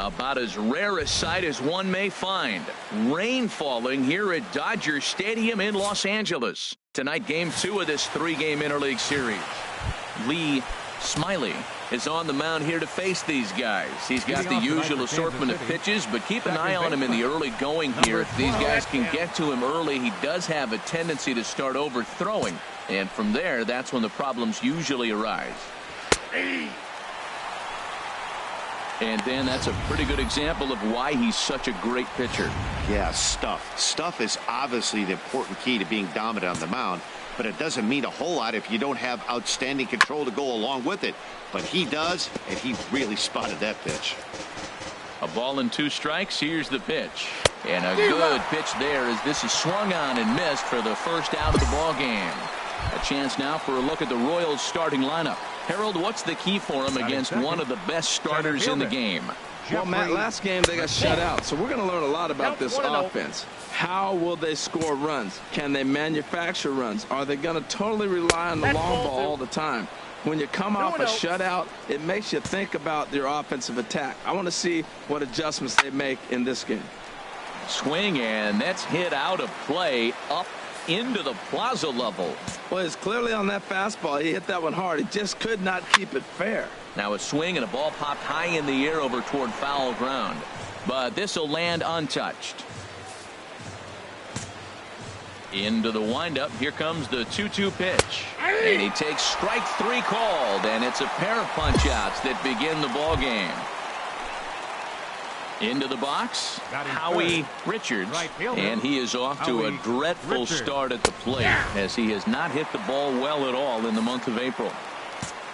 About as rare a sight as one may find. Rain falling here at Dodger Stadium in Los Angeles. Tonight, Game 2 of this 3-game interleague series. Lee Smiley is on the mound here to face these guys. He's got the usual assortment of pitches, but keep an eye on him in the early going here. If these guys can get to him early, he does have a tendency to start overthrowing. And from there, that's when the problems usually arise. And then that's a pretty good example of why he's such a great pitcher. Yeah, stuff. Stuff is obviously the important key to being dominant on the mound, but it doesn't mean a whole lot if you don't have outstanding control to go along with it. But he does, and he really spotted that pitch. A ball and 2 strikes. Here's the pitch. And a good pitch there as this is swung on and missed for the first out of the ball game. A chance now for a look at the Royals starting lineup. Harold, what's the key for him against one of the best starters in the game? Well, Matt, last game they got shut out, so we're going to learn a lot about this offense. How will they score runs? Can they manufacture runs? Are they going to totally rely on the long ball all the time? When you come off a shutout, it makes you think about their offensive attack. I want to see what adjustments they make in this game. Swing, and that's hit out of play up into the plaza level. Well, it's clearly on that fastball. He hit that one hard. He just could not keep it fair. Now a swing and a ball popped high in the air over toward foul ground. But this will land untouched. Into the windup. Here comes the 2-2 pitch. And he takes strike 3 called. And it's a pair of punch-outs that begin the ball game. Into the box, Howie Richards, and he is off to a dreadful start at the plate as he has not hit the ball well at all in the month of April.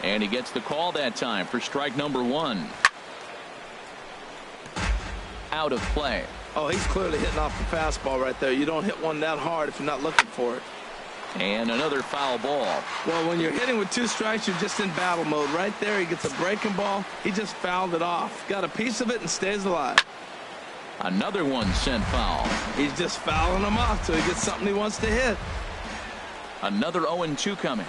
And he gets the call that time for strike number 1. Out of play. Oh, he's clearly hitting off the fastball right there. You don't hit one that hard if you're not looking for it. And another foul ball. Well, when you're hitting with 2 strikes, you're just in battle mode. Right there, he gets a breaking ball. He just fouled it off. Got a piece of it and stays alive. Another one sent foul. He's just fouling them off till he gets something he wants to hit. Another 0-2 coming.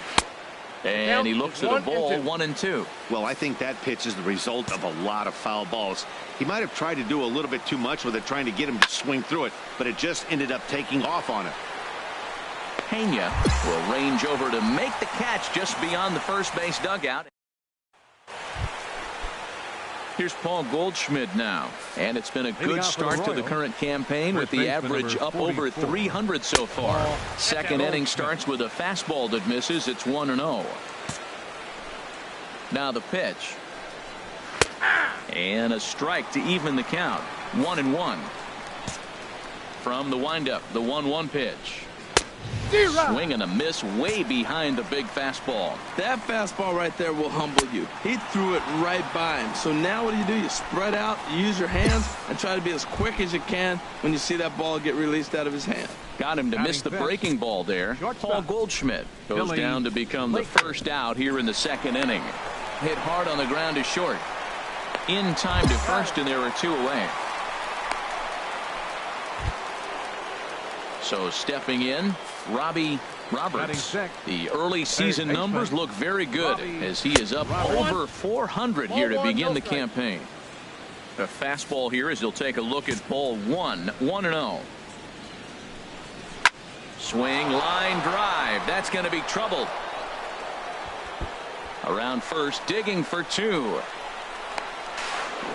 And he looks at a ball, 1-2. Well, I think that pitch is the result of a lot of foul balls. He might have tried to do a little bit too much with it, trying to get him to swing through it, but it just ended up taking off on him. Pena will range over to make the catch just beyond the first base dugout. Here's Paul Goldschmidt now, and it's been a good start to the current campaign with the average up over 300 so far. Second inning starts with a fastball that misses. It's 1-0. Now the pitch, and a strike to even the count. 1-1 from the windup. The 1-1 pitch. Swing and a miss way behind the big fastball. That fastball right there will humble you. He threw it right by him. So now what do? You spread out, you use your hands, and try to be as quick as you can when you see that ball get released out of his hand. Got him to miss the breaking ball there. Paul Goldschmidt goes down to become the first out here in the second inning. Hit hard on the ground to short. In time to first, and there are 2 away. So stepping in, Robbie Roberts. The early season numbers look very good as he is up over 400 here to begin the campaign. A fastball here as he'll take a look at ball 1. 1-0. Swing, line drive. That's going to be trouble. Around first, digging for 2.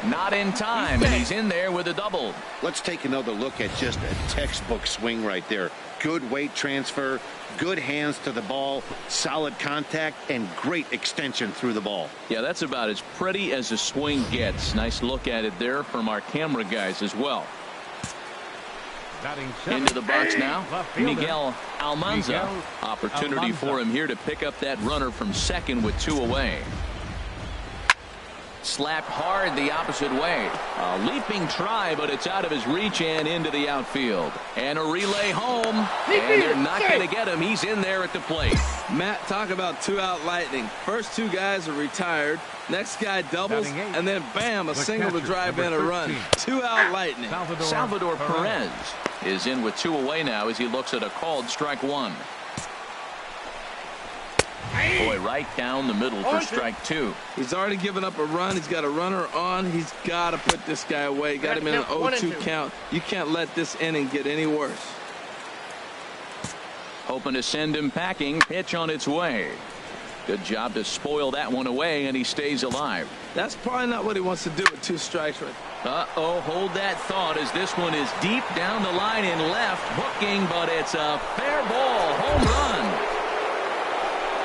Not in time, and he's in there with a double. Let's take another look at just a textbook swing right there. Good weight transfer, good hands to the ball, solid contact, and great extension through the ball. Yeah, that's about as pretty as a swing gets. Nice look at it there from our camera guys as well. Into the box now, Miguel Almanza. Opportunity for him here to pick up that runner from second with 2 away. Slapped hard the opposite way. A leaping try, but it's out of his reach and into the outfield. And a relay home. And they're not going to get him. He's in there at the plate. Matt, talk about 2-out lightning. First 2 guys are retired. Next guy doubles, and then bam, a single to drive in a run. 2-out lightning. Salvador Perez is in with 2 away now as he looks at a called strike 1. Boy, right down the middle for strike 2. He's already given up a run. He's got a runner on. He's got to put this guy away. Got him in an 0-2 count. You can't let this inning get any worse. Hoping to send him packing. Pitch on its way. Good job to spoil that one away, and he stays alive. That's probably not what he wants to do with 2 strikes right there. Uh-oh, hold that thought as this one is deep down the line in left. Hooking, but it's a fair ball. Home run.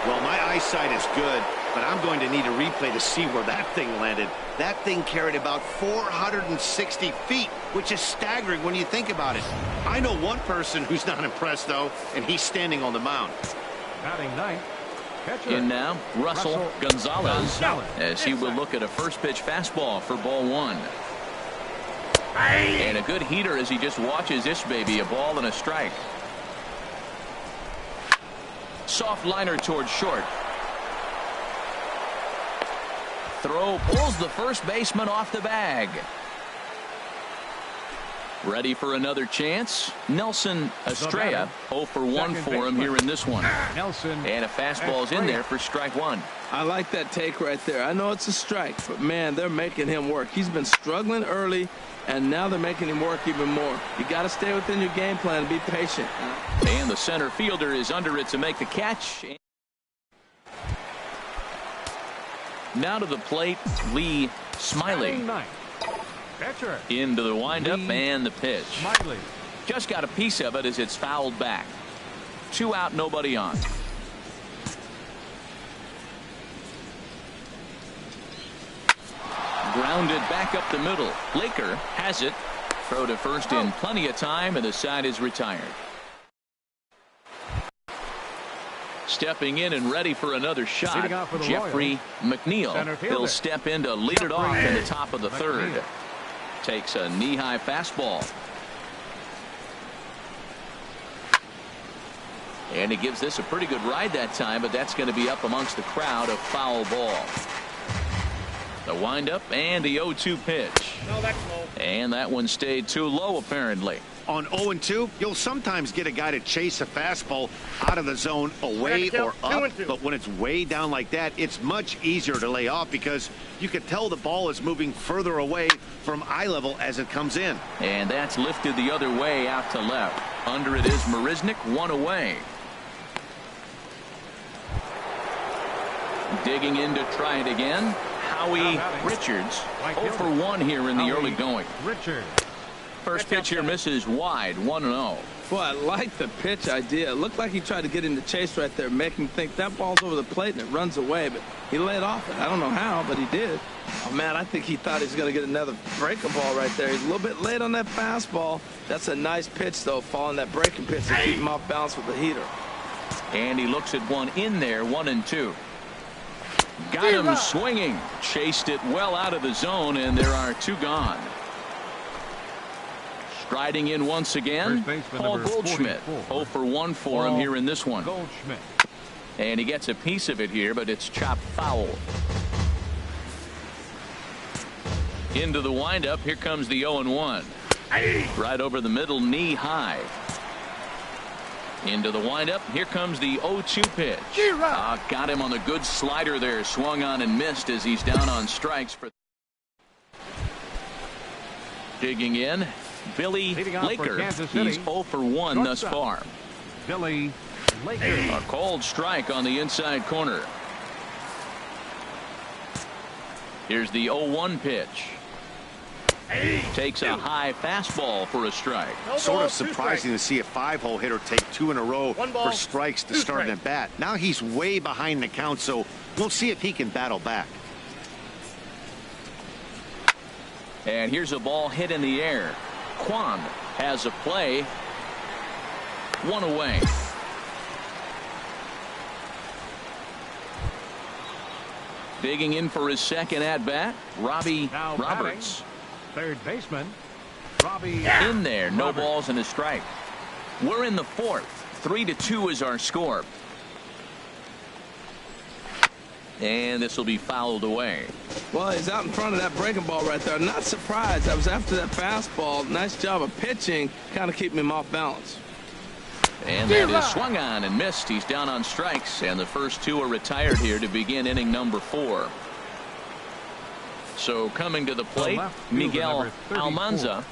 Well, my eyesight is good, but I'm going to need a replay to see where that thing landed. That thing carried about 460 feet, which is staggering when you think about it. I know one person who's not impressed, though, and he's standing on the mound. Batting ninth. In now, Russell Gonzalez, as he will look at a first pitch fastball for ball 1. And a good heater as he just watches this baby, a ball and a strike. Soft liner towards short. Throw pulls the first baseman off the bag. Ready for another chance. Nelson Estrella 0 for 1 for him here in this one. And a fastball's in there for strike 1. I like that take right there. I know it's a strike, but man, they're making him work. He's been struggling early, and now they're making him work even more. You got to stay within your game plan and be patient. And the center fielder is under it to make the catch. Now to the plate, Lee Smiley. Into the windup and the pitch. Just got a piece of it as it's fouled back. 2 out, nobody on. Grounded back up the middle. Laker has it. Throw to first in plenty of time, and the side is retired. Stepping in and ready for another shot, Jeffrey McNeil. He'll step in to lead it off in the top of the third. Takes a knee-high fastball. And he gives this a pretty good ride that time, but that's going to be up amongst the crowd. A foul ball. The windup and the 0-2 pitch. No, that's low. And that one stayed too low, apparently. On 0-2, you'll sometimes get a guy to chase a fastball out of the zone away or up, but when it's way down like that, it's much easier to lay off because you can tell the ball is moving further away from eye level as it comes in. And that's lifted the other way out to left. Under it is Marisnik, 1 away. Digging in to try it again. Howie Richards, 0 for 1 here in the early going. First pitch here misses wide, 1-0. Boy, I like the pitch idea. It looked like he tried to get in the chase right there, make him think that ball's over the plate and it runs away, but he laid off it. I don't know how, but he did. Oh, man, I think he thought he was going to get another breaking ball right there. He's a little bit late on that fastball. That's a nice pitch, though, following that breaking pitch to keep him off balance with the heater. And he looks at one in there, 1-2. Got him swinging. Chased it well out of the zone, and there are 2 gone. Striding in once again, Paul Goldschmidt. 0 for 1 for him here in this one. And he gets a piece of it here, but it's chopped foul. Into the windup. Here comes the 0-1. Right over the middle, knee high. Into the windup. Here comes the 0-2 pitch. Got him on the good slider there. Swung on and missed as he's down on strikes. Digging in, Billy Laker. He's 0 for 1 thus far. Billy Laker. A cold strike on the inside corner. Here's the 0-1 pitch. Takes a high fastball for a strike. Sort of surprising to see a 5-hole hitter take 2 in a row for strikes to start an at bat. Now he's way behind the count, so we'll see if he can battle back. And here's a ball hit in the air. Kwan has a play. 1 away. Digging in for his second at bat, Robbie Roberts. Third baseman, Robbie. In there, no balls and a strike. We're in the 4th. 3-2 is our score. And this will be fouled away. Well, he's out in front of that breaking ball right there. Not surprised. I was after that fastball. Nice job of pitching, kind of keeping him off balance. And that is swung on and missed. He's down on strikes, and the first two are retired here to begin inning number 4. So coming to the plate, Miguel Almanza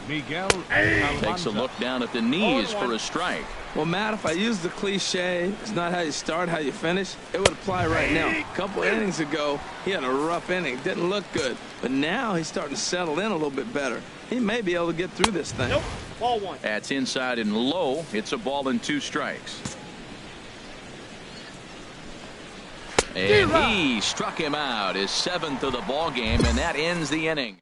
takes a look down at the knees for a strike. Well, Matt, if I use the cliche, it's not how you start, how you finish, it would apply right now. A couple innings ago, he had a rough inning. Didn't look good. But now he's starting to settle in a little bit better. He may be able to get through this thing. Nope. Ball 1. That's inside and low. It's a ball and 2 strikes. And he struck him out, his 7th of the ball game, and that ends the inning.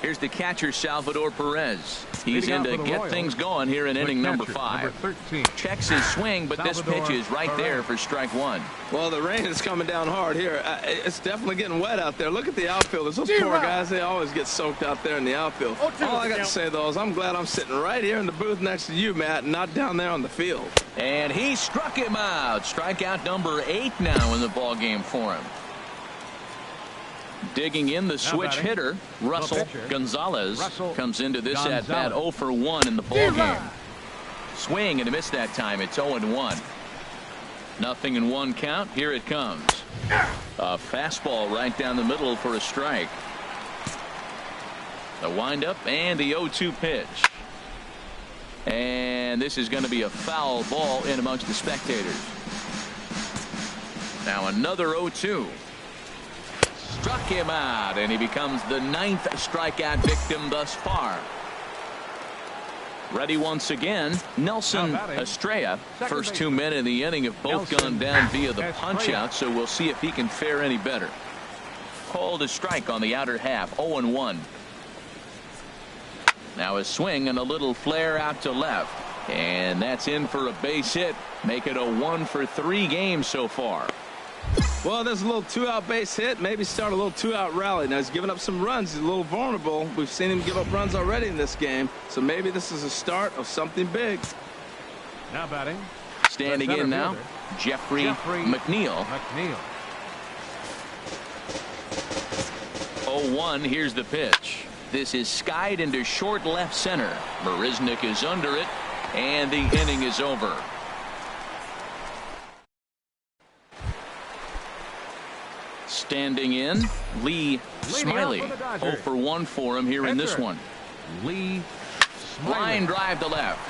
Here's the catcher, Salvador Perez. He's in to get things going here in inning number 5. Checks his swing, but this pitch is right there for strike 1. Well, the rain is coming down hard here. It's definitely getting wet out there. Look at the outfielders. Those poor guys, they always get soaked out there in the outfield. All I got to say, though, is I'm glad I'm sitting right here in the booth next to you, Matt, and not down there on the field. And he struck him out. Strikeout number 8 now in the ball game for him. Digging in, the switch hitter, Russell Gonzalez, comes into this at-bat 0 for 1 in the ball game. Swing and a miss that time. It's 0-1. Nothing in 1 count. Here it comes. A fastball right down the middle for a strike. The windup and the 0-2 pitch. And this is going to be a foul ball in amongst the spectators. Now another 0-2. Struck him out, and he becomes the 9th strikeout victim thus far. Ready once again, Nelson Estrella. First 2 men in the inning have both gone down via the punch-out, so we'll see if he can fare any better. Called a strike on the outer half, 0-1. Now a swing and a little flare out to left, and that's in for a base hit. Make it a 1 for 3 game so far. Well, there's a little 2-out base hit. Maybe start a little 2-out rally. Now, he's giving up some runs. He's a little vulnerable. We've seen him give up runs already in this game. So maybe this is a start of something big. Now batting. Standing in now, Jeffrey McNeil. 0-1. Here's the pitch. This is skied into short left center. Marisnick is under it, and the inning is over. Standing in, Lee Smiley. 0 for 1 for him here in this one. Lee Line drive to left.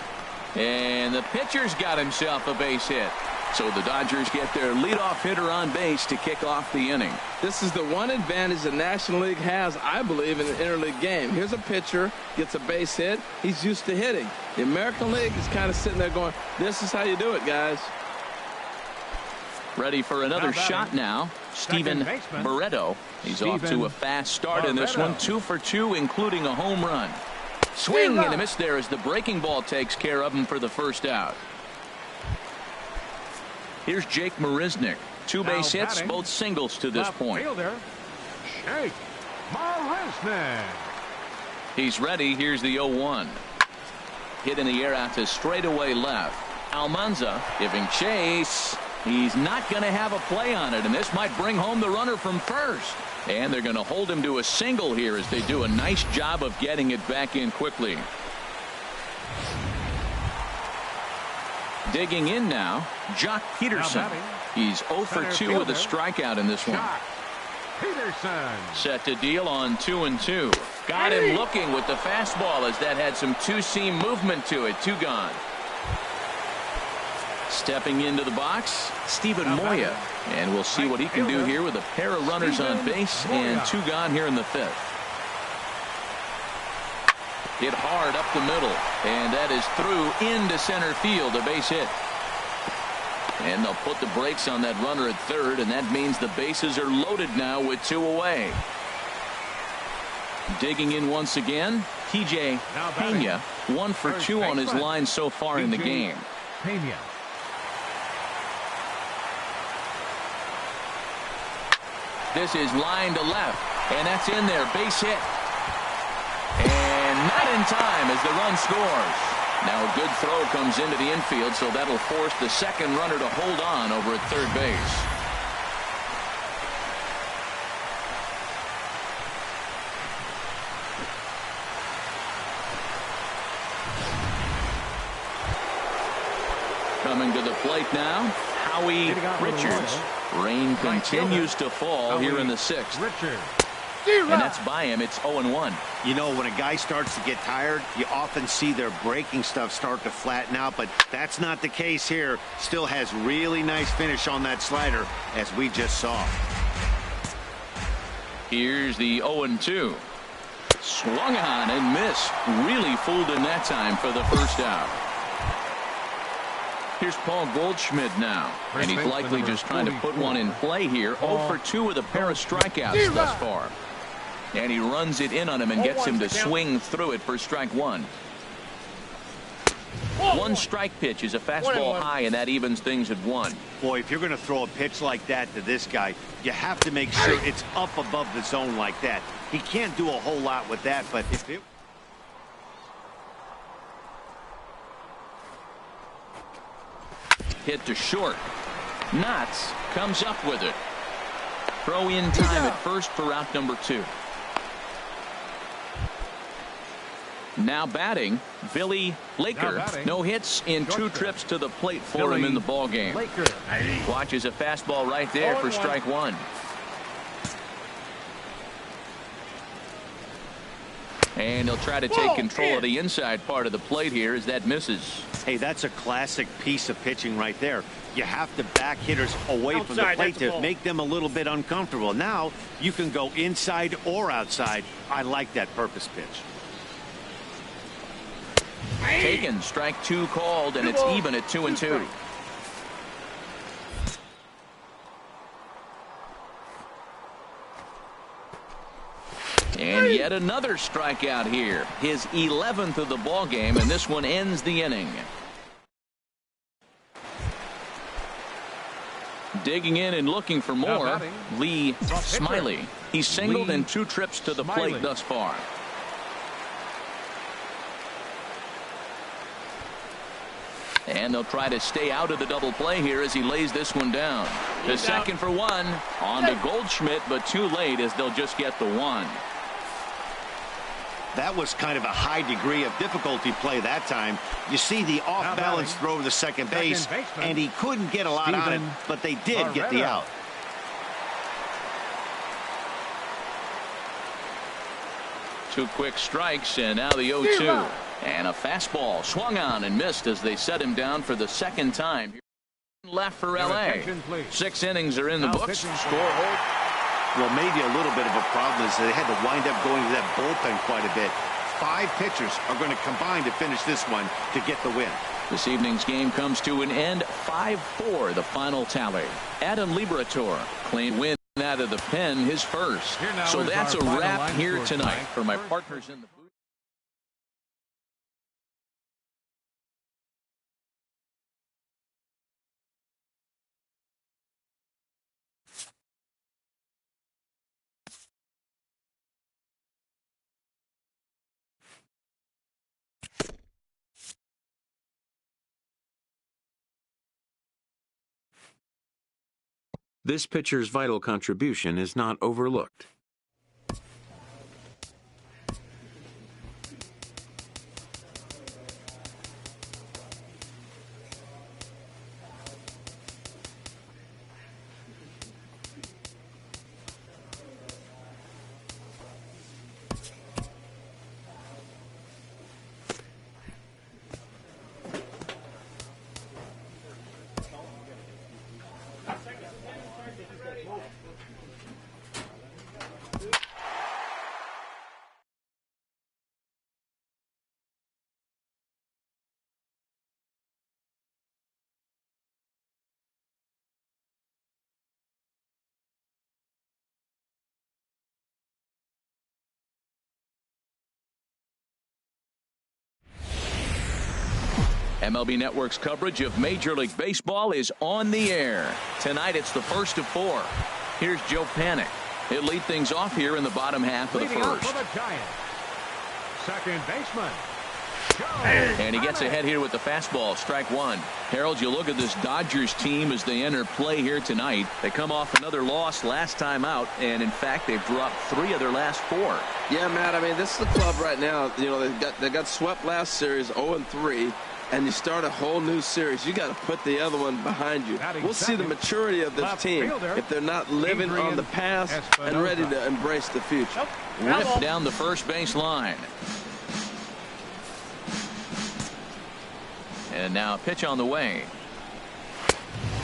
And the pitcher's got himself a base hit. So the Dodgers get their leadoff hitter on base to kick off the inning. This is the one advantage the National League has, I believe, in an interleague game. Here's a pitcher, gets a base hit. He's used to hitting. The American League is kind of sitting there going, this is how you do it, guys. Ready for another shot now. Steven Barreto. He's off to a fast start in this one. 2 for 2, including a home run. Swing and a miss there as the breaking ball takes care of him for the first out. Here's Jake Marisnick. 2 base hits, both singles to this point. Jake Marisnick. He's ready. Here's the 0-1. Hit in the air out to straightaway left. Almanza giving chase. He's not going to have a play on it, and this might bring home the runner from first. And they're going to hold him to a single here as they do a nice job of getting it back in quickly. Digging in now, Jock Peterson. He's 0 for 2 with a strikeout in this one. Peterson. Set to deal on 2-2. Got him looking with the fastball as that had some two-seam movement to it. 2 gone. Stepping into the box, Steven Moya. And we'll see what he can do here with a pair of runners on base and 2 gone here in the 5th. Hit hard up the middle, and that is through into center field, a base hit. And they'll put the brakes on that runner at third, and that means the bases are loaded now with 2 away. Digging in once again, TJ Pena, 1 for 2 on his line so far in the game. Pena. This is line to left, and that's in there, base hit. And not in time as the run scores. Now a good throw comes into the infield, so that'll force the second runner to hold on over at third base. Coming to the plate now, Howie Richards. Rain continues to fall here in the 6th. And that's by him. It's 0-1. You know, when a guy starts to get tired, you often see their breaking stuff start to flatten out, but that's not the case here. Still has really nice finish on that slider, as we just saw. Here's the 0-2. Swung on and missed. Really fooled him that time for the first out. Here's Paul Goldschmidt now, and he's likely just trying to put one in play here. 0 for 2 with a pair of strikeouts thus far. And he runs it in on him and gets him to swing through it for strike 1. One strike pitch is a fastball high, and that evens things at 1. Boy, if you're going to throw a pitch like that to this guy, you have to make sure it's up above the zone like that. He can't do a whole lot with that, but if it... Hit to short. Knotts comes up with it. Throw in time at first for out number 2. Now batting, Billy Laker. No hits in 2 trips to the plate for him in the ball game. Watches a fastball right there for strike 1. And he'll try to take control of the inside part of the plate here as that misses. Hey, that's a classic piece of pitching right there. You have to back hitters away from the plate to make them a little bit uncomfortable. Now you can go inside or outside. I like that purpose pitch. Taken, strike 2 called, and it's even at 2-2. And yet another strikeout here. His 11th of the ball game, and this one ends the inning. Digging in and looking for more, Lee Smiley. He's singled in 2 trips to the plate thus far. And they'll try to stay out of the double play here as he lays this one down. The second for 1. On to Goldschmidt, but too late as they'll just get the 1. That was kind of a high degree of difficulty play that time. You see the off-balance throw to the second base, and he couldn't get a lot on it, but they did get the out. Two quick strikes, and now the 0-2. And a fastball swung on and missed as they set him down for the second time. Left for L.A. 6 innings are in the books. Score hold. Well, maybe a little bit of a problem is they had to wind up going to that bullpen quite a bit. 5 pitchers are going to combine to finish this one to get the win. This evening's game comes to an end. 5-4 the final tally. Adam Liberatore claimed win out of the pen, his first. So that's a wrap here tonight for my partners in the booth. This pitcher's vital contribution is not overlooked. MLB Network's coverage of Major League Baseball is on the air. Tonight it's the first of 4. Here's Joe Panik. He'll lead things off here in the bottom half of the first. Second baseman. And he gets ahead here with the fastball, strike 1. Harold, you look at this Dodgers team as they enter play here tonight. They come off another loss last time out, and in fact they've dropped 3 of their last 4. Yeah, Matt, I mean, this is the club right now. You know, they got swept last series 0-3. and you start a whole new series, you got to put the other one behind you. We'll see the maturity of this team if they're not living on the past and ready to embrace the future. Ripped down the first base line. And now a pitch on the way.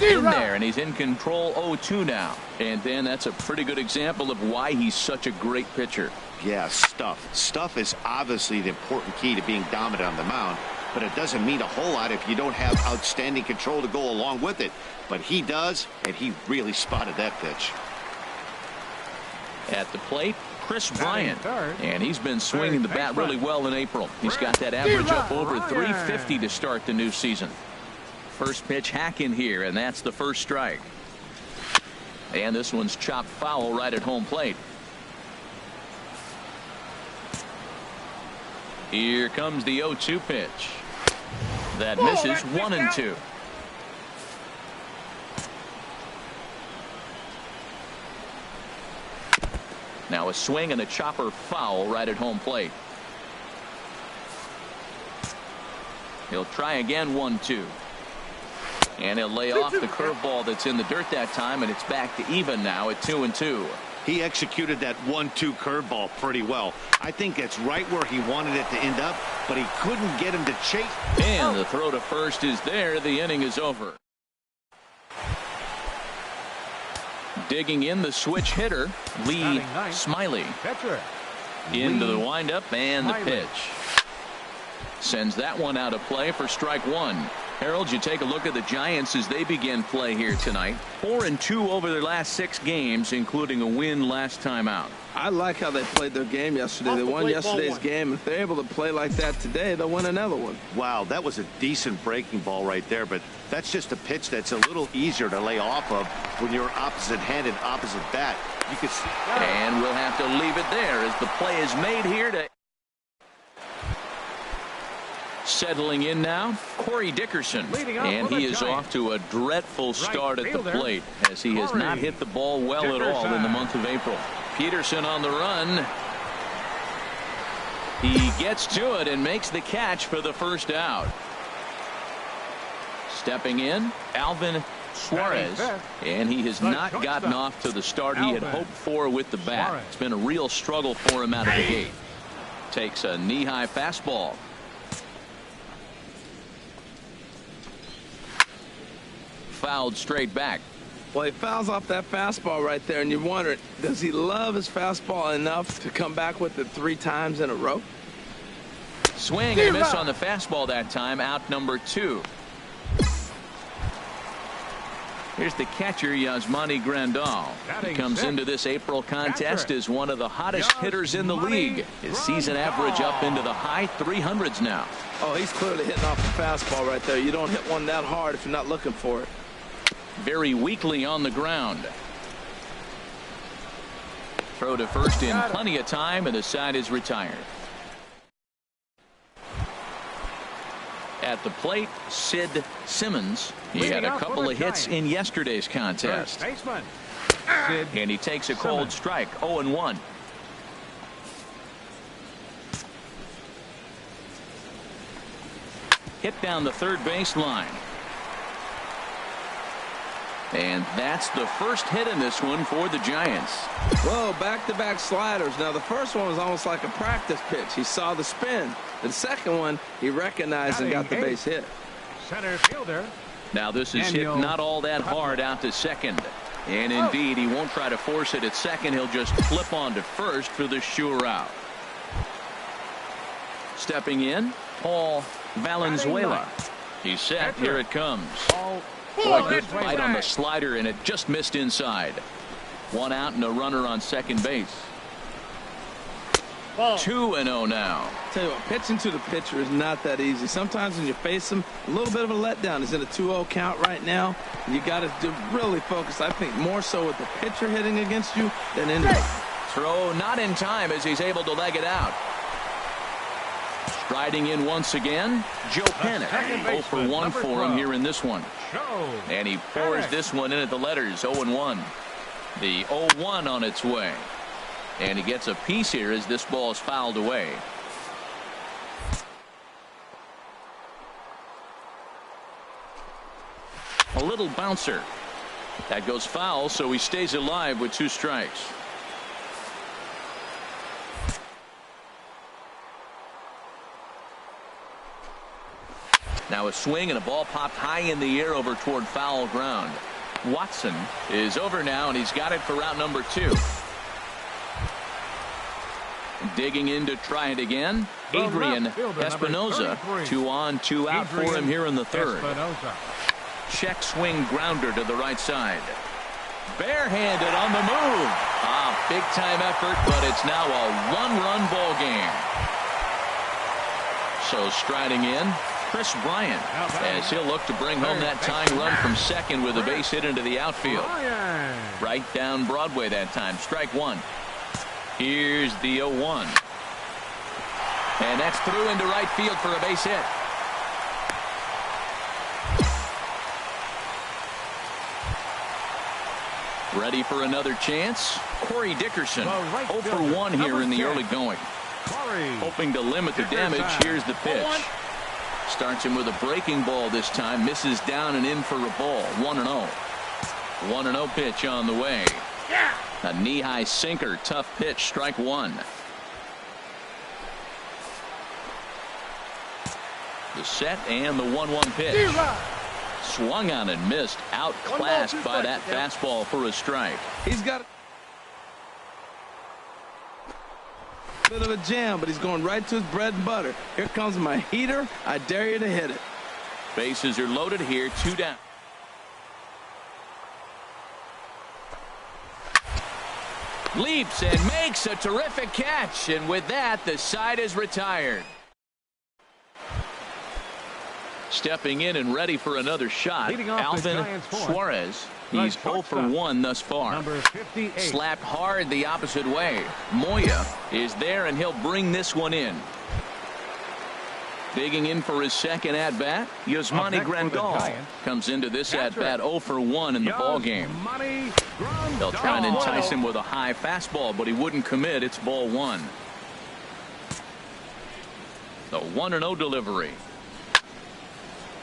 In there, and he's in control. 0-2 now. And then that's a pretty good example of why he's such a great pitcher. Yeah, stuff. Stuff is obviously the important key to being dominant on the mound, but it doesn't mean a whole lot if you don't have outstanding control to go along with it. But he does, and he really spotted that pitch. At the plate, Chris Bryant, and he's been swinging the bat really well in April. He's got that average up over 350 to start the new season. First pitch hack in here, and that's the first strike. And this one's chopped foul right at home plate. Here comes the 0-2 pitch. That misses. 1-2. Now a swing and a chopper foul right at home plate. He'll try again. 1-2. And he'll lay off the curveball that's in the dirt that time, and it's back to even now at 2-2. He executed that 1-2 curveball pretty well. I think it's right where he wanted it to end up, but he couldn't get him to chase. And the throw to first is there. The inning is over. Digging in the switch hitter, Lee Smiley. Into the windup and the pitch. Sends that one out of play for strike one. Harold, you take a look at the Giants as they begin play here tonight. 4-2 over their last 6 games, including a win last time out. I like how they played their game yesterday. They won yesterday's game. If they're able to play like that today, they'll win another one. Wow, that was a decent breaking ball right there, but that's just a pitch that's a little easier to lay off of when you're opposite-handed, opposite bat. You could see. And we'll have to leave it there as the play is made here to. Settling in now, Corey Dickerson, and he is off to a dreadful start at the plate as he has not hit the ball well at all in the month of April. Peterson on the run. He gets to it and makes the catch for the first out. Stepping in, Alvin Suarez, and he has not gotten off to the start he had hoped for with the bat. It's been a real struggle for him out of the gate. Takes a knee-high fastball. Fouled straight back. Well, he fouls off that fastball right there, and you're wondering, does he love his fastball enough to come back with it 3 times in a row? Swing and miss on the fastball that time. Out number 2. Here's the catcher, Yasmani Grandal. He comes into this April contest as one of the hottest hitters in the league. His season average up into the high 300s now. Oh, he's clearly hitting off the fastball right there. You don't hit one that hard if you're not looking for it. Very weakly on the ground. Throw to first in plenty of time, and the side is retired. At the plate, Sid Simmons. He had a couple of hits in yesterday's contest. And he takes a cold strike. 0-1. Hit down the third base line. And that's the first hit in this one for the Giants. Whoa, back-to-back sliders. Now, the first one was almost like a practice pitch. He saw the spin. The second one, he recognized and got the base hit. Center fielder. Now, this is hit not all that hard out to second. And indeed, he won't try to force it at second. He'll just flip on to first for the sure out. Stepping in, Paul Valenzuela. He's set. Here it comes. Boy, good fight on the slider, and it just missed inside. 1 out and a runner on second base. 2-0 now. Tell you what, pitching to the pitcher is not that easy. Sometimes when you face him, a little bit of a letdown. He's in a 2-0 count right now. You got to really focus, I think, more so with the pitcher hitting against you than anybody. Throw not in time as he's able to leg it out. Striding in once again, Joe Panik. 0 for 1 for him here in this one. And he pours this one in at the letters. 0-1. The 0-1 on its way. And he gets a piece here as this ball is fouled away. A little bouncer. That goes foul, so he stays alive with 2 strikes. Now a swing and a ball popped high in the air over toward foul ground. Watson is over now, and he's got it for out number 2. Digging in to try it again. Adrian Espinoza. 2 on, 2 out for him here in the 3rd. Check swing grounder to the right side. Barehanded on the move. Big time effort, but it's now a 1-run ball game. So striding in, Chris Bryant, as he'll look to bring home that tying run from second with a base hit into the outfield. Right down Broadway that time. Strike 1. Here's the 0-1. And that's through into right field for a base hit. Ready for another chance. Corey Dickerson, 0 for 1 here in the early going. Hoping to limit the damage. Here's the pitch. Starts him with a breaking ball this time. Misses down and in for a ball. 1-0. 1-0 pitch on the way. A knee-high sinker. Tough pitch. Strike 1. The set and the 1-1 pitch. Swung on and missed. Outclassed by that fastball for a strike. He's got a bit of a jam, but he's going right to his bread and butter. Here comes my heater. I dare you to hit it. Bases are loaded here. 2 down. Leaps and makes a terrific catch, and with that the side is retired. Stepping in and ready for another shot, Alvin Suarez. He's 0 for 1 thus far. Slapped hard the opposite way. Moya is there, and he'll bring this one in. Digging in for his second at-bat, Yasmani Grandal comes into this at-bat 0 for 1 in the ballgame. They'll try and entice him with a high fastball, but he wouldn't commit. It's ball 1. The 1-0 delivery.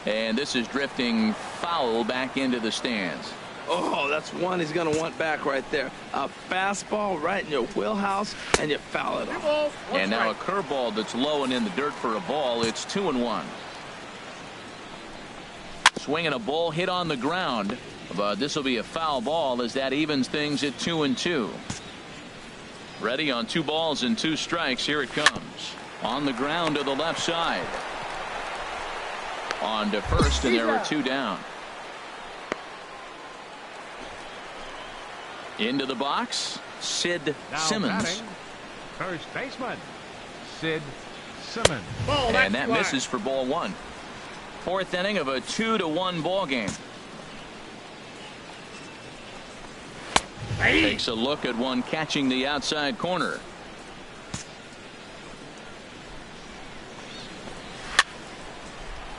And this is drifting foul back into the stands. Oh, that's one he's going to want back right there. A fastball right in your wheelhouse, and you foul it off. And now a curveball that's low and in the dirt for a ball. It's 2-1. Swinging a ball hit on the ground, but this will be a foul ball as that evens things at 2-2. Ready on 2 balls and 2 strikes. Here it comes. On the ground to the left side. On to first, and there were 2 down. Into the box, Sid Simmons. First baseman, Sid Simmons. And that misses for ball 1. 4th inning of a 2-1 ball game. Takes a look at one catching the outside corner.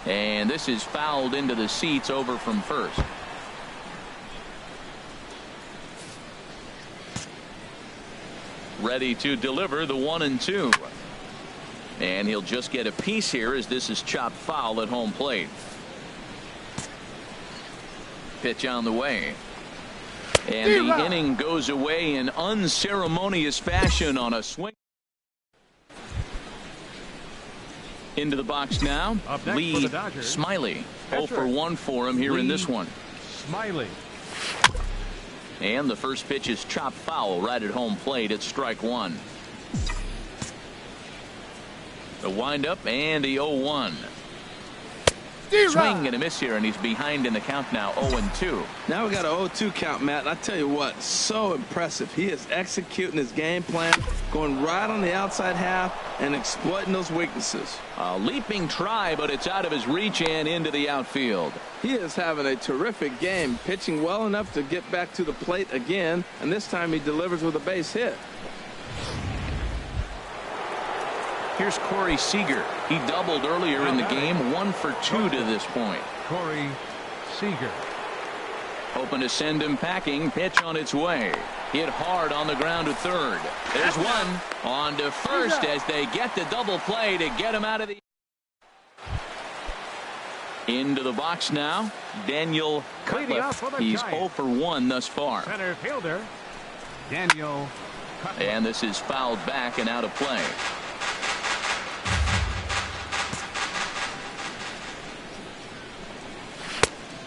And this is fouled into the seats over from first. Ready to deliver the 1-2. And he'll just get a piece here as this is chopped foul at home plate. Pitch on the way. And the inning goes away in unceremonious fashion on a swing. Into the box now, Lee Smiley. 0 for 1 for him here in this one. Smiley. And the first pitch is chopped foul right at home plate. It's strike 1. The windup and the 0-1. Swing and a miss here, and he's behind in the count now. 0-2. Now we got an 0-2 count, Matt. And I tell you what, so impressive. He is executing his game plan, going right on the outside half and exploiting those weaknesses. A leaping try, but it's out of his reach and into the outfield. He is having a terrific game, pitching well enough to get back to the plate again, and this time he delivers with a base hit. Here's Corey Seager. He doubled earlier in the game. 1 for 2 to this point. Corey Seager. Hoping to send him packing. Pitch on its way. Hit hard on the ground to third. There's one. On to first as they get the double play to get him out of the. Into the box now, Daniel Cutcliffe. He's 0 for 1 thus far. Center fielder, Daniel Cutcliffe. And this is fouled back and out of play.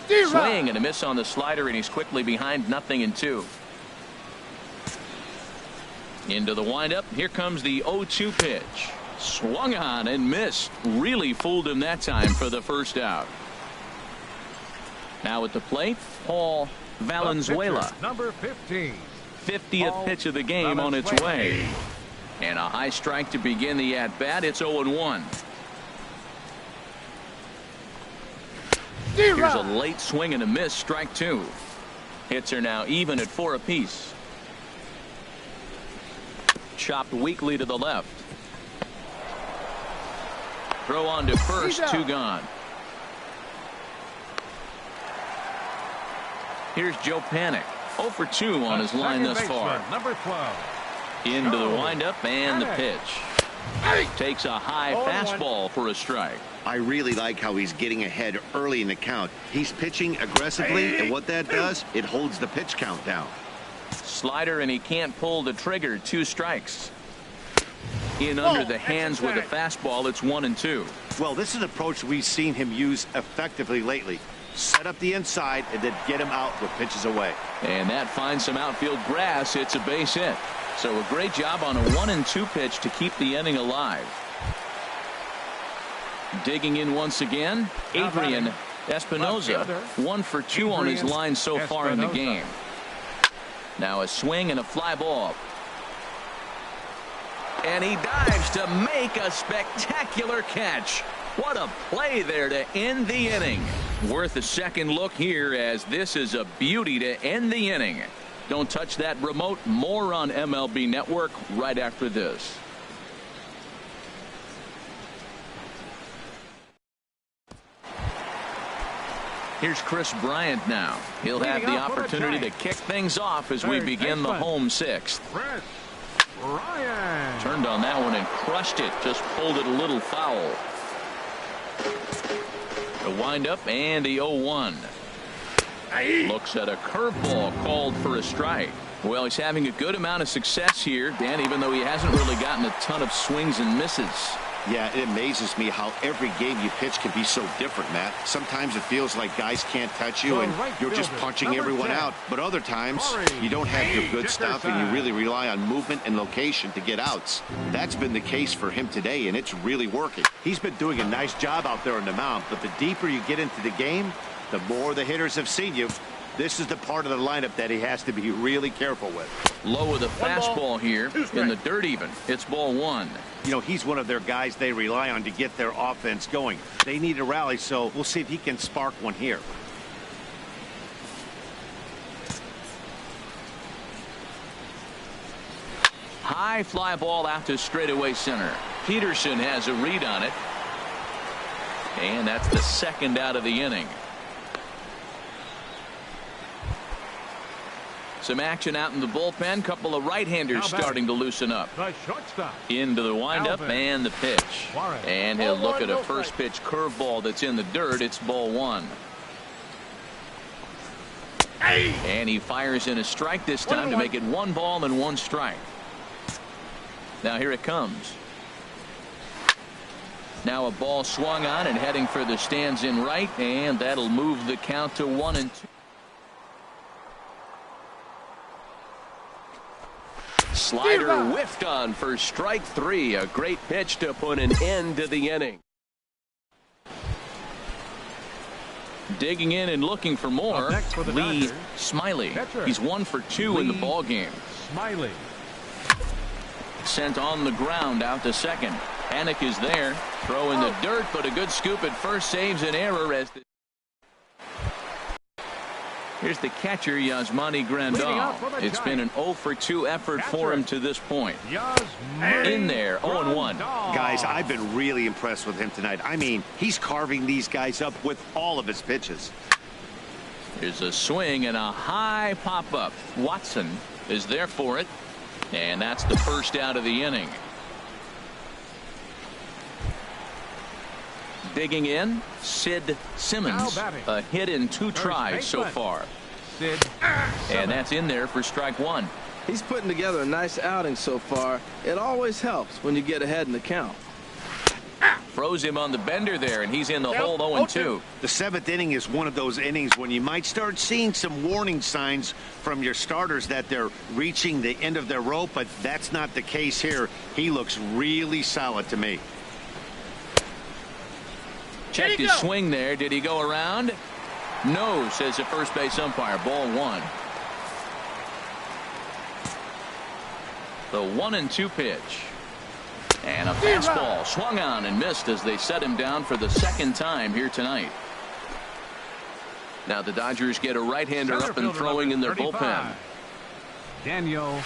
Swing and a miss on the slider, and he's quickly behind 0-2. Into the windup. Here comes the 0-2 pitch. Swung on and missed. Really fooled him that time for the first out. Now at the plate, Paul Valenzuela. Number 15. 50th pitch of the game on its way. And a high strike to begin the at-bat. It's 0-1. Here's a late swing and a miss. Strike 2. Hits are now even at 4 apiece. Chopped weakly to the left. Throw on to first. 2 gone. Here's Joe Panik. 0 for 2 on his line thus far. Number 12. Into the windup and the pitch. Takes a high fastball for a strike. I really like how he's getting ahead early in the count. He's pitching aggressively, and what that does, it holds the pitch count down. Slider, and he can't pull the trigger. 2 strikes. In under the hands with a fastball. It's 1-2. Well, this is an approach we've seen him use effectively lately. Set up the inside and then get him out with pitches away. And that finds some outfield grass. It's a base hit. So a great job on a 1-2 pitch to keep the inning alive. Digging in once again, Adrian Espinoza. 1 for 2 on his line so far in the game. Now a swing and a fly ball. And he dives to make a spectacular catch. What a play there to end the inning. Worth a second look here, as this is a beauty to end the inning. Don't touch that remote. More on MLB Network right after this. Here's Chris Bryant now. He'll have the opportunity to kick things off as we begin the home 6th. Chris Bryant. Turned on that one and crushed it. Just pulled it a little foul. The windup and the 0-1. Looks at a curveball called for a strike. Well, he's having a good amount of success here, Dan, even though he hasn't really gotten a ton of swings and misses. Yeah, it amazes me how every game you pitch can be so different, Matt. Sometimes it feels like guys can't touch you and you're just punching everyone out. But other times you don't have your good stuff and you really rely on movement and location to get outs. That's been the case for him today, and it's really working. He's been doing a nice job out there on the mound, but the deeper you get into the game, the more the hitters have seen you. This is the part of the lineup that he has to be really careful with. Low with a fastball here in the dirt even. It's ball 1. You know, he's one of their guys they rely on to get their offense going. They need a rally, so we'll see if he can spark one here. High fly ball out to straightaway center. Peterson has a read on it. And that's the second out of the inning. Some action out in the bullpen. Couple of right-handers starting to loosen up. The shortstop. Into the windup and the pitch. And he'll look at a first pitch curveball that's in the dirt. It's ball 1. And he fires in a strike this time to make it 1 ball and 1 strike. Now here it comes. Now a ball swung on and heading for the stands in right, and that'll move the count to 1-2. Slider whiffed on for strike 3. A great pitch to put an end to the inning. Digging in and looking for more, Lee Smiley. He's 1 for 2 in the ball game. Smiley. Sent on the ground out to second. Panik is there. Throw in the dirt, but a good scoop at first saves an error as the Here's the catcher, Yasmani Grandal. It's been an 0 for 2 effort for him to this point. In there, 0-1. Guys, I've been really impressed with him tonight. I mean, he's carving these guys up with all of his pitches. Here's a swing and a high pop-up. Watson is there for it. And that's the first out of the inning. Digging in, Sid Simmons. Now batting. A hit in 2 tries so baseman. far. Sid. And that's in there for strike 1. He's putting together a nice outing so far. It always helps when you get ahead in the count. Throws him on the bender there, and he's in the hole 0-2. The 7th inning is one of those innings when you might start seeing some warning signs from your starters that they're reaching the end of their rope, but that's not the case here. He looks really solid to me. Checked his swing there. Did he go around? No, says the first base umpire. Ball 1. The 1-2 pitch. And a fastball swung on and missed as they set him down for the 2nd time here tonight. Now the Dodgers get a right-hander up and throwing in their bullpen. Daniel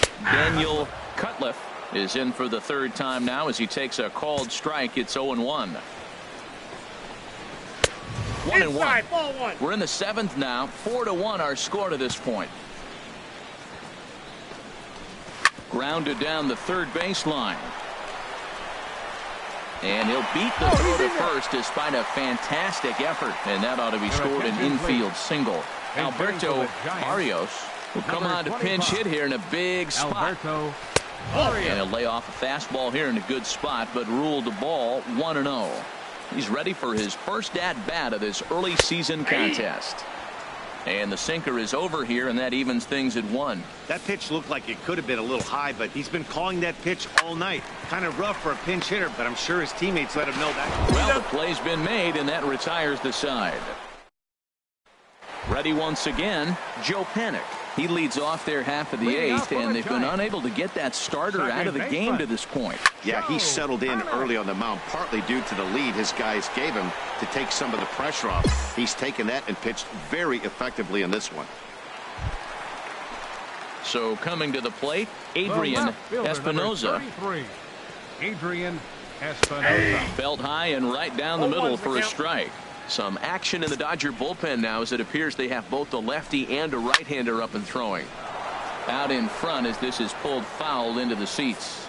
Cutliff is in for the 3rd time now as he takes a called strike. It's 0-1. 1-1. We're in the 7th now. 4-1 our score to this point. Grounded down the 3rd baseline. And he'll beat the throw to first despite a fantastic effort. And that ought to be scored an infield single. Alberto Barrios will come on to pinch hit here in a big spot. And he'll lay off a fastball here in a good spot, but ruled the ball 1-0. He's ready for his first at-bat of this early season contest. And the sinker is over here, and that evens things at 1. That pitch looked like it could have been a little high, but he's been calling that pitch all night. Kind of rough for a pinch hitter, but I'm sure his teammates let him know that. Well, the play's been made, and that retires the side. Ready once again, Joe Panik. He leads off their half of the 8th, and they've been unable to get that starter out of the game to this point. Yeah, he settled in early on the mound, partly due to the lead his guys gave him to take some of the pressure off. He's taken that and pitched very effectively in this one. So coming to the plate, Adrian Espinoza. Adrian Espinoza. Felt high and right down the middle for a strike. Some action in the Dodger bullpen now as it appears they have both a lefty and a right-hander up and throwing. Out in front as this is pulled foul into the seats.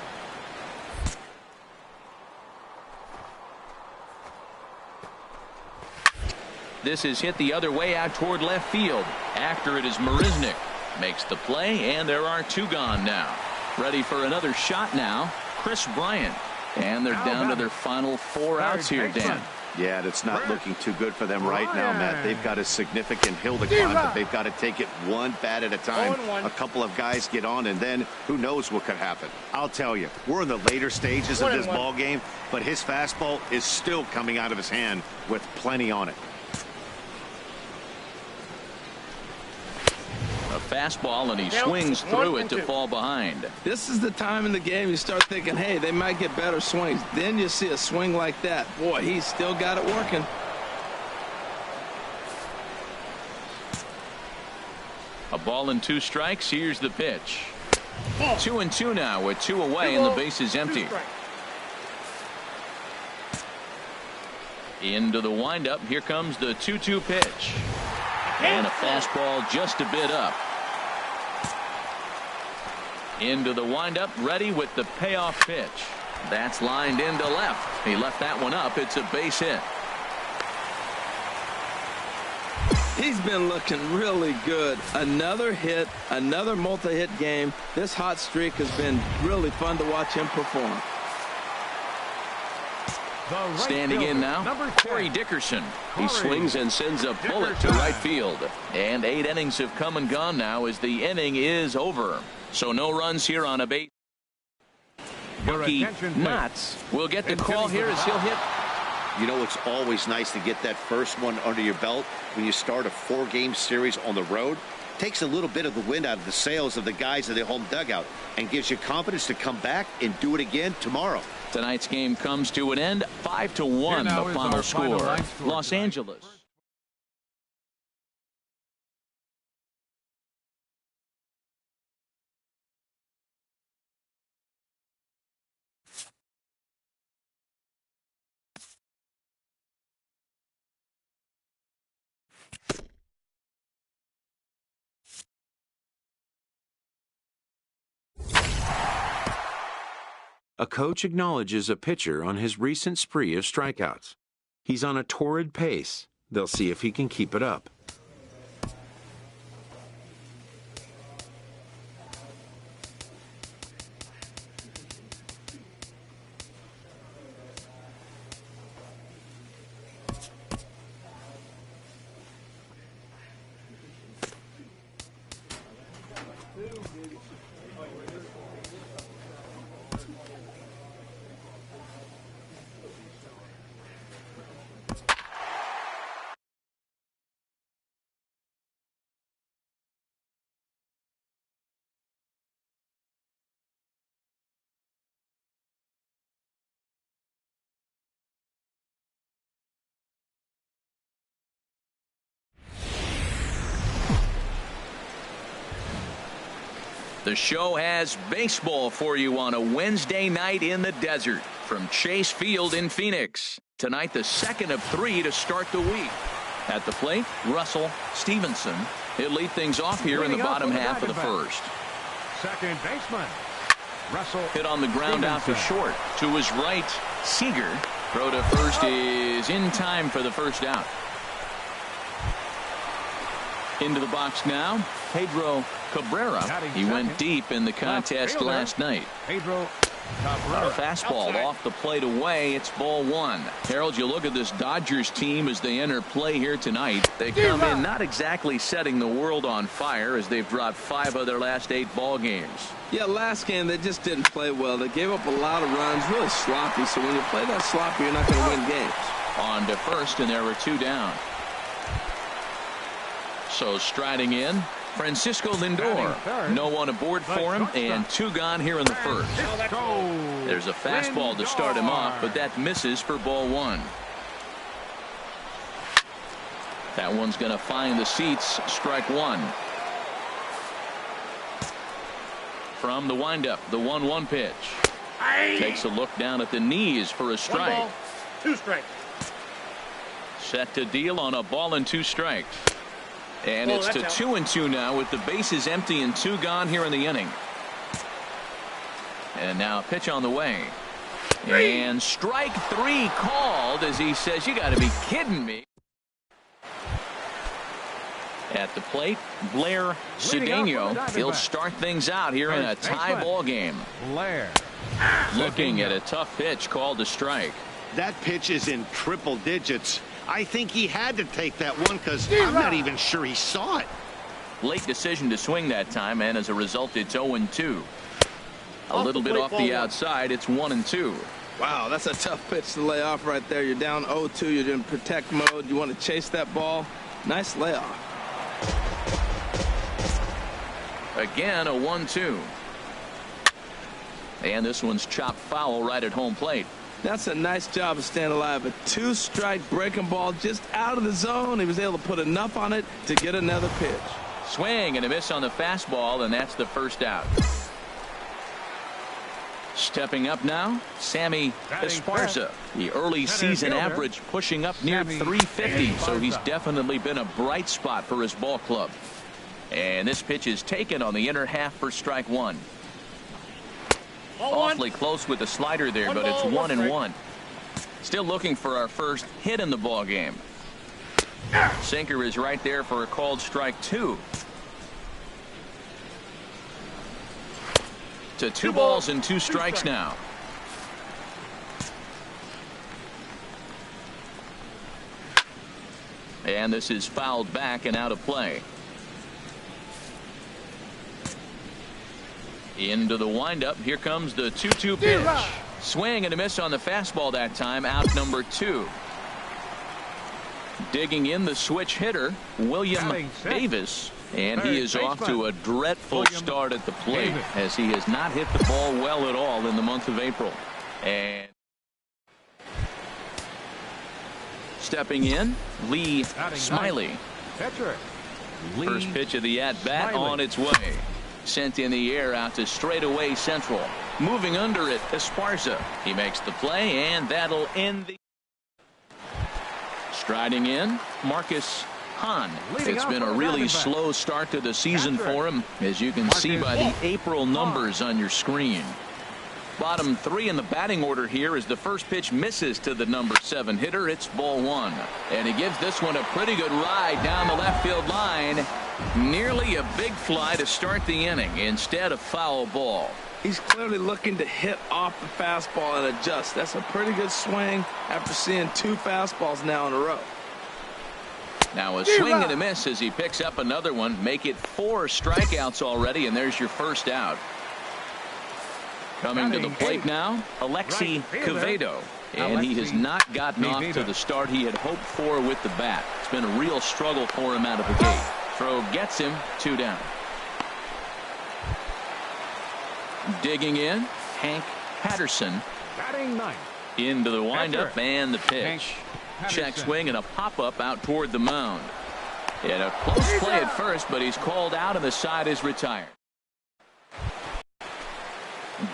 This is hit the other way out toward left field. After it is Marisnick. Makes the play, and there are 2 gone now. Ready for another shot now, Chris Bryant. And they're down to their final 4 outs here, Dan. Yeah, that's not looking too good for them right now, Matt. They've got a significant hill to climb, but they've got to take it one bat at a time. A couple of guys get on, and then who knows what could happen. I'll tell you, we're in the later stages of this ball game, but his fastball is still coming out of his hand with plenty on it. A fastball, and he swings through it to fall behind. This is the time in the game you start thinking, hey, they might get better swings. Then you see a swing like that. Boy, he's still got it working. A ball and 2 strikes. Here's the pitch. 2-2 now with 2 away, and the base is empty. Into the windup. Here comes the 2-2 pitch. And a fastball just a bit up. Into the windup, ready with the payoff pitch. That's lined into left. He left that one up. It's a base hit. He's been looking really good. Another hit, another multi-hit game. This hot streak has been really fun to watch him perform. Standing in now, Corey Dickerson. He swings and sends a bullet to right field. And 8 innings have come and gone now as the inning is over. So no runs here on a base. Bucky Knotts will get the call here as he'll hit. You know, it's always nice to get that first one under your belt when you start a 4-game series on the road. Takes a little bit of the wind out of the sails of the guys in the home dugout and gives you confidence to come back and do it again tomorrow. Tonight's game comes to an end. 5-1 the final score. Los Angeles. A coach acknowledges a pitcher on his recent spree of strikeouts. He's on a torrid pace. They'll see if he can keep it up. The show has baseball for you on a Wednesday night in the desert from Chase Field in Phoenix. Tonight, the second of 3 to start the week. At the plate, Russell Stevenson. He'll lead things off here in the bottom half of the first. Second baseman, Russell. Hit on the ground out to short. To his right, Seager. Throw to first is in time for the first out. Into the box now, Pedro Cabrera. He went deep in the contest last night. Pedro Cabrera. Fastball off the plate away. It's ball 1. Harold, you look at this Dodgers team as they enter play here tonight. They come in not exactly setting the world on fire as they've dropped 5 of their last 8 ball games. Yeah, last game they just didn't play well. They gave up a lot of runs, really sloppy. So when you play that sloppy, you're not going to win games. On to first, and there were 2 down. So striding in, Francisco Lindor. No one aboard for him, and 2 gone here in the first. There's a fastball to start him off, but that misses for ball 1. That one's going to find the seats. Strike 1. From the windup, the 1-1 pitch. Takes a look down at the knees for a strike. 1 ball, 2 strikes. Set to deal on a ball and 2 strikes. And it's to 2-2 now with the bases empty and 2 gone here in the inning. And now a pitch on the way. And strike 3 called as he says, you got to be kidding me. At the plate, Blair Cedeno. He'll start things out here in a tie ball game. Blair. Looking at a tough pitch called a strike. That pitch is in triple digits. I think he had to take that one because I'm not even sure he saw it. Late decision to swing that time, and as a result, it's 0-2. A little bit off the outside. It's 1-2. Wow, that's a tough pitch to lay off right there. You're down 0-2. You're in protect mode. You want to chase that ball. Nice layoff. Again, a 1-2. And this one's chopped foul right at home plate. That's a nice job of staying alive. A 2-strike breaking ball just out of the zone. He was able to put enough on it to get another pitch. Swing and a miss on the fastball, and that's the first out. Stepping up now, Sammy Esparza. The early season average pushing up near 350, so he's definitely been a bright spot for his ball club. And this pitch is taken on the inner half for strike 1. Awfully close with the slider there, but it's 1-1. Still looking for our first hit in the ball game. Sinker is right there for a called strike 2. To 2 balls and 2 strikes now. And this is fouled back and out of play. Into the windup. Here comes the 2-2 pitch. Swing and a miss on the fastball that time. Out number 2. Digging in the switch hitter, William Davis. And he is off to a dreadful start at the plate as he has not hit the ball well at all in the month of April. And stepping in, Lee Smiley. First pitch of the at-bat on its way. Sent in the air out to straightaway central. Moving under it, Esparza. He makes the play, and that'll end the. Striding in, Marcus Hahn. It's been a really slow start to the season for him, as you can see by the April numbers on your screen. bottom three in the batting order here as the first pitch misses to the number 7 hitter. It's ball 1. And he gives this one a pretty good ride down the left field line. Nearly a big fly to start the inning instead of foul ball. He's clearly looking to hit off the fastball and adjust. That's a pretty good swing after seeing 2 fastballs now in a row. Now a swing and a miss as he picks up another one. Make it 4 strikeouts already, and there's your first out. Coming to the plate now, Alexi Quevedo. And he has not gotten off to the start he had hoped for with the bat. It's been a real struggle for him out of the gate. Throw gets him 2 down. Digging in, Hank Patterson. Batting 9th. Into the windup and the pitch. Check swing and a pop-up out toward the mound. And a close play at first, but he's called out and the side is retired.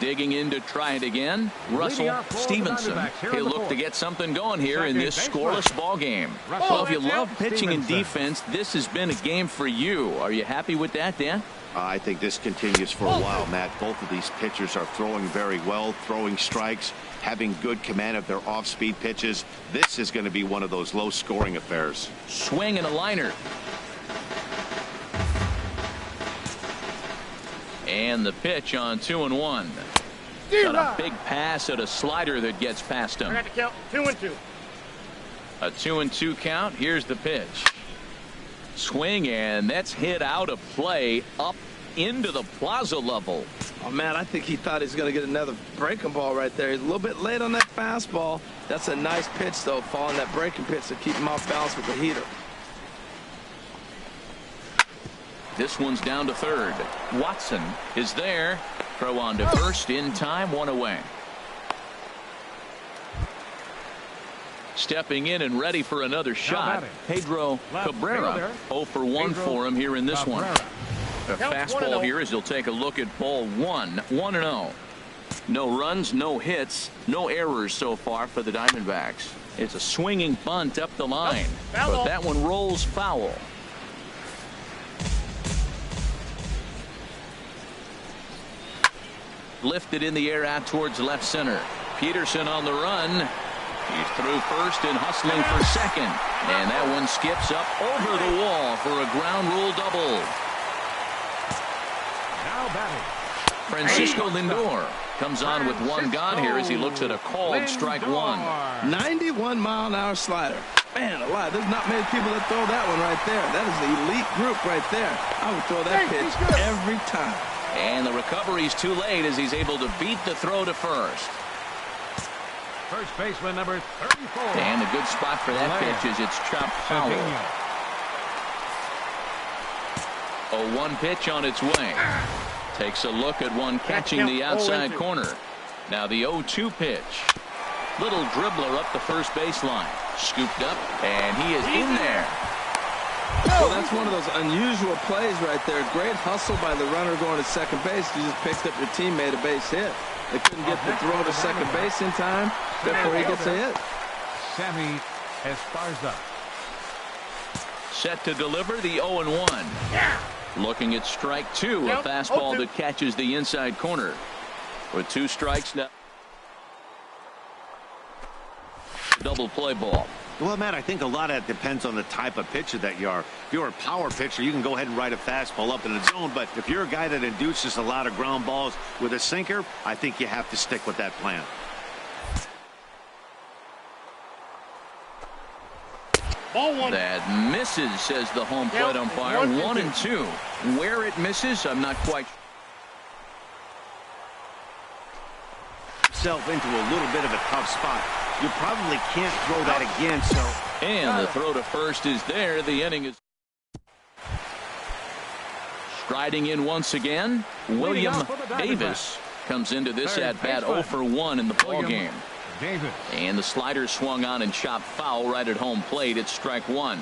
Digging in to try it again, Russell Stevenson. He'll look to get something going here in this scoreless ball game. Well, if you love pitching and defense, this has been a game for you. Are you happy with that, Dan? I think this continues for a while, Matt. Both of these pitchers are throwing very well, throwing strikes, having good command of their off-speed pitches. This is going to be one of those low-scoring affairs. Swing and a liner. And the pitch on 2-1. Got a big pass at a slider that gets past him. I got to count 2-2. A 2-2 count. Here's the pitch. Swing, and that's hit out of play up into the plaza level. Oh, man, I think he thought he was going to get another breaking ball right there. He's a little bit late on that fastball. That's a nice pitch, though, following that breaking pitch to keep him off balance with the heater. This one's down to third. Watson is there. Throw on to first in time, 1 away. Stepping in and ready for another shot, Pedro Cabrera. 0 for 1 for him here in this one. A fastball here as he'll take a look at ball 1. 1-0. No runs, no hits, no errors so far for the Diamondbacks. It's a swinging bunt up the line, but that one rolls foul. Lifted in the air out towards left center. Peterson on the run. He's through first and hustling for second. And that one skips up over the wall for a ground rule double. Now batting, Francisco Lindor comes on with 1 gone here as he looks at a called strike 1. 91-mile-an-hour slider. Man alive, there's not many people that throw that one right there. That is the elite group right there. I would throw that pitch every time. And the recovery's too late as he's able to beat the throw to first. first baseman number 34. And a good spot for that pitch as it's chopped foul. A 1 pitch on its way. Takes a look at one catching the outside corner. Now the 0-2 pitch. Little dribbler up the first baseline. Scooped up, and he is in there. Well, that's one of those unusual plays right there. Great hustle by the runner going to second base. You just picked up your teammate a base hit. They couldn't get the throw to second base in time. Therefore, he gets a hit. Sammy Esparza. Set to deliver the 0-1. Looking at strike 2, a fastball that catches the inside corner. With 2 strikes now. Double play ball. Well, Matt, I think a lot of that depends on the type of pitcher that you are. If you're a power pitcher, you can go ahead and ride a fastball up in the zone. But if you're a guy that induces a lot of ground balls with a sinker, I think you have to stick with that plan. Ball 1. That misses, says the home plate umpire. 1-2. Where it misses, I'm not quite sure. Himself into a little bit of a tough spot. You probably can't throw that again, so. And the throw to first is there. The inning is. Striding in once again, William Davis comes into this at-bat 0 for 1 in the ballgame. Davis. And the slider swung on and chopped foul right at home plate. It's strike 1.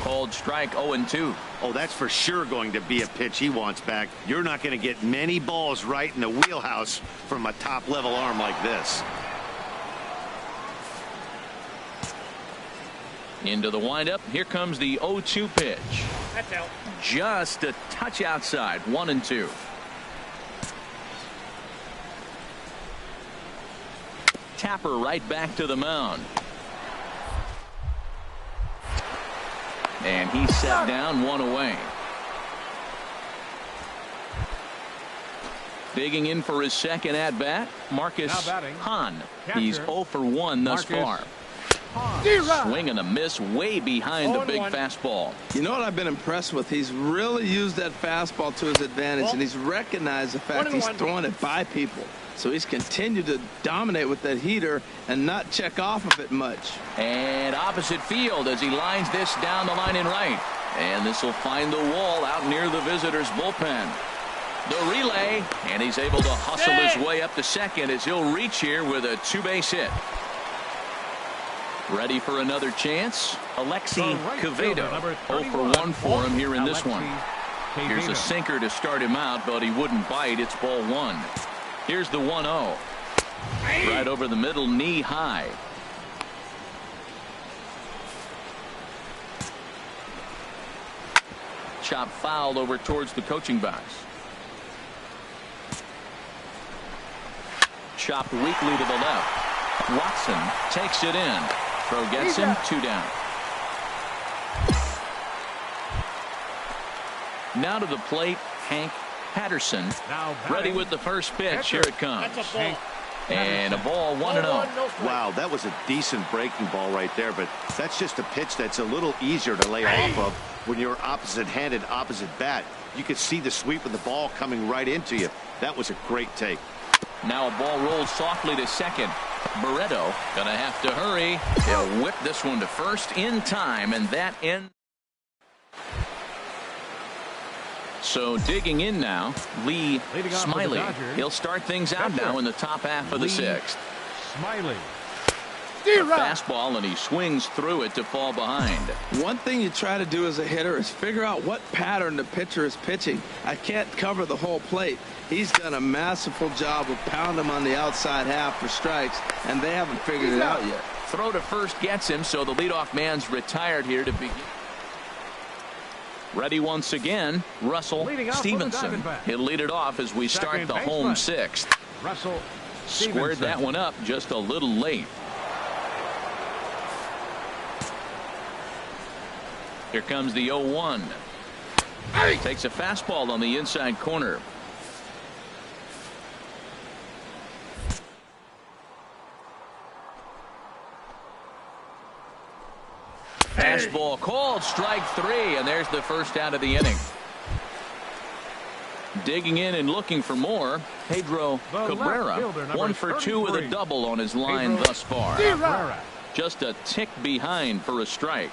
Called strike 0-2. Oh, that's for sure going to be a pitch he wants back. You're not going to get many balls right in the wheelhouse from a top-level arm like this. Into the windup. Here comes the 0-2 pitch. That's out. Just a touch outside. 1-2. Tapper right back to the mound. And he's set down, 1 away. Digging in for his second at bat, Marcus Hahn. He's 0 for 1 thus far. Swing and a miss way behind the big fastball. You know what I've been impressed with? He's really used that fastball to his advantage, and he's recognized the fact he's throwing it by people. So he's continued to dominate with that heater and not check off of it much. And opposite field as he lines this down the line in right. And this will find the wall out near the visitors' bullpen. The relay, and he's able to hustle his way up to second as he'll reach here with a 2-base hit. Ready for another chance? Alexi Quevedo. 0 for 1 for him here in this one. Here's a sinker to start him out, but he wouldn't bite. It's ball 1. Here's the 1-0. Right over the middle, knee high. Chop fouled over towards the coaching box. Chopped weakly to the left. Watson takes it in. Throw gets him, 2 down. Now to the plate, Hank Patterson. Ready with the first pitch. Here it comes. And a ball, 1-0. Wow, that was a decent breaking ball right there, but that's just a pitch that's a little easier to lay off of when you're opposite-handed, opposite bat. You could see the sweep of the ball coming right into you. That was a great take. Now a ball rolls softly to second. Barreto gonna have to hurry. He'll whip this one to first in time, and that ends. So digging in now, Lee Smiley. He'll start things out now in the top half of the 6th. Smiley. A fastball, and he swings through it to fall behind. One thing you try to do as a hitter is figure out what pattern the pitcher is pitching. I can't cover the whole plate. He's done a masterful job of pounding him on the outside half for strikes, and they haven't figured it out yet. Throw to first gets him, so the leadoff man's retired here to begin. Ready once again, Russell Stevenson. He'll lead it off as we start the home 6th. Russell squared that one up just a little late. Here comes the 0-1. Takes a fastball on the inside corner. Fastball called, strike 3, and there's the first out of the inning. Digging in and looking for more, Pedro Cabrera, 1 for 2 with a double on his line thus far. Just a tick behind for a strike.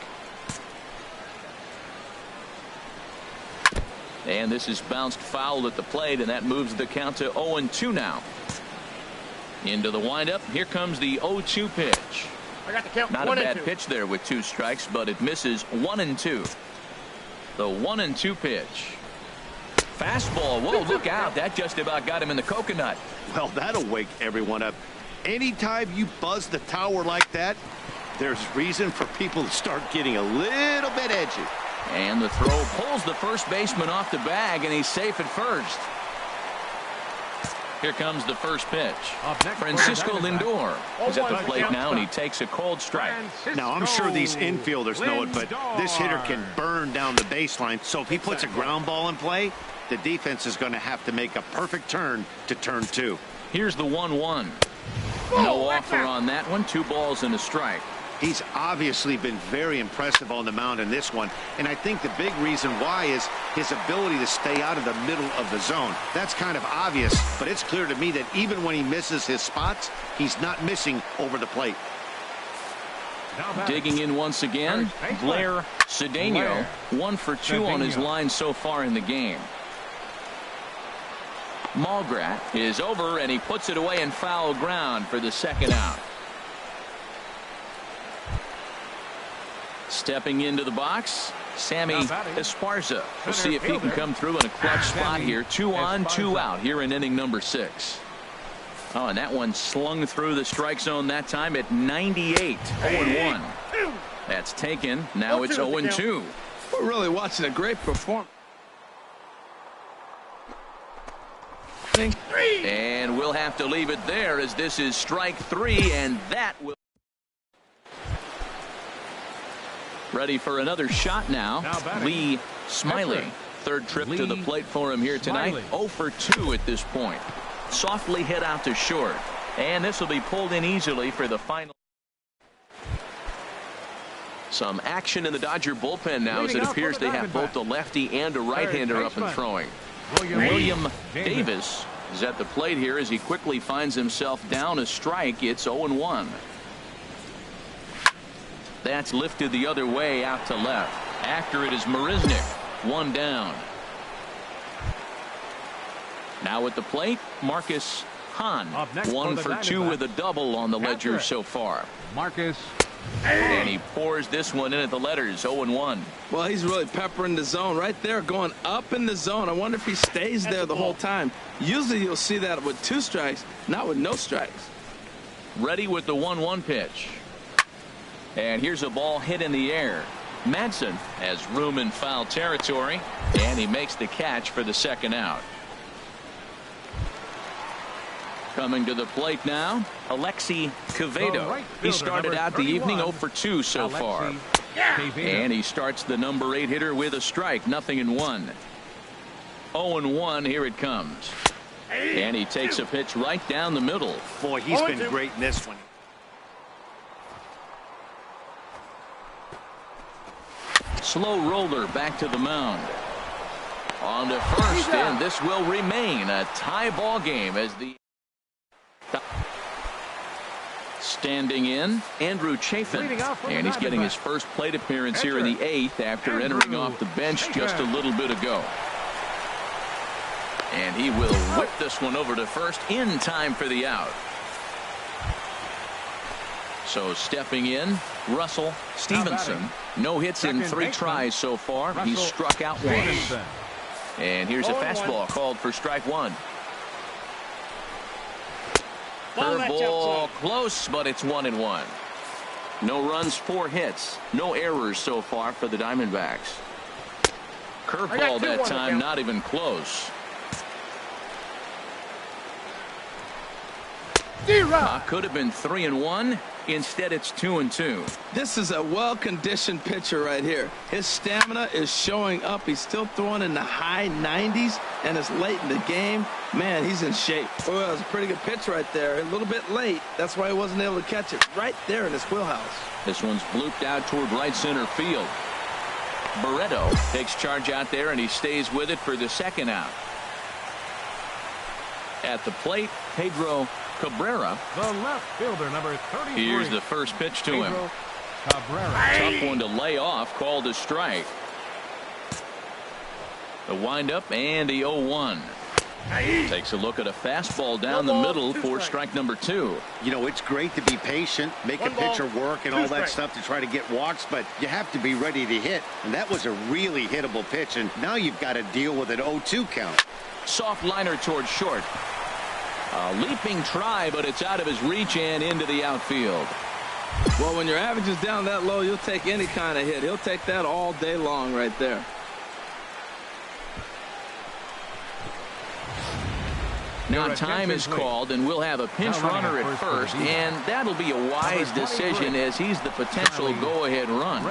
And this is bounced foul at the plate, and that moves the count to 0-2 now. Into the windup. Here comes the 0-2 pitch. I got the count. Not a bad pitch there with 2 strikes, but it misses 1-2. The 1-2 pitch. Fastball. Whoa, look out. That just about got him in the coconut. Well, that'll wake everyone up. Anytime you buzz the tower like that, there's reason for people to start getting a little bit edgy. And the throw pulls the first baseman off the bag, and he's safe at first. Here comes the first pitch. Francisco Lindor is at the plate now, and he takes a cold strike. Now, I'm sure these infielders know it, but this hitter can burn down the baseline. So if he puts a ground ball in play, the defense is going to have to make a perfect turn to turn 2. Here's the 1-1. No offer on that one. 2 balls and a strike. He's obviously been very impressive on the mound in this one, and I think the big reason why is his ability to stay out of the middle of the zone. That's kind of obvious, but it's clear to me that even when he misses his spots, he's not missing over the plate. Digging in once again, Blair Cedeno, 1 for 2 on his line so far in the game. Malgrat is over, and he puts it away in foul ground for the second out. Stepping into the box, Sammy Esparza. We'll see if he can come through in a clutch spot here. 2 on, 2 out here in inning number 6. Oh, and that one slung through the strike zone that time at 98. 0-1. That's taken. Now it's 0-2. We're really watching a great performance. And we'll have to leave it there as this is strike 3, and that will. Ready for another shot now. Lee Smiley. Third trip to the plate for him here tonight. 0 for 2 at this point. Softly hit out to short. And this will be pulled in easily for the final. Some action in the Dodger bullpen now as it appears they have both a lefty and a right-hander up and throwing. William Davis is at the plate here as he quickly finds himself down a strike. It's 0-1. That's lifted the other way out to left. After it is Marisnick. One down. Now at the plate, Marcus Hahn. 1 for 2 with a double on the ledger so far. Marcus. And he pours this one in at the letters. 0-1. Well, he's really peppering the zone right there, going up in the zone. I wonder if he stays there the whole time. Usually you'll see that with 2 strikes, not with no strikes. Ready with the 1-1 pitch. And here's a ball hit in the air. Madsen has room in foul territory, and he makes the catch for the second out. Coming to the plate now, Alexi Quevedo. He started out the evening 0 for 2 so far. And he starts the number 8 hitter with a strike, 0-1. 0-1, here it comes. And he takes a pitch right down the middle. Boy, he's been great in this one. Slow roller back to the mound. On to first, and this will remain a tie ball game as the standing in Andrew Chafin, and he's getting his first plate appearance here in the 8th after entering off the bench just a little bit ago. And he will whip this one over to first in time for the out. So stepping in, Russell Stevenson. No hits in 3 tries so far. He's struck out once. And here's a fastball called for strike 1. Curveball close, but it's 1-1. No runs, 4 hits. No errors so far for the Diamondbacks. Curveball that time, not even close. Could have been 3-1. Instead, it's 2-2. This is a well-conditioned pitcher right here. His stamina is showing up. He's still throwing in the high 90s, and it's late in the game. Man, he's in shape. Well, that was a pretty good pitch right there. A little bit late. That's why he wasn't able to catch it right there in his wheelhouse. This one's blooped out toward right center field. Barreto takes charge out there, and he stays with it for the second out. At the plate, Pedro Cabrera. The left fielder, number 33. Here's the first pitch to him. Cabrera. Tough one to lay off, called a strike. The windup and the 0-1. Takes a look at a fastball down the middle for strike number 2. You know, it's great to be patient, make a pitcher work and all that stuff to try to get walks, but you have to be ready to hit. And that was a really hittable pitch, and now you've got to deal with an 0-2 count. Soft liner towards short. A leaping try, but it's out of his reach and into the outfield. Well, when your average is down that low, you'll take any kind of hit. He'll take that all day long right there. Now time is called, and we'll have a pinch runner at first, and that'll be a wise decision as he's the potential go-ahead run.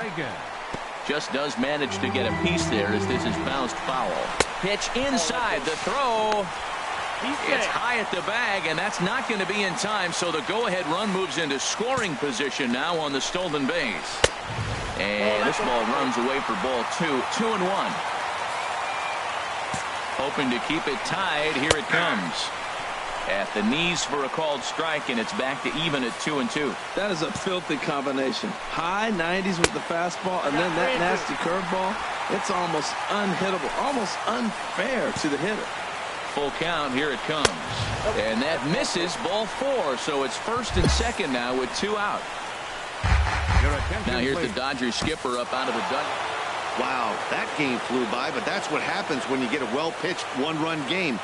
Just does manage to get a piece there as this is bounced foul. Pitch inside, the throw. It's high at the bag, and that's not going to be in time, so the go-ahead run moves into scoring position now on the stolen base. And this ball runs away for ball 2. 2-1. Hoping to keep it tied. Here it comes. At the knees for a called strike, and it's back to even at 2-2. That is a filthy combination. High 90s with the fastball, and then that nasty curveball. It's almost unhittable, almost unfair to the hitter. Full count. Here it comes. And that misses, ball 4. So it's first and second now with 2 out. Now here's the Dodgers skipper up out of the dugout. Wow, that game flew by, but that's what happens when you get a well-pitched 1-run game.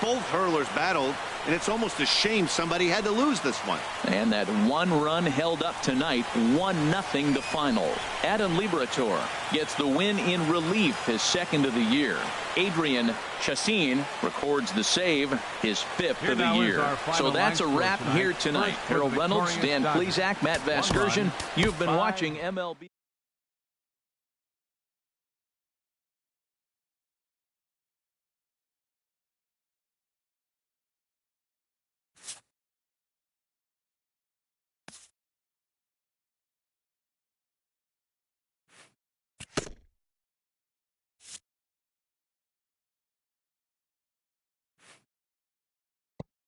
Both hurlers battled, and it's almost a shame somebody had to lose this one. And that one run held up tonight, 1-0 the final. Adam Liberatore gets the win in relief, his second of the year. Adrian Chassin records the save, his fifth of the year. So that's a wrap here tonight. Harold Reynolds, Dan Plesac, Matt Vasgersian. You've been watching MLB.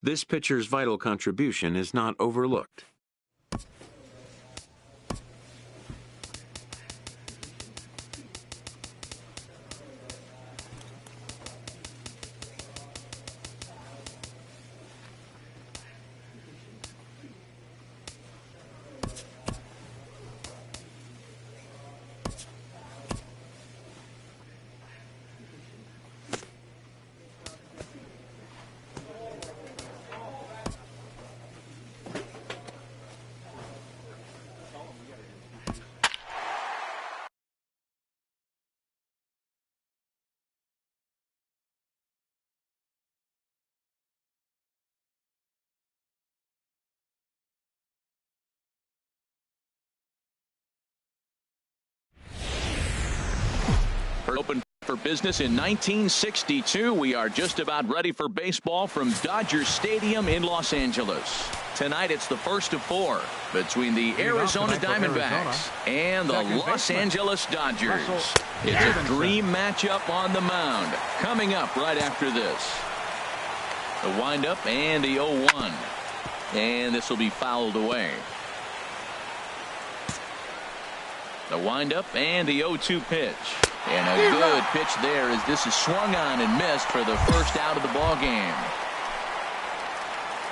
This pitcher's vital contribution is not overlooked. Open for business in 1962. We are just about ready for baseball from Dodger Stadium in Los Angeles. Tonight it's the first of 4 between the Arizona Diamondbacks and the Los Angeles Dodgers. It's a dream matchup on the mound. Coming up right after this. The windup and the 0-1. And this will be fouled away. The windup and the 0-2 pitch. And a good pitch there as this is swung on and missed for the first out of the ball game.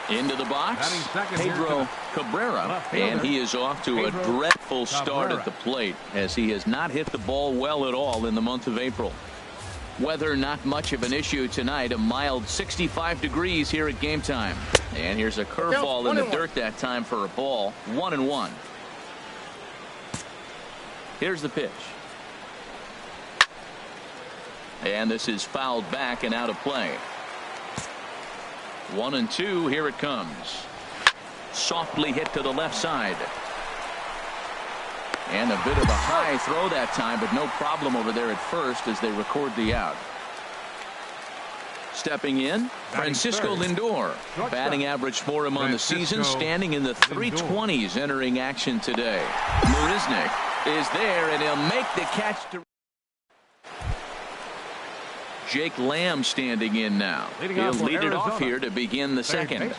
Into the box, Pedro Cabrera, and he is off to a dreadful start at the plate as he has not hit the ball well at all in the month of April. Weather not much of an issue tonight, a mild 65 degrees here at game time. And here's a curveball in the dirt that time for a ball, 1-1. Here's the pitch. And this is fouled back and out of play. 1-2. Here it comes. Softly hit to the left side. And a bit of a high throw that time, but no problem over there at first as they record the out. Stepping in, Francisco Lindor. Batting average for him on the season, standing in the 320s entering action today. Marisnick is there, and he'll make the catch to Jake Lamb standing in now. He'll lead it off here to begin the second.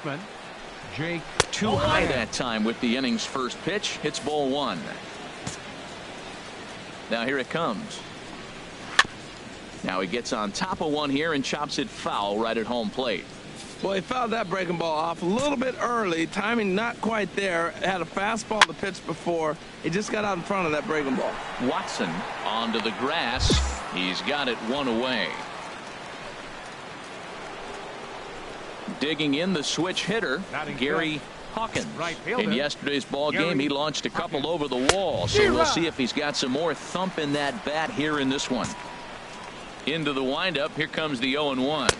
Too high that time with the inning's first pitch. Hits ball 1. Now here it comes. Now he gets on top of one here and chops it foul right at home plate. Well, he fouled that breaking ball off a little bit early. Timing not quite there. Had a fastball to pitch before. He just got out in front of that breaking ball. Watson onto the grass. He's got it 1 away. Digging in the switch hitter, Gary Hawkins. In yesterday's ball game, he launched a couple over the wall, so we'll see if he's got some more thump in that bat here in this one. Into the windup, here comes the 0-1.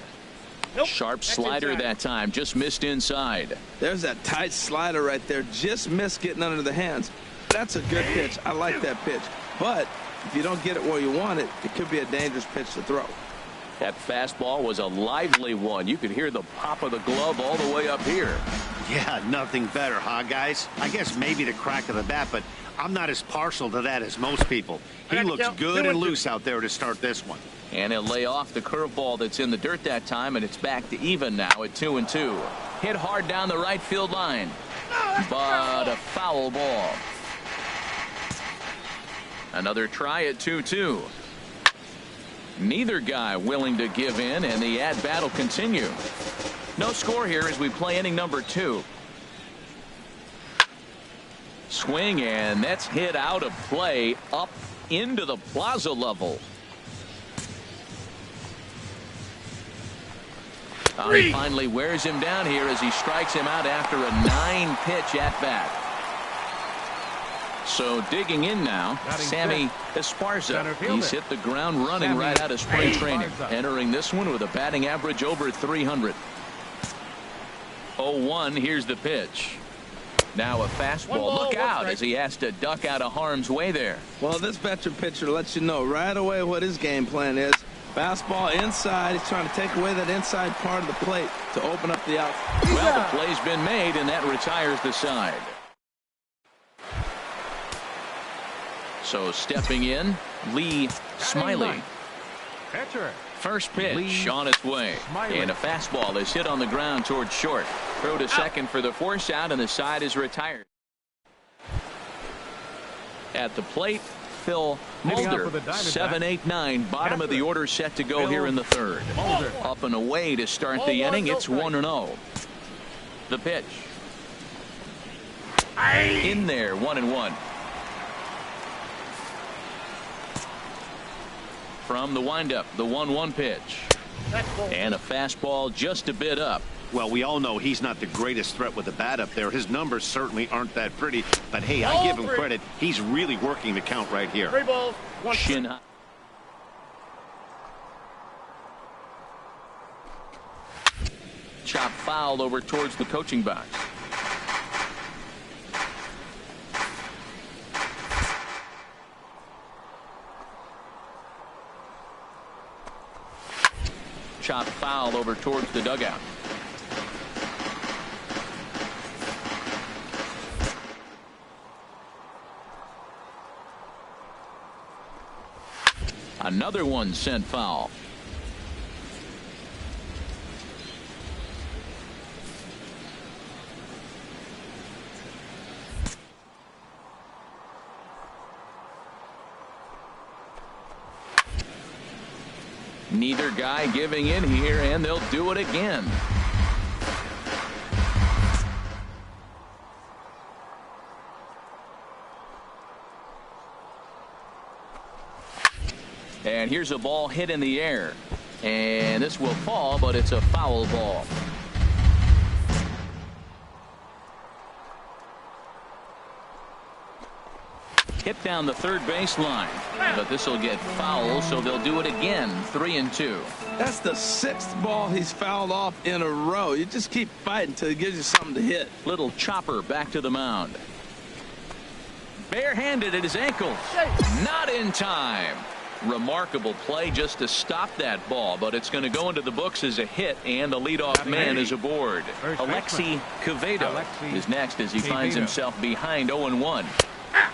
Sharp slider that time, just missed inside. There's that tight slider right there, just missed getting under the hands. That's a good pitch. I like that pitch. But if you don't get it where you want it, it could be a dangerous pitch to throw. That fastball was a lively one. You could hear the pop of the glove all the way up here. Yeah, nothing better, huh, guys? I guess maybe the crack of the bat, but I'm not as partial to that as most people. He looks good and loose out there to start this one. And he'll lay off the curveball that's in the dirt that time, and it's back to even now at 2-2. Hit hard down the right field line, but a foul ball. Another try at 2-2. Neither guy willing to give in, and the at-bat will continue. No score here as we play inning number 2. Swing, and that's hit out of play up into the plaza level. He finally wears him down here as he strikes him out after a 9-pitch at bat. So digging in now, Sammy Esparza. He's hit the ground running right out of spring training, entering this one with a batting average over 300. 0-1. Here's the pitch. Now a fastball. Look out as he has to duck out of harm's way there. Well, this veteran pitcher lets you know right away what his game plan is. Fastball inside. He's trying to take away that inside part of the plate to open up the out. Well, the play's been made, and that retires the side. So stepping in, Lee Smiley. Catcher. First pitch on its way. And a fastball is hit on the ground towards short. Throw to second for the force out, and the side is retired. At the plate, Phil Mulder. 7-8-9, bottom of the order set to go here in the third. Up and away to start the inning. It's 1-0. The pitch. In there, 1-1. From the windup, the 1-1 pitch. And a fastball just a bit up. Well, we all know he's not the greatest threat with the bat up there. His numbers certainly aren't that pretty. But, hey, I give him credit. He's really working the count right here. 3 balls, 1 Shin high. Chop foul over towards the coaching box. Chop foul over towards the dugout. Another one sent foul. Neither guy giving in here, and they'll do it again. And here's a ball hit in the air. And this will fall, but it's a foul ball. Hit down the third base line. But this will get foul, so they'll do it again. 3-2. That's the 6th ball he's fouled off in a row. You just keep fighting until he gives you something to hit. Little chopper back to the mound. Barehanded at his ankles. Not in time. Remarkable play just to stop that ball, but it's going to go into the books as a hit, and the leadoff man is aboard. Alexi Quevedo is next as he finds himself behind 0-1.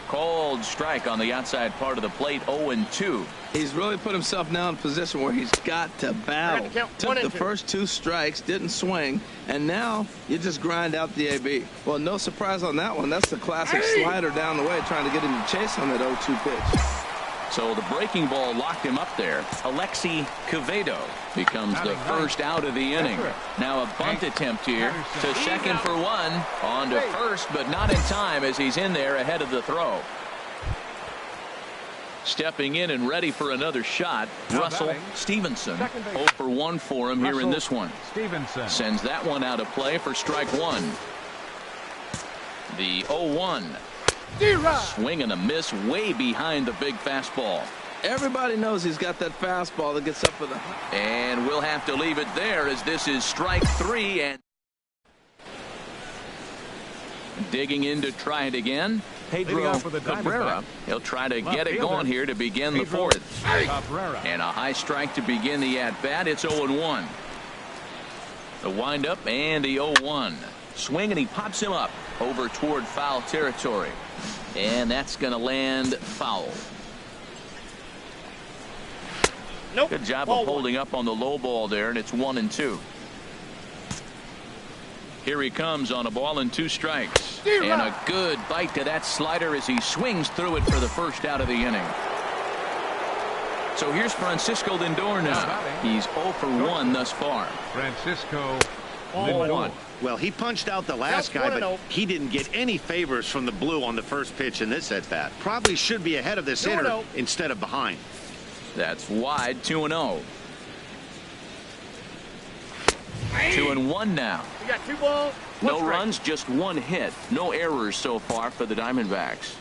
Cold strike on the outside part of the plate. 0-2. He's really put himself now in a position where he's got to battle. Took the first 2 strikes, didn't swing, and now you just grind out the AB. Well, no surprise on that one. That's the classic slider down the way, trying to get him to chase on that 0-2 pitch. So the breaking ball locked him up there. Alexi Quevedo becomes the first out of the inning. Now a bunt attempt here to second for 1. On to first, but not in time as he's in there ahead of the throw. Stepping in and ready for another shot, Russell Stevenson. 0 for 1 for him here in this one. Stevenson sends that one out of play for strike 1. The 0-1. Swing and a miss way behind the big fastball. Everybody knows he's got that fastball that gets up for the... And we'll have to leave it there as this is strike 3. And digging in to try it again, Pedro Cabrera. He'll try to get it going here to begin the 4th. And a high strike to begin the at-bat. It's 0-1. The windup and the 0-1. Swing, and he pops him up over toward foul territory. And that's going to land foul. Good job of holding up on the low ball there, and it's 1-2. Here he comes on a ball and 2 strikes. And a good bite to that slider as he swings through it for the first out of the inning. So here's Francisco Lindor now. He's 0 for 1 thus far. Francisco Lindor. Well, he punched out the last guy, but he didn't get any favors from the blue on the first pitch in this at-bat. Probably should be ahead of this hitter instead of behind. That's wide. 2-0. 2-1 now. You got 2 balls. One No strike. runs, just 1 hit. No errors so far for the Diamondbacks.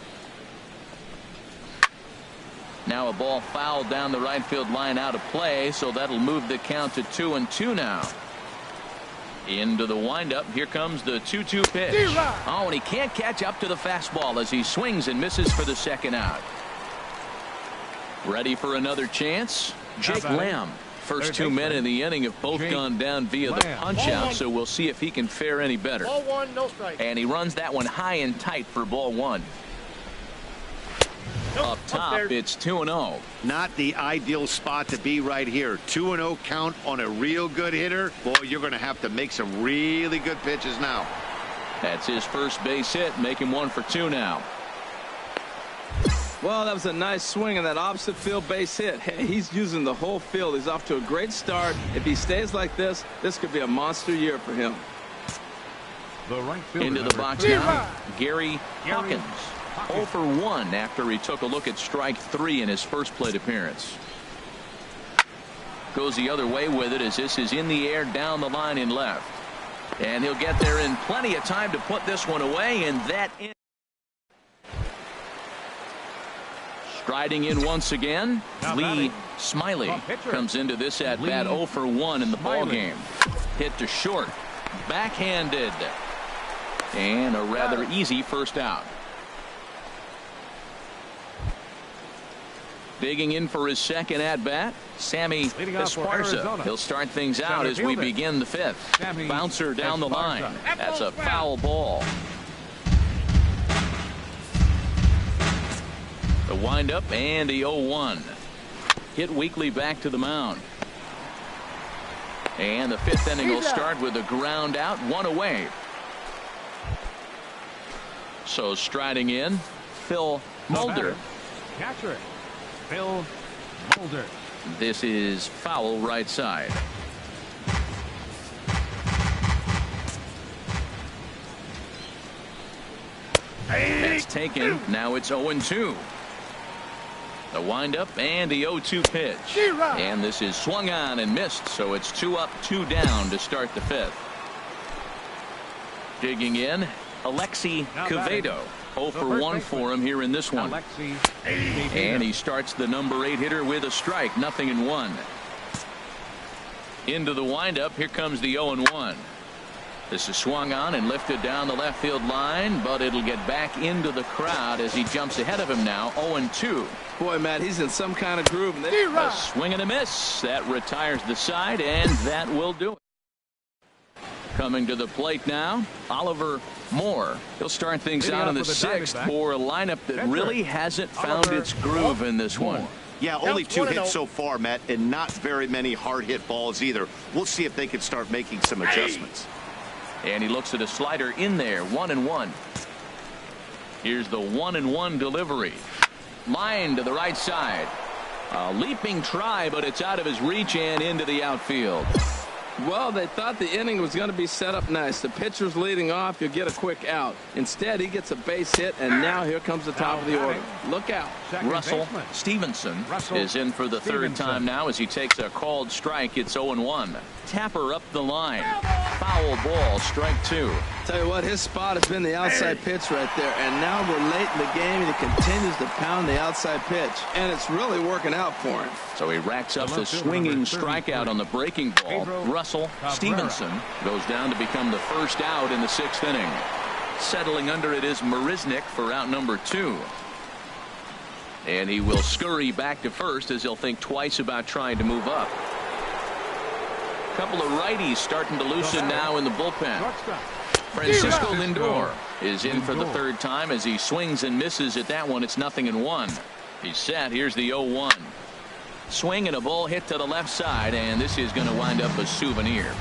Now a ball fouled down the right field line out of play, so that'll move the count to 2-2 now. Into the windup. Here comes the 2-2 pitch. Oh, and he can't catch up to the fastball as he swings and misses for the second out. Ready for another chance? Jake Lamb. First 2 men in the inning have both gone down via the punch out, so we'll see if he can fare any better. Ball 1, no strike. And he runs that one high and tight for ball 1. Up top, it's 2-0. Not the ideal spot to be right here. 2-0 count on a real good hitter. Boy, you're going to have to make some really good pitches now. That's his first base hit, making 1 for 2 now. Well, that was a nice swing in that opposite field base hit. Hey, he's using the whole field. He's off to a great start. If he stays like this could be a monster year for him. The right fielder, Into the box now, Gary Hawkins. 0 for 1 after he took a look at strike 3 in his first plate appearance. Goes the other way with it as this is in the air down the line in left. And he'll get there in plenty of time to put this one away, and that in. Striding in once again, Lee Smiley comes into this at bat 0 for 1 in the ball game. Hit to short, backhanded, and a rather easy first out. Digging in for his second at bat, Sammy Esparza. He'll start things out as we begin the 5th. Bouncer down the line. That's a foul ball. The windup and the 0-1. Hit weakly back to the mound. And the 5th inning will start with a ground out, 1 away. So striding in, Phil Mulder. Catcher, Phil Mulder. This is foul right side. That's taken. Now it's 0-2. The windup and the 0-2 pitch. And this is swung on and missed, so it's 2 up, 2 down to start the 5th. Digging in, Alexi Quevedo. 0 for 1 for him here in this one. And he starts the number 8 hitter with a strike, 0-1. Into the windup, here comes the 0-1. This is swung on and lifted down the left field line, but it'll get back into the crowd as he jumps ahead of him now, 0-2. Boy, Matt, he's in some kind of groove. A swing and a miss. That retires the side, and that will do it. Coming to the plate now, Oliver Moore. He'll start things out in the 6th for a lineup that really hasn't found its groove in this one. Yeah, only 2 hits so far, Matt, and not very many hard hit balls either. We'll see if they can start making some adjustments. And he looks at a slider in there, 1-1. Here's the 1-1 delivery. Line to the right side. A leaping try, but it's out of his reach and into the outfield. Well, they thought the inning was going to be set up nice. The pitcher's leading off, you'll get a quick out. Instead, he gets a base hit, and now here comes the top of the order. Look out. Russell Stevenson is in for the 3rd time now as he takes a called strike. It's 0-1. Tapper up the line. Foul ball, strike 2. Tell you what, his spot has been the outside pitch right there, and now we're late in the game, and he continues to pound the outside pitch, and it's really working out for him. So he racks up the swinging strikeout on the breaking ball. Russell Stevenson goes down to become the first out in the 6th inning. Settling under it is Marisnick for out number 2. And he will scurry back to first as he'll think twice about trying to move up. Couple of righties starting to loosen now in the bullpen. Francisco Lindor is in for the 3rd time as he swings and misses at that one. It's 0-1. He's set. Here's the 0-1. Swing and a ball hit to the left side, and this is going to wind up a souvenir.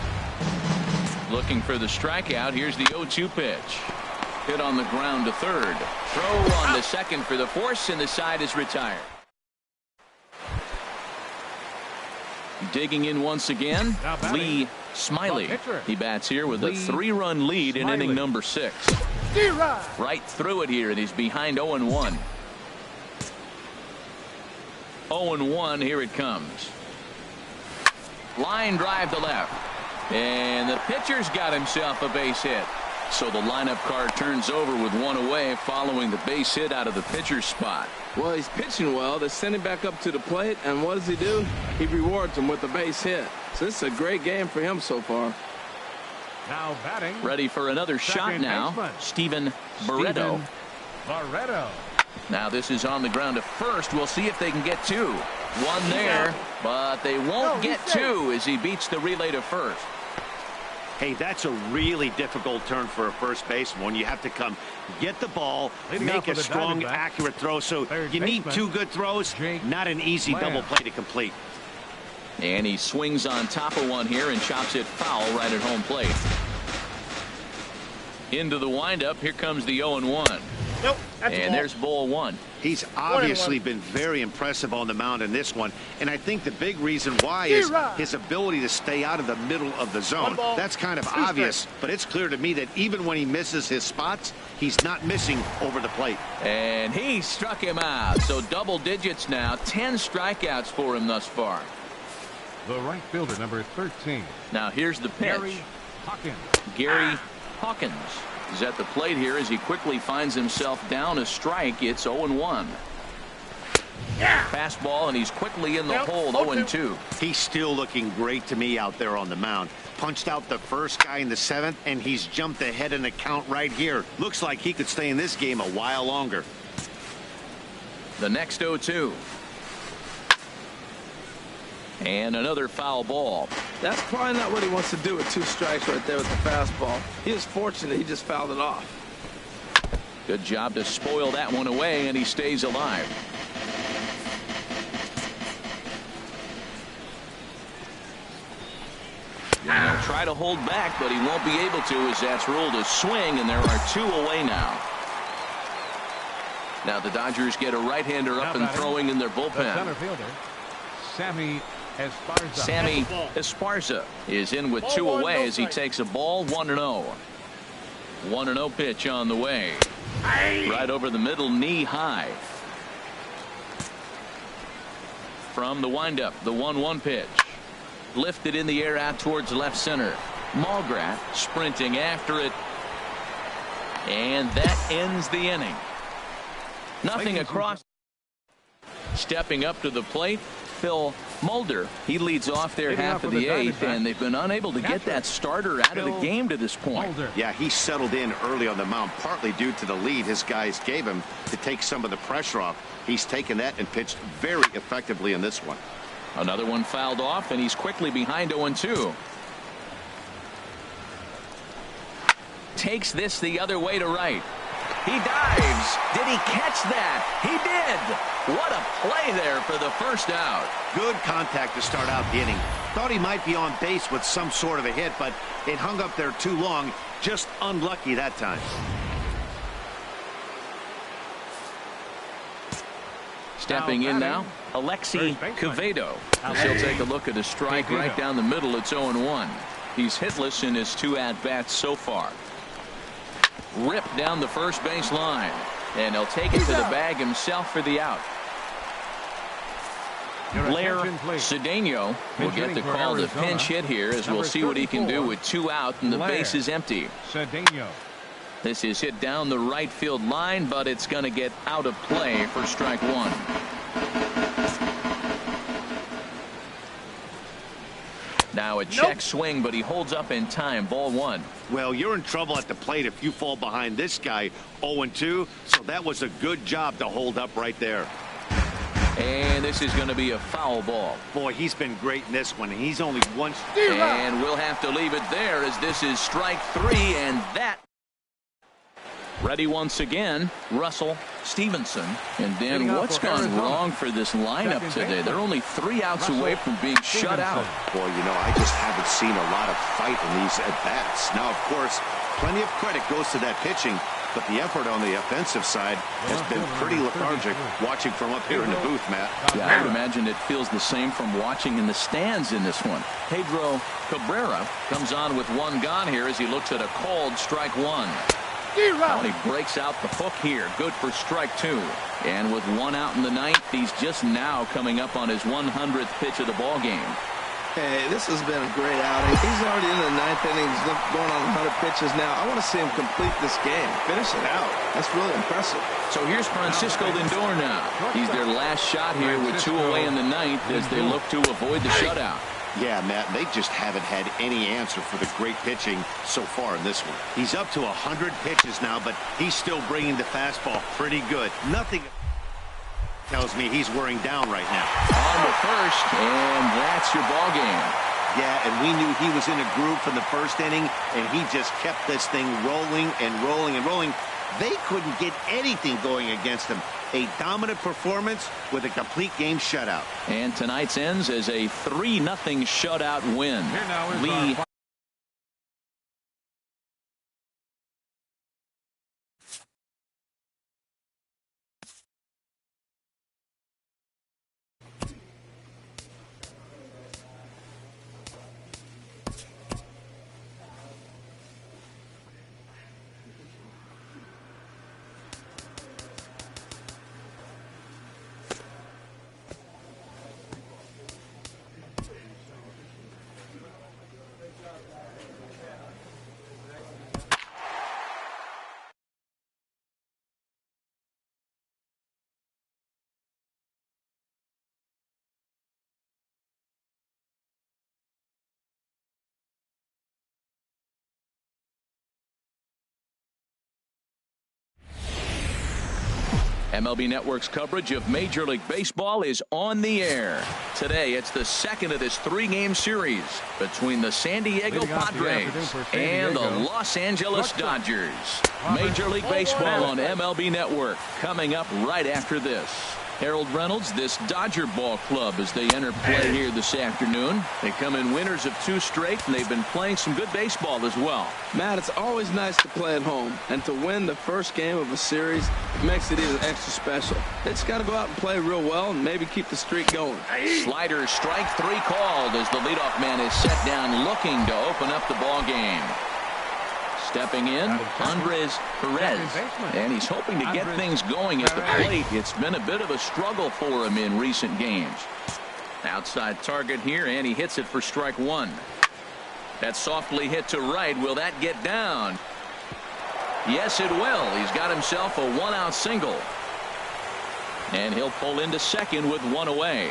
Looking for the strikeout. Here's the 0-2 pitch. Hit on the ground to 3rd. Throw on the 2nd for the force, and the side is retired. Digging in once again, Lee Smiley. He bats here with a 3-run lead in inning number 6. Right through it here, and he's behind 0-1. 0-1, here it comes. Line drive to left. And the pitcher's got himself a base hit. So the lineup card turns over with one away following the base hit out of the pitcher's spot. Well, he's pitching well. They send him back up to the plate, and what does he do? He rewards him with a base hit. So this is a great game for him so far. Now batting. Ready for another shot Second now. baseman. Steven Barreto. Barreto. Now this is on the ground to first. We'll see if they can get two. One there, but they won't get two as he beats the relay to first. Hey, that's a really difficult turn for a first baseman when you have to come get the ball, Leading make off a with the strong, Diamondbacks, accurate throw. So third you need baseman, two good throws, Jake not an easy Lamb. double play to complete. And he swings on top of one here and chops it foul right at home plate. Into the windup. Here comes the 0-1. Nope. That's a And ball. there's ball one. He's obviously been very impressive on the mound in this one, and I think the big reason why is his ability to stay out of the middle of the zone. One ball, That's kind of two obvious, strikes. but it's clear to me that even when he misses his spots, he's not missing over the plate. And he struck him out. So double digits now. 10 strikeouts for him thus far. The right fielder, number 13. Now here's the pitch. Gary Hawkins. Gary Hawkins is at the plate here as he quickly finds himself down a strike. It's 0-1. Fastball, and he's quickly in the Yep, hole. 0-2. 0-2. He's still looking great to me out there on the mound. Punched out the first guy in the 7th, and he's jumped ahead in the count right here. Looks like he could stay in this game a while longer. The next 0-2. And another foul ball. That's probably not what he wants to do with two strikes right there with the fastball. He was fortunate he just fouled it off. Good job to spoil that one away, and he stays alive. He'll try to hold back, but he won't be able to as that's ruled a swing, and there are two away now. Now the Dodgers get a right-hander up and throwing in their The center bullpen. fielder, Sammy Esparza. Sammy Esparza is in with two Ball one, away no as he strike. takes a ball. 1-0. 1-0 pitch on the way. Right over the middle, knee high. From the windup, the 1-1 pitch. Lifted in the air out towards left center. Malgrath sprinting after it. And that ends the inning. Nothing across. Stepping up to the plate, Phil Mulder. He leads off there Leading half off of with the the 8th, Diamondbacks. and they've been unable to get Catcher, that starter out of the Phil game to this point. Mulder. Yeah, he settled in early on the mound, partly due to the lead his guys gave him to take some of the pressure off. He's taken that and pitched very effectively in this one. Another one fouled off, and he's quickly behind 0-2. Takes this the other way to right. He dives. Did he catch that? He did. What a play there for the first out. Good contact to start out the inning. Thought he might be on base with some sort of a hit, but it hung up there too long. Just unlucky that time. Stepping in now, Alexi Quevedo. He'll take a look at a strike right down the middle. It's 0-1. He's hitless in his 2 at-bats so far. Ripped down the first base line, and he'll take it to the bag himself for the out. Blair Cedeno will get the call to pinch hit here as we'll see what he can do with 2 out and the base is empty. Cedeno. This is hit down the right field line, but it's going to get out of play for strike 1. Now a check swing, but he holds up in time. Ball 1. Well, you're in trouble at the plate if you fall behind this guy 0-2, so that was a good job to hold up right there. And this is going to be a foul ball. Boy, he's been great in this one. He's only one. And we'll have to leave it there as this is strike 3, and that. Ready once again, Russell Stevenson. And then what's gone wrong for this lineup today? They're only 3 outs away from being shut out. Boy, you know, I just haven't seen a lot of fight in these at-bats. Now, of course, plenty of credit goes to that pitching, but the effort on the offensive side has been pretty lethargic watching from up here in the booth, Matt. Yeah, I would imagine it feels the same from watching in the stands in this one. Pedro Cabrera comes on with 1 gone here as he looks at a called strike 1. Now he breaks out the hook here. Good for strike 2. And with 1 out in the 9th, he's just now coming up on his 100th pitch of the ball game. Hey, this has been a great outing. He's already in the 9th inning. He's going on 100 pitches now. I want to see him complete this game. Finish it out. That's really impressive. So here's Francisco Lindor now. He's their last shot here with 2 away in the 9th as they look to avoid the shutout. Yeah, Matt, they just haven't had any answer for the great pitching so far in this one. He's up to 100 pitches now, but he's still bringing the fastball pretty good. Nothing tells me he's wearing down right now. On the first, and that's your ball game. Yeah, and we knew he was in a groove from the first inning, and he just kept this thing rolling and rolling and rolling. They couldn't get anything going against him. A dominant performance with a complete game shutout. And tonight's ends as a 3-0 shutout win. Lee MLB Network's coverage of Major League Baseball is on the air. Today, it's the second of this 3-game series between the San Diego Padres and the Los Angeles Dodgers. Major League Baseball on MLB Network coming up right after this. Harold Reynolds, this Dodger ball club as they enter play here this afternoon. They come in winners of 2 straight, and they've been playing some good baseball as well. Matt, it's always nice to play at home, and to win the first game of a series makes it even extra special. They just got to go out and play real well and maybe keep the streak going. Slider strike 3 called as the leadoff man is set down looking to open up the ball game. Stepping in, Andres Perez, and he's hoping to get things going at the plate. It's been a bit of a struggle for him in recent games. Outside target here, and he hits it for strike 1. That's softly hit to right. Will that get down? Yes, it will. He's got himself a 1-out single. And he'll pull into second with 1 away.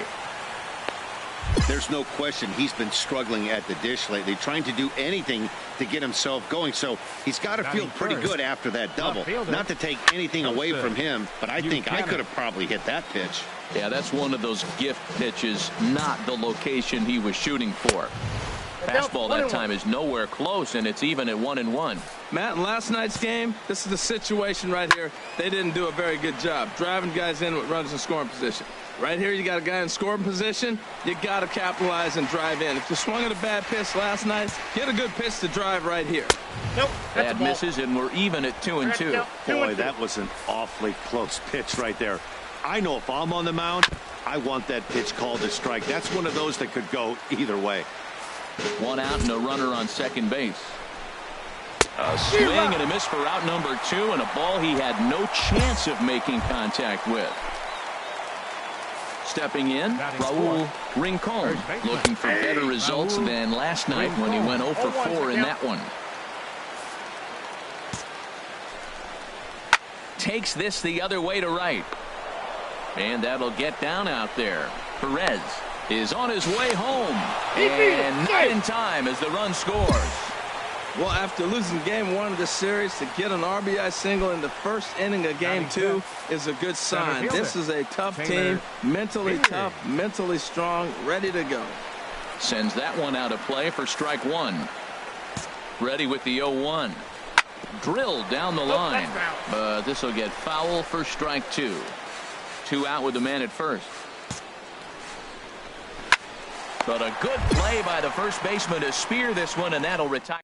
There's no question he's been struggling at the dish lately, trying to do anything to get himself going. So he's got to feel pretty good after that double. Not to take anything away from him, but I think I could have probably hit that pitch. Yeah, that's one of those gift pitches, not the location he was shooting for. Fastball that time is nowhere close, and it's even at 1-1. Matt, in last night's game, this is the situation right here. They didn't do a very good job driving guys in with runners in scoring position. Right here, you got a guy in scoring position. You got to capitalize and drive in. If you swung at a bad pitch last night, get a good pitch to drive right here. Nope. That misses, and we're even at 2-2. Boy, that was an awfully close pitch right there. I know if I'm on the mound, I want that pitch called a strike. That's one of those that could go either way. 1 out and a runner on second base. A swing and a miss for out number 2, and a ball he had no chance of making contact with. Stepping in, Raul Rincon, looking for better results than last night when he went 0 for 4 in that one. Takes this the other way to right. And that'll get down out there. Perez is on his way home. And not in time as the run scores. Well, after losing game 1 of the series, to get an RBI single in the first inning of game 2 is a good sign. This is a tough team, mentally tough, mentally strong, ready to go. Sends that one out of play for strike 1. Ready with the 0-1. Drilled down the line, but this will get foul for strike 2. 2 out with the man at first. But a good play by the first baseman to spear this one, and that'll retire.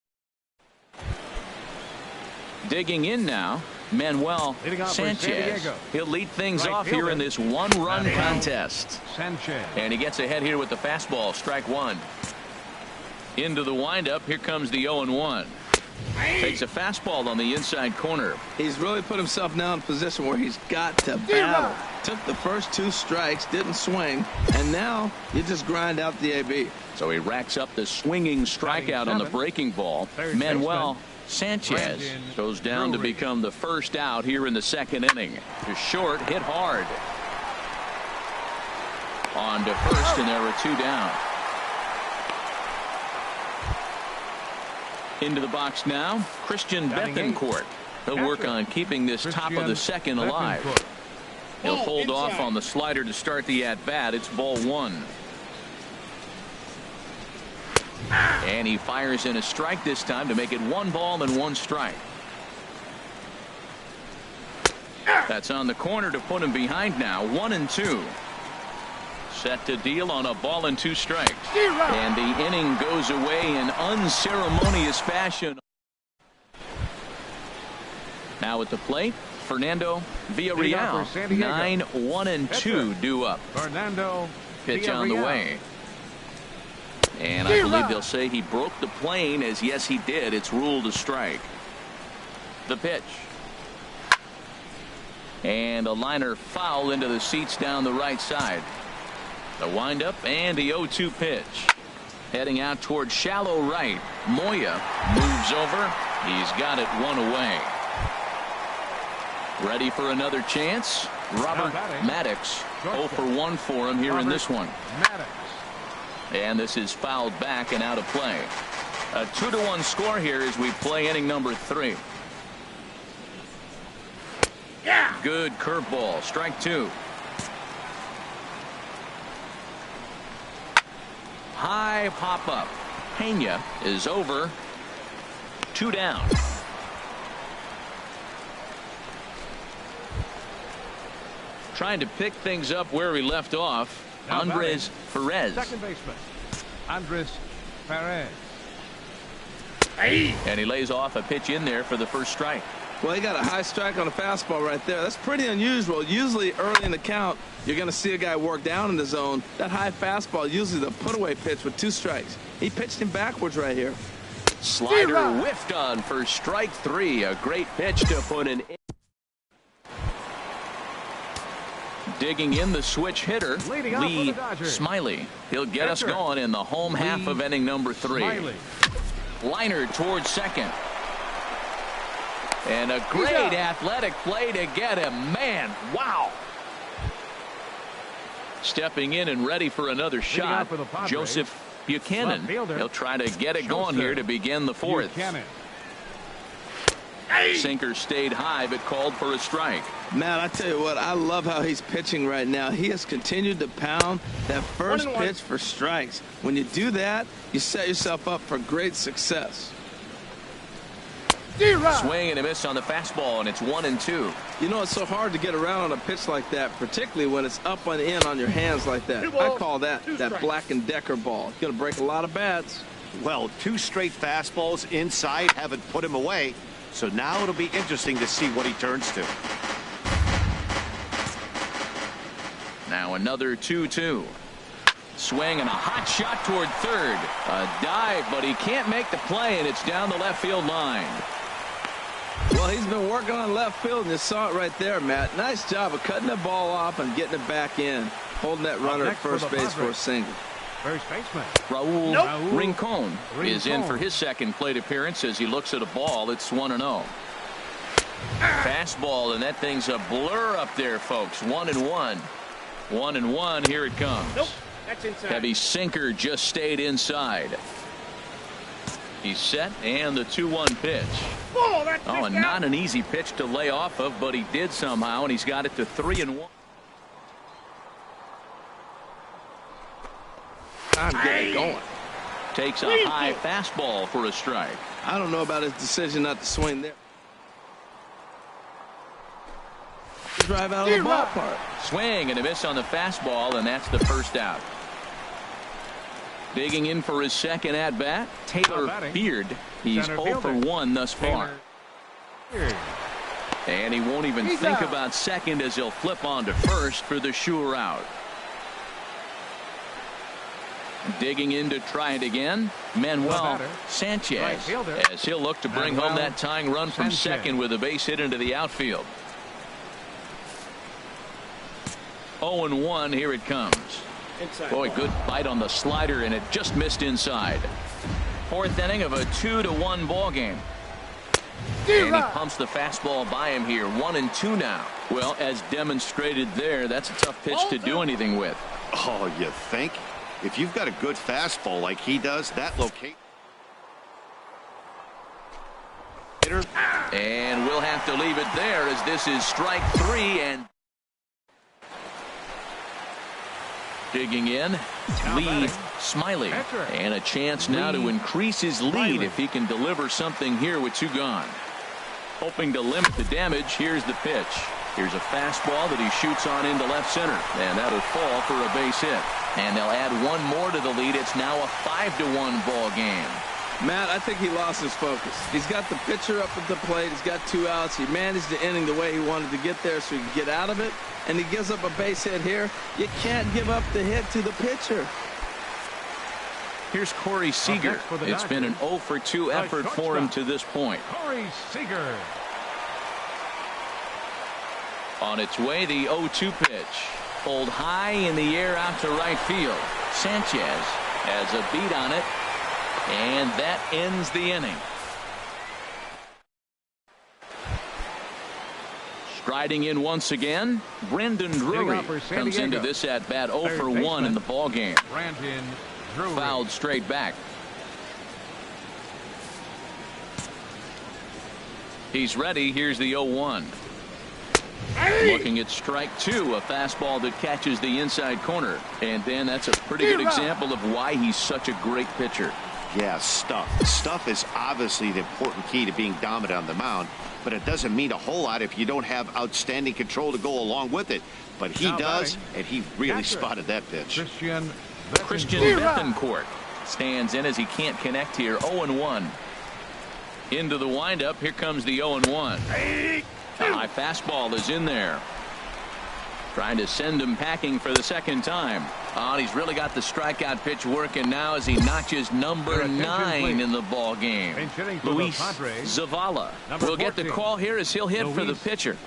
Digging in now, Manuel Sanchez. He'll lead things off here in this 1-run contest. And he gets ahead here with the fastball, strike 1. Into the windup, here comes the 0-1. Takes a fastball on the inside corner. He's really put himself now in a position where he's got to battle. Took the first 2 strikes, didn't swing, and now you just grind out the AB. So he racks up the swinging strikeout on the breaking ball. Manuel Sanchez goes down to become the first out here in the second inning. To short, hit hard. On to first, and there are 2 down. Into the box now, Christian Bethancourt. He'll work on keeping this top of the second alive. He'll hold off on the slider to start the at-bat. It's ball 1. And he fires in a strike this time to make it 1 ball and 1 strike. That's on the corner to put him behind now. 1-2. Set to deal on a ball and 2 strikes. And the inning goes away in unceremonious fashion. Now at the plate, Fernando Villarreal. 9-1-2 due up. Fernando Pitch on the way. And I believe they'll say he broke the plane, as yes he did. It's ruled a strike. The pitch. And a liner foul into the seats down the right side. The windup and the 0-2 pitch. Heading out toward shallow right. Moya moves over. He's got it 1 away. Ready for another chance. Robert Maddox. 0 for 1 for him here in this one. And this is fouled back and out of play. A 2-1 score here as we play inning number 3. Good curveball. Strike 2. High pop up. Pena is over. 2 down. Trying to pick things up where he left off. Andres Perez. Second baseman, Andres Perez. And he lays off a pitch in there for the first strike. Well, he got a high strike on a fastball right there. That's pretty unusual. Usually early in the count, you're going to see a guy work down in the zone. That high fastball, usually the put-away pitch with 2 strikes. He pitched him backwards right here. Slider whiffed on for strike 3. A great pitch to put an in. Digging in the switch hitter, Lee Smiley. He'll get us going in the home half of inning number 3. Liner towards second. And a great athletic play to get him. Man, wow. Stepping in and ready for another shot, Joseph Buchanan. He'll try to get it going here to begin the 4th. Sinker stayed high but called for a strike. Man, I tell you what, I love how he's pitching right now. He has continued to pound that first pitch for strikes. When you do that, you set yourself up for great success. Swing and a miss on the fastball, and it's 1-2. You know, it's so hard to get around on a pitch like that, particularly when it's up and in on your hands like that. I call that Black & Decker ball. It's going to break a lot of bats. Well, 2 straight fastballs inside haven't put him away. So now it'll be interesting to see what he turns to. Now another 2-2. Swing and a hot shot toward third. A dive, but he can't make the play, and it's down the left field line. Well, he's been working on left field, and you saw it right there, Matt. Nice job of cutting the ball off and getting it back in. Holding that runner at first base for a single. First baseman, Raul Rincon is in for his second plate appearance as he looks at a ball. It's 1-0. Fastball, and that thing's a blur up there, folks. 1-1. 1-1. Here it comes. Nope, that's inside. Heavy sinker just stayed inside. He's set, and the 2-1 pitch. Oh, and not an easy pitch to lay off of, but he did somehow, and he's got it to 3-1. I'm getting going. Takes a high fastball for a strike. I don't know about his decision not to swing there. Drive out of the ballpark. Swing and a miss on the fastball, and that's the first out. Digging in for his second at bat, Taylor Beard. He's 0 for 1 thus far. And he won't even think about second as he'll flip on to first for the sure out. Digging in to try it again, Manuel Sanchez, as he'll look to bring home that tying run from second with a base hit into the outfield. 0-1, here it comes. Boy, good bite on the slider, and it just missed inside. Fourth inning of a 2-1 ball game. And he pumps the fastball by him here. 1-2 now. Well, as demonstrated there, that's a tough pitch to do anything with. Oh, you think? If you've got a good fastball like he does, that locate. And we'll have to leave it there, as this is strike 3. And digging in, Lee Smiley, and a chance now to increase his lead if he can deliver something here with 2 gone. Hoping to limit the damage. Here's the pitch. Here's a fastball that he shoots on into left center, and that'll fall for a base hit. And they'll add 1 more to the lead. It's now a 5-1 ball game. Matt, I think he lost his focus. He's got the pitcher up at the plate. He's got 2 outs. He managed the inning the way he wanted to get there so he could get out of it. And he gives up a base hit here. You can't give up the hit to the pitcher. Here's Corey Seager. It's been an 0-for-2 effort for him to this point. Corey Seager. On its way, the 0-2 pitch. Pulled high in the air out to right field. Sanchez has a beat on it. And that ends the inning. Striding in once again, Brandon Drury comes into this at bat 0-for-1 in the ball game. Brandon Drury. Fouled straight back. He's ready. Here's the 0-1. Looking at strike 2, a fastball that catches the inside corner. And Dan, that's a pretty good example of why he's such a great pitcher. Yeah, stuff. Stuff is obviously the important key to being dominant on the mound, but it doesn't mean a whole lot if you don't have outstanding control to go along with it. But he does, and he really spotted that pitch. Christian Bethancourt stands in as he can't connect here. 0-1. Into the windup. Here comes the 0-1. A high fastball is in there. Trying to send him packing for the second time. Oh, he's really got the strikeout pitch working now as he notches number 9 in the ball game. Luis Zavala will get the call here as he'll hit for the pitcher.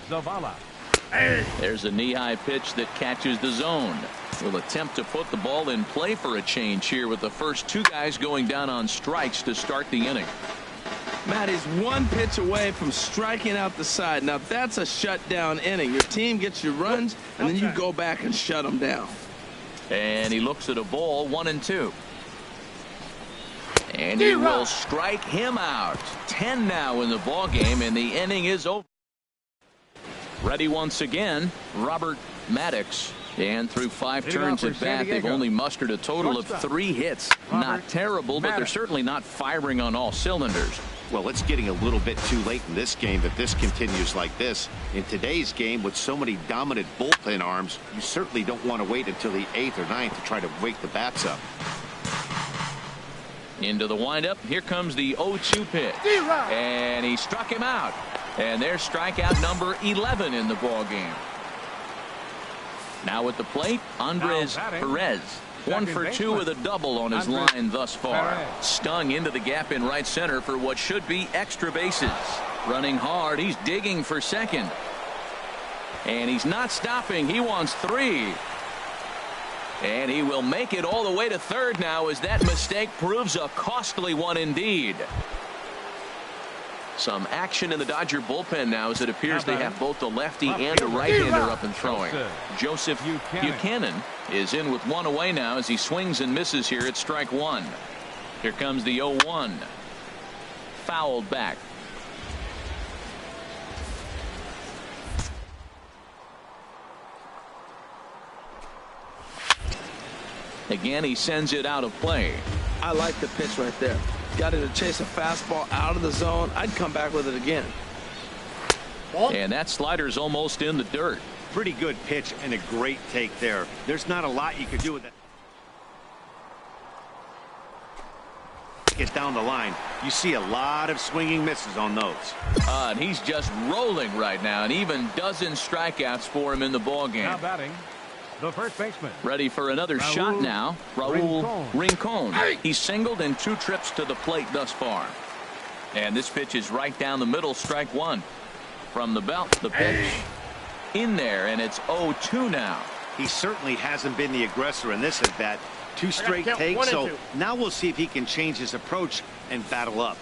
There's a knee-high pitch that catches the zone. Will attempt to put the ball in play for a change here with the first 2 guys going down on strikes to start the inning. Matt, he's 1 pitch away from striking out the side. Now, that's a shutdown inning. Your team gets your runs, and then you go back and shut them down. And he looks at a ball, 1-2. And he will strike him out. 10 now in the ball game, and the inning is over. Ready once again, Robert Maddox. And through 5 turns at bat, they've only mustered a total of 3 hits. Not terrible, but they're certainly not firing on all cylinders. Well, it's getting a little bit too late in this game if this continues like this. In today's game, with so many dominant bullpen arms, you certainly don't want to wait until the 8th or 9th to try to wake the bats up. Into the windup. Here comes the 0-2 pitch. And he struck him out. And there's strikeout number 11 in the ball game. Now at the plate, Andres Perez. 1 for 2 with a double on his line thus far. Stung into the gap in right center for what should be extra bases. Running hard. He's digging for second. And he's not stopping. He wants 3. And he will make it all the way to third now as that mistake proves a costly one indeed. Some action in the Dodger bullpen now as it appears they have both a lefty and a right-hander up and throwing. Joseph Buchanan is in with 1 away now as he swings and misses here at strike 1. Here comes the 0-1. Fouled back. Again, he sends it out of play. I like the pitch right there. Got him to chase a fastball out of the zone. I'd come back with it again. And that slider's almost in the dirt. Pretty good pitch and a great take there. There's not a lot you could do with that. Get down the line. You see a lot of swinging misses on those. And he's just rolling right now, and even dozen strikeouts for him in the ball game. Now batting, the first baseman. Ready for another shot now. Raul Rincon. He's singled in 2 trips to the plate thus far. And this pitch is right down the middle, strike 1. From the belt, the pitch in there, and it's 0-2 now. He certainly hasn't been the aggressor in this at bat. 2 straight count takes, 1 and so 2. now we'll see if he can change his approach and battle up.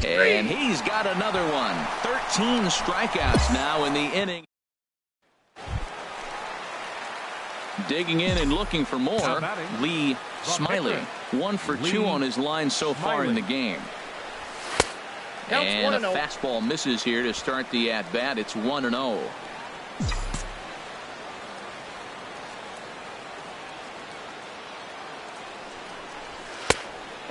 And he's got another one. 13 strikeouts now in the inning. Digging in and looking for more, Lee Smiley. 1 for 2 on his line so far in the game. And a fastball misses here to start the at-bat. It's 1-0.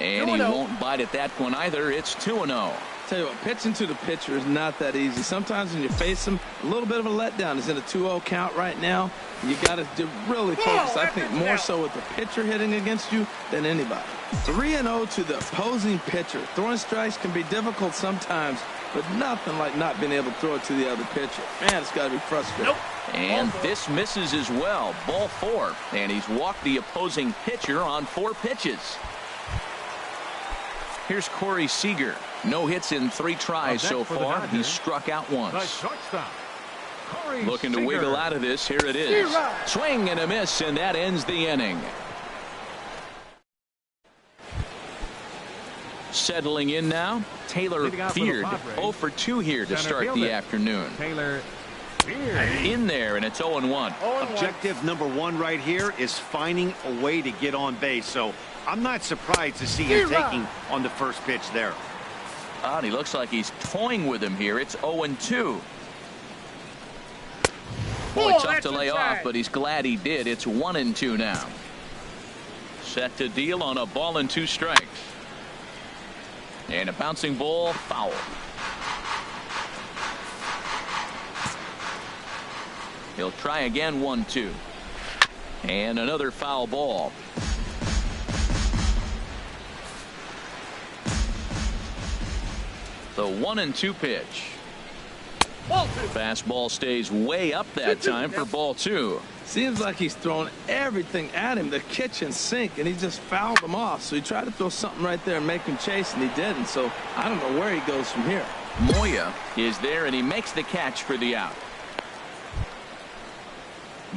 And he won't bite at that one either. It's 2-0. Tell you what, pitching to the pitcher is not that easy. Sometimes when you face him, a little bit of a letdown. He's in a 2-0 count right now. You got to really focus, I think, more so with the pitcher hitting against you than anybody. 3-0 to the opposing pitcher. Throwing strikes can be difficult sometimes, but nothing like not being able to throw it to the other pitcher. Man, it's got to be frustrating. And this misses as well. Ball 4. And he's walked the opposing pitcher on 4 pitches. Here's Corey Seager. No hits in 3 tries so far. He's struck out once. Looking to wiggle out of this. Here it is. Swing and a miss, and that ends the inning. Settling in now, Taylor Beard. 0 for 2 here to start the afternoon. Taylor In there, and it's 0-1. Objective number 1 right here is finding a way to get on base. So I'm not surprised to see him taking on the first pitch there. And he looks like he's toying with him here. It's 0-2. Boy, tough to lay off, but he's glad he did. It's 1-2 now. Set to deal on a ball and 2 strikes. And a bouncing ball, foul. He'll try again, 1-2. And another foul ball. The 1-2 pitch. Fastball stays way up that time for ball 2. Seems like he's throwing everything at him, the kitchen sink, and he just fouled him off. So he tried to throw something right there and make him chase, and he didn't. So I don't know where he goes from here. Moya is there, and he makes the catch for the out.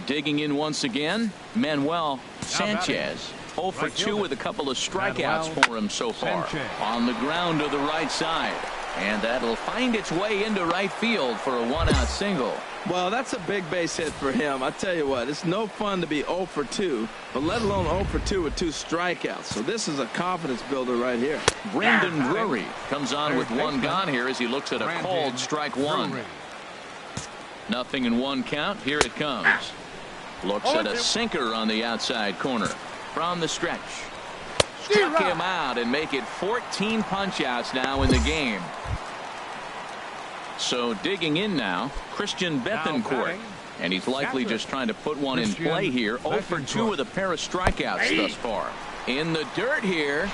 Digging in once again, Manuel Sanchez. 0 for 2 with a couple of strikeouts for him so far. On the ground to the right side. And that'll find its way into right field for a 1-out single. Well, that's a big base hit for him. I tell you what, it's no fun to be 0 for 2, but let alone 0 for 2 with 2 strikeouts. So this is a confidence builder right here. Brandon Drury comes on with 1 gone here as he looks at a called strike 1. Nothing in 1 count. Here it comes. Looks at a sinker on the outside corner from the stretch. Struck him out and make it 14 punch-outs now in the game. So digging in now, Christian Bethancourt. And he's likely just trying to put one in play here. 0 for 2 with a pair of strikeouts thus far. In the dirt here.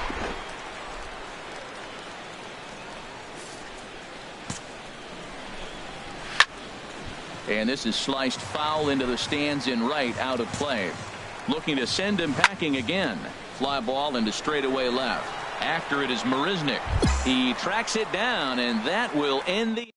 And this is sliced foul into the stands in right, out of play. Looking to send him packing again. Fly ball into straightaway left. After it is Marisnik. He tracks it down, and that will end the.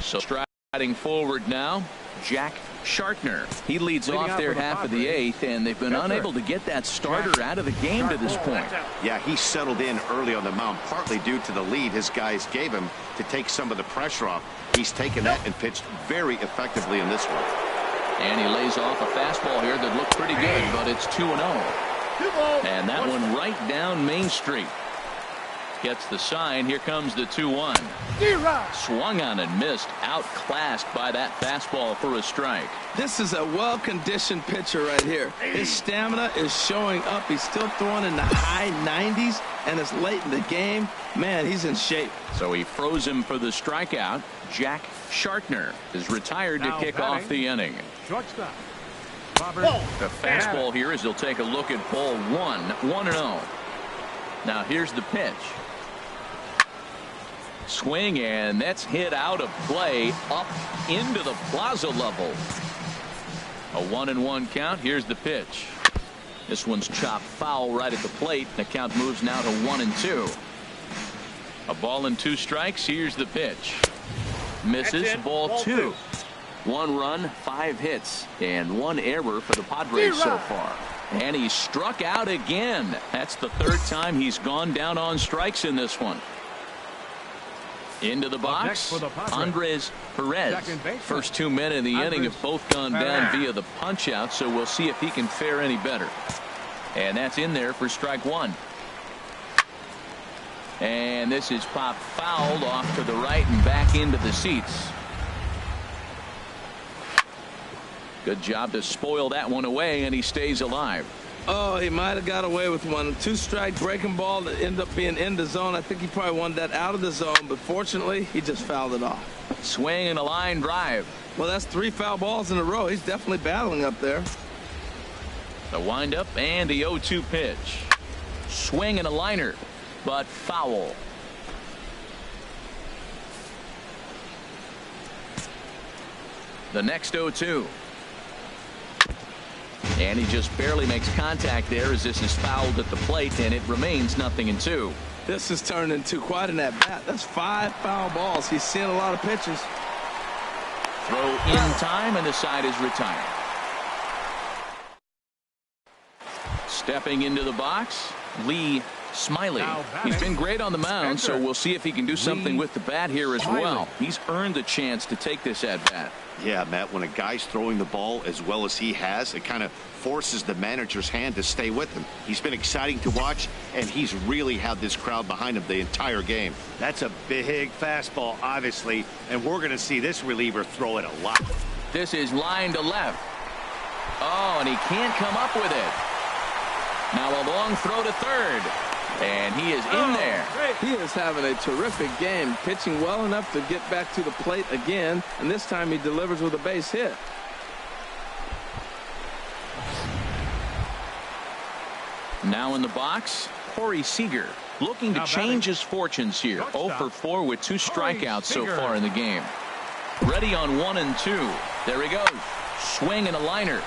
So striding forward now, Jack Shartner. He leads off their half of the 8th, and they've been unable to get that starter out of the game to this point. Yeah, he settled in early on the mound, partly due to the lead his guys gave him to take some of the pressure off. He's taken that and pitched very effectively in this one. And he lays off a fastball here that looked pretty good, but it's 2-0. And that one right down Main Street. Gets the sign. Here comes the 2-1. Swung on and missed. Outclassed by that fastball for a strike. This is a well-conditioned pitcher right here. His stamina is showing up. He's still throwing in the high 90s, and it's late in the game. Man, he's in shape. So he froze him for the strikeout. Jack Shartner is retired to kick off the inning. Shortstop. The fastball here as he'll take a look at ball 1. 1-0. Now here's the pitch. Swing, and that's hit out of play up into the plaza level. A 1-1 count. Here's the pitch. This one's chopped foul right at the plate. The count moves now to 1-2. A ball and 2 strikes. Here's the pitch. Misses. Ball 2. 1 run, 5 hits, and 1 error for the Padres so far. And he struck out again. That's the 3rd time he's gone down on strikes in this one. Into the box, Andres Perez. First 2 men in the inning have both gone down via the punch out, so we'll see if he can fare any better. And that's in there for strike 1. And this is popped fouled off to the right and back into the seats. Good job to spoil that one away, and he stays alive. Oh, he might have got away with one. 2-strike breaking ball that ended up being in the zone. I think he probably wanted that out of the zone, but fortunately, he just fouled it off. Swing and a line drive. Well, that's 3 foul balls in a row. He's definitely battling up there. The windup and the 0-2 pitch. Swing and a liner, but foul. The next 0-2. And he just barely makes contact there as this is fouled at the plate, and it remains 0-2. This has turned into quite an at-bat. That's 5 foul balls. He's seeing a lot of pitches. Throw in time, and the side is retired. Stepping into the box, Lee Smiley. He's been great on the mound, so we'll see if he can do something with the bat here as well. He's earned a chance to take this at-bat. Yeah, Matt, when a guy's throwing the ball as well as he has, it kind of forces the manager's hand to stay with him. He's been exciting to watch, and he's really had this crowd behind him the entire game. That's a big fastball, obviously, and we're going to see this reliever throw it a lot. This is line to left. Oh, and he can't come up with it. Now a long throw to third. And he is in there. He is having a terrific game, pitching well enough to get back to the plate again, and this time he delivers with a base hit. Now in the box, Corey Seager looking to change his fortunes here. 0 for 4 with 2 strikeouts so far in the game. Ready on 1 and 2. There he goes. Swing and a liner.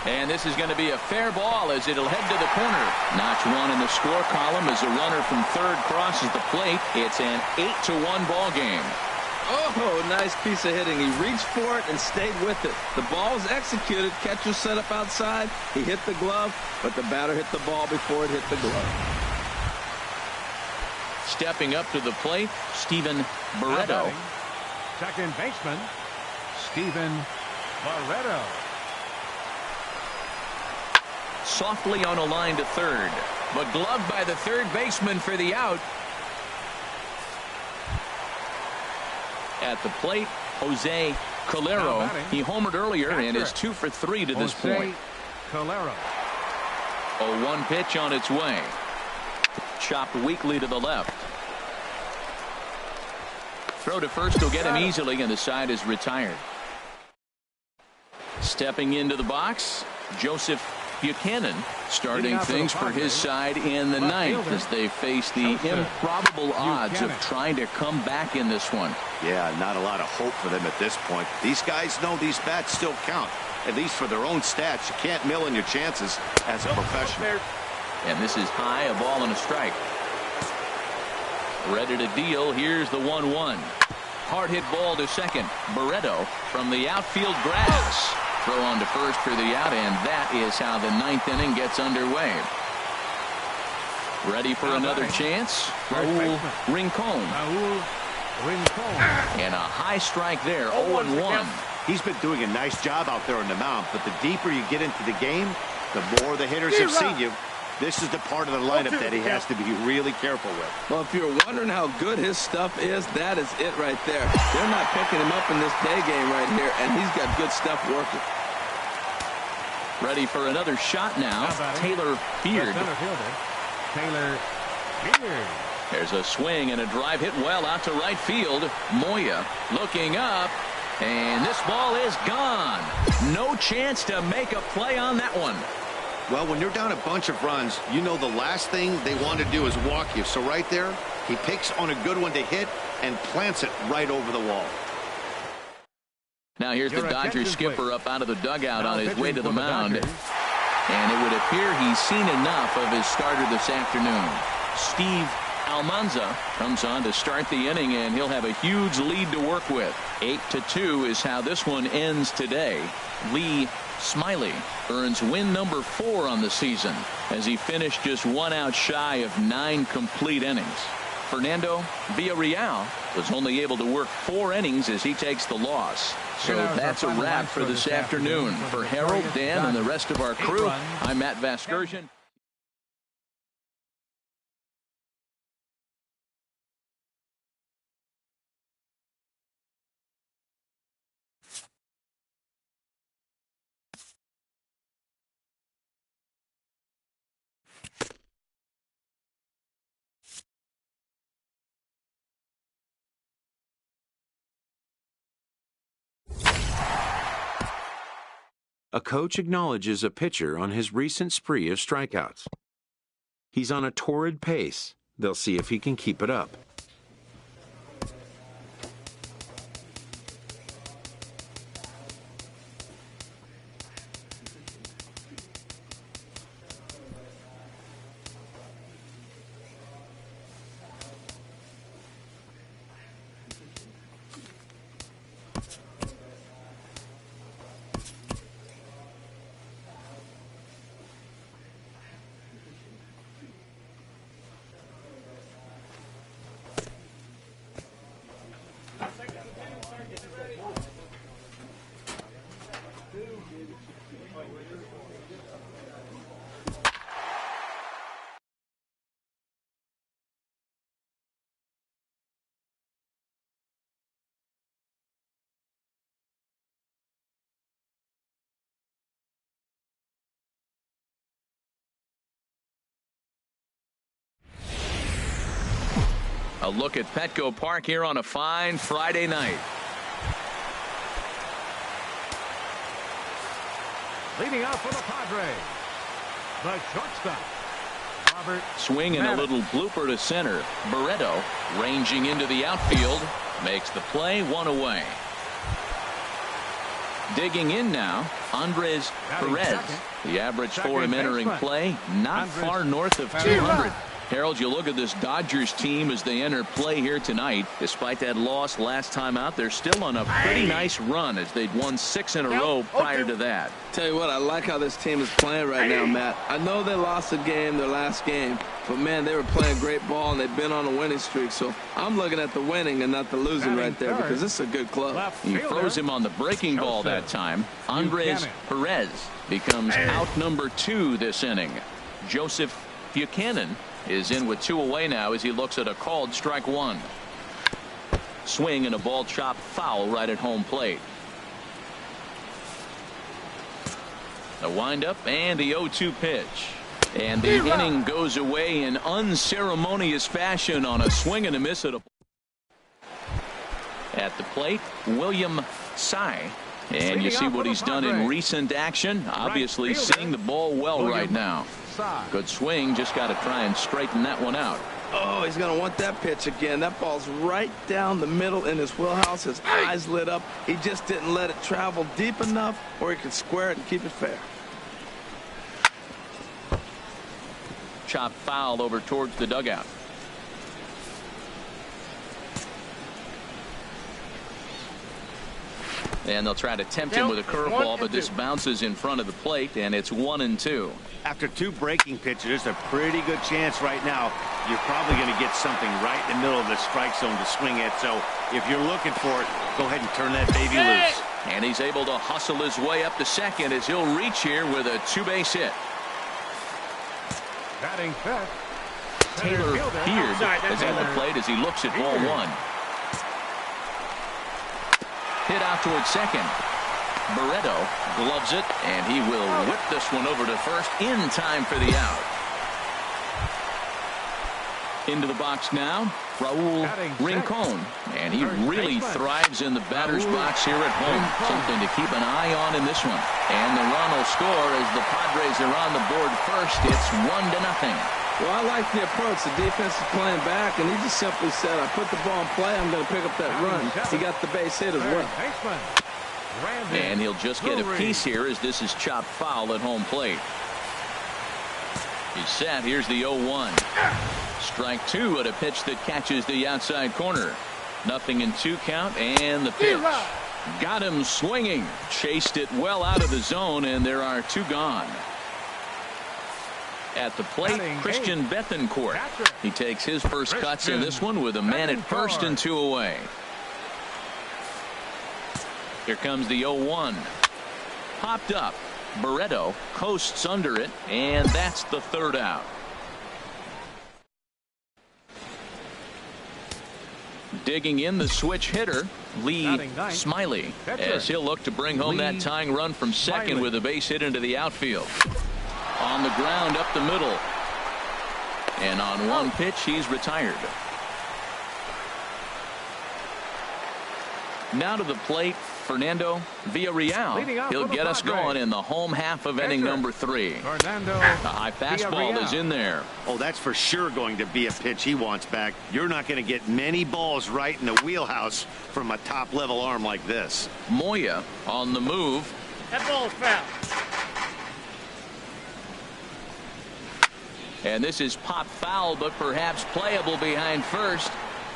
And this is going to be a fair ball as it'll head to the corner. Notch 1 in the score column as a runner from third crosses the plate. It's an 8-1 ball game. Oh, nice piece of hitting. He reached for it and stayed with it. The ball was executed. Catcher set up outside. He hit the glove, but the batter hit the ball before it hit the glove. Stepping up to the plate, Steven Barreto. Second baseman, Steven Barreto. Softly on a line to third, but gloved by the third baseman for the out. At the plate, Jose Calero. He homered earlier and is 2 for 3 to this point. Calero. 0-1 pitch on its way. Chopped weakly to the left. Throw to first will get him easily, and the side is retired. Stepping into the box, Joseph Buchanan starting things for his side in the 9th as they face the improbable odds of trying to come back in this one. Yeah, not a lot of hope for them at this point. These guys know these bats still count, at least for their own stats. You can't mill in your chances as a professional. And this is high, a ball and a strike. Ready to deal. Here's the 1-1. Hard hit ball to second. Barreto from the outfield grass. Throw on to first for the out, and that is how the 9th inning gets underway. Ready for another chance. Raul Rincon. And a high strike there. 0-1. He's been doing a nice job out there on the mound, but the deeper you get into the game, the more the hitters have seen you. This is the part of the lineup that he has to be really careful with. Well, if you're wondering how good his stuff is, that is it right there. They're not picking him up in this day game right here, and he's got good stuff working. Ready for another shot now. Taylor Beard. Taylor Beard. There's a swing and a drive hit well out to right field. Moya looking up, and this ball is gone. No chance to make a play on that one. Well, when you're down a bunch of runs, you know the last thing they want to do is walk you. So right there, he picks on a good one to hit and plants it right over the wall. Now here's the Dodgers skipper up out of the dugout on his way to the mound. And it would appear he's seen enough of his starter this afternoon. Steve Almanza comes on to start the inning, and he'll have a huge lead to work with. 8-2 is how this one ends today. Lee Smiley earns win number 4 on the season as he finished just 1 out shy of 9 complete innings. Fernando Villarreal was only able to work 4 innings as he takes the loss. So that's a wrap for this afternoon. For Harold, Dan, and the rest of our crew, I'm Matt Vasgersian. A coach acknowledges a pitcher on his recent spree of strikeouts. He's on a torrid pace. They'll see if he can keep it up. A look at Petco Park here on a fine Friday night. Leading off for the Padres, the shortstop, Robert. Swinging a little blooper to center. Barreto ranging into the outfield. Makes the play, 1 away. Digging in now, Andres Perez. The average for him entering play, not far north of 200. Harold, you look at this Dodgers team as they enter play here tonight. Despite that loss last time out, they're still on a pretty nice run as they'd won 6 in a row prior to that. Tell you what, I like how this team is playing right now, Matt. I know they lost a game, their last game, but man, they were playing great ball and they've been on a winning streak. So I'm looking at the winning and not the losing right there because this is a good club. He froze him on the breaking ball that time. Andres Perez becomes out number 2 this inning. Joseph Buchanan is in with 2 away now as he looks at a called strike 1. Swing and a ball chopped foul right at home plate. The windup and the 0-2 pitch. And the inning goes away in unceremonious fashion on a swing and a miss at the plate. William Sy. And you see what he's done in recent action. Obviously seeing the ball well right now. Good swing, just got to try and straighten that one out. Oh, he's going to want that pitch again. That ball's right down the middle in his wheelhouse. His eyes lit up. He just didn't let it travel deep enough where he could square it and keep it fair. Chopped foul over towards the dugout. And they'll try to tempt him with a curveball, but this bounces in front of the plate, and it's 1-2. After 2 breaking pitches, there's a pretty good chance right now you're probably going to get something right in the middle of the strike zone to swing at. So if you're looking for it, go ahead and turn that baby loose. And he's able to hustle his way up to second as he'll reach here with a 2-base hit. Batting fifth, Taylor Beard is at the plate as he looks at ball 1. Hit out towards second. Barreto gloves it, and he will whip this one over to first in time for the out. Into the box now, Raul Rincon, and he really thrives in the batter's box here at home. Something to keep an eye on in this one. And the run will score as the Padres are on the board first. It's 1-0. Well, I like the approach. The defense is playing back, and he just simply said, I put the ball in play, I'm going to pick up that run. He got the base hit as well. And he'll just get a piece here as this is chopped foul at home plate. He's set. Here's the 0-1. Strike two at a pitch that catches the outside corner. 0-2 count, and the pitch. Got him swinging. Chased it well out of the zone, and there are two gone. At the plate, Christian Bethancourt. He takes his first cuts in this one with a man at first and 2 away. Here comes the 0-1. Popped up. Barreto coasts under it, and that's the third out. Digging in the switch hitter, Lee Smiley, as he'll look to bring home that tying run from second with a base hit into the outfield. On the ground up the middle. And on one pitch, he's retired. Now to the plate, Fernando Villarreal. He'll get us going in the home half of inning number 3. A high fastball is in there. Oh, that's for sure going to be a pitch he wants back. You're not going to get many balls right in the wheelhouse from a top-level arm like this. Moya on the move. That ball's foul. And this is pop foul, but perhaps playable behind first.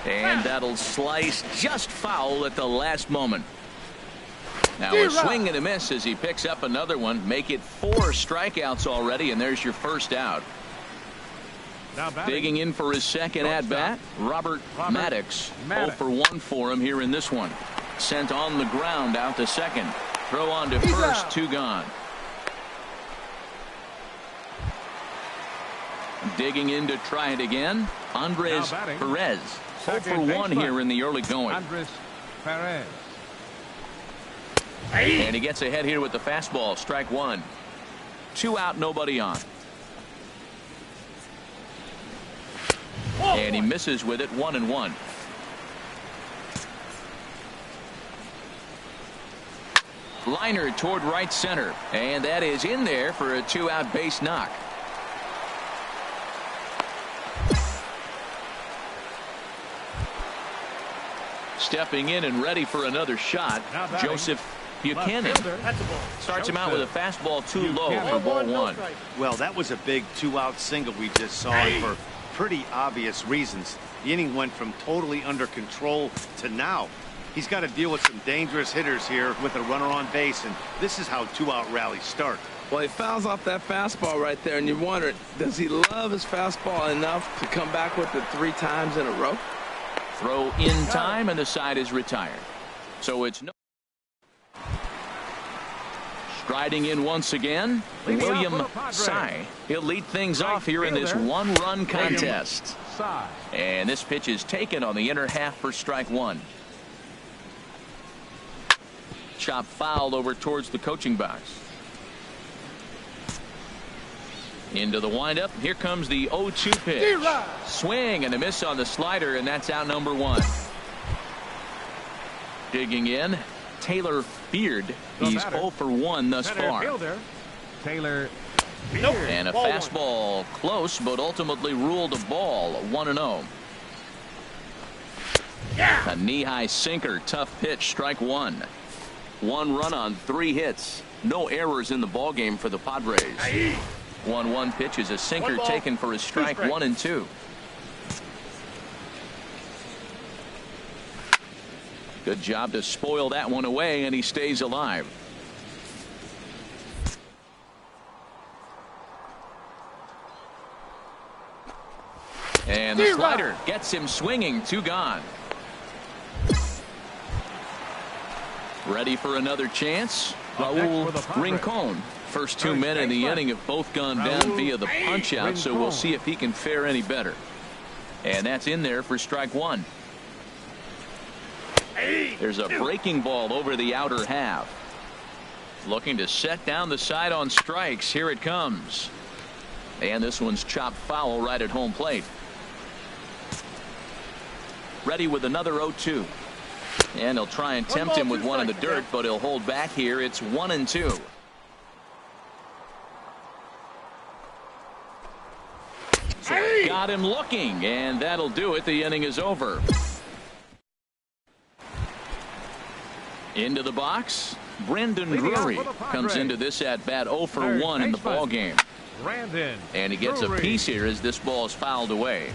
And that'll slice just foul at the last moment. Now a swing and a miss as he picks up another one. Make it 4 strikeouts already, and there's your first out. Digging in for his second at-bat, Robert Maddox. 0 for 1 for him here in this one. Sent on the ground out to second. Throw on to first, 2 gone. Digging in to try it again, Andres Perez. 0 for 1 here in the early going. Andres Perez. And he gets ahead here with the fastball. Strike 1. 2 out, nobody on. And he misses with it. 1-1. Liner toward right center, and that is in there for a 2-out base knock. Stepping in and ready for another shot, Joseph Buchanan. Starts him out with a fastball too low for ball 1. Well, that was a big 2-out single we just saw, and for pretty obvious reasons. The inning went from totally under control to now. He's got to deal with some dangerous hitters here with a runner on base, and this is how 2-out rallies start. Well, he fouls off that fastball right there, and you wonder, does he love his fastball enough to come back with it 3 times in a row? Throw in time, and the side is retired. So it's no. Striding in once again, William Sy. He'll lead things off here in this 1-run contest. And this pitch is taken on the inner half for strike 1. Chop fouled over towards the coaching box. Into the windup. Here comes the 0-2 pitch. Swing and a miss on the slider, and that's out number 1. Digging in, Taylor Beard. He's 0 for 1 thus far. Taylor And a fastball close, but ultimately ruled a ball. 1-0. A knee-high sinker. Tough pitch. Strike 1. 1 run on 3 hits. No errors in the ballgame for the Padres. 1-1 pitch is a sinker taken for a strike. 1 and 2. Good job to spoil that one away, and he stays alive. And the slider gets him swinging. 2 gone. Ready for another chance. Raul Rincon. First 2 men in the inning have both gone down via the punch out, so we'll see if he can fare any better. And that's in there for strike 1. There's a breaking ball over the outer half. Looking to set down the side on strikes. Here it comes. And this one's chopped foul right at home plate. Ready with another 0-2. And he'll try and tempt him with one in the dirt, but he'll hold back here. It's 1-2. So got him looking, and that'll do it. The inning is over. Into the box, Brandon Drury comes into this at bat 0 for 1 in the ball game. And he gets a piece here as this ball is fouled away.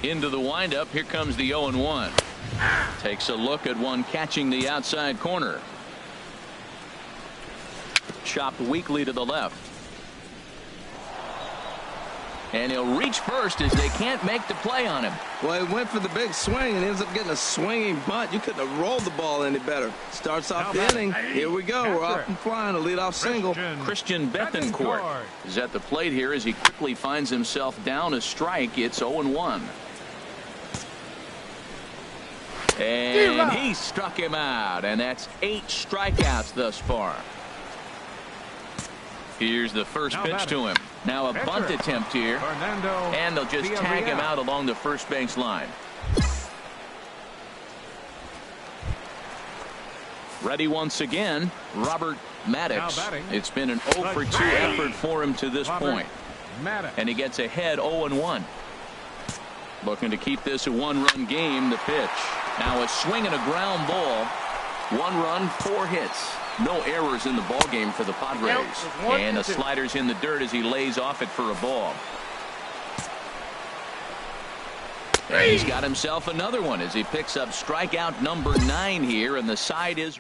Into the windup. Here comes the 0-1. Takes a look at one catching the outside corner. Chopped weakly to the left. And he'll reach first as they can't make the play on him. Well, he went for the big swing and ends up getting a swinging bunt. You couldn't have rolled the ball any better. Starts off the inning. Here we go. We're off and flying. A leadoff single. Christian Bethancourt is at the plate here as he quickly finds himself down a strike. It's 0-1. And he struck him out. And that's 8 strikeouts thus far. Here's the first pitch to him. Now a bunt attempt here. And they'll just tag him out along the first base line. Ready once again, Robert Maddox. It's been an 0 for 2 effort for him to this point. And he gets ahead 0-1. Looking to keep this a 1-run game. The pitch. Now a swing and a ground ball. 1 run, 4 hits. No errors in the ball game for the Padres. And the slider's in the dirt as he lays off it for a ball. And he's got himself another one as he picks up strikeout number 9 here, and the side is.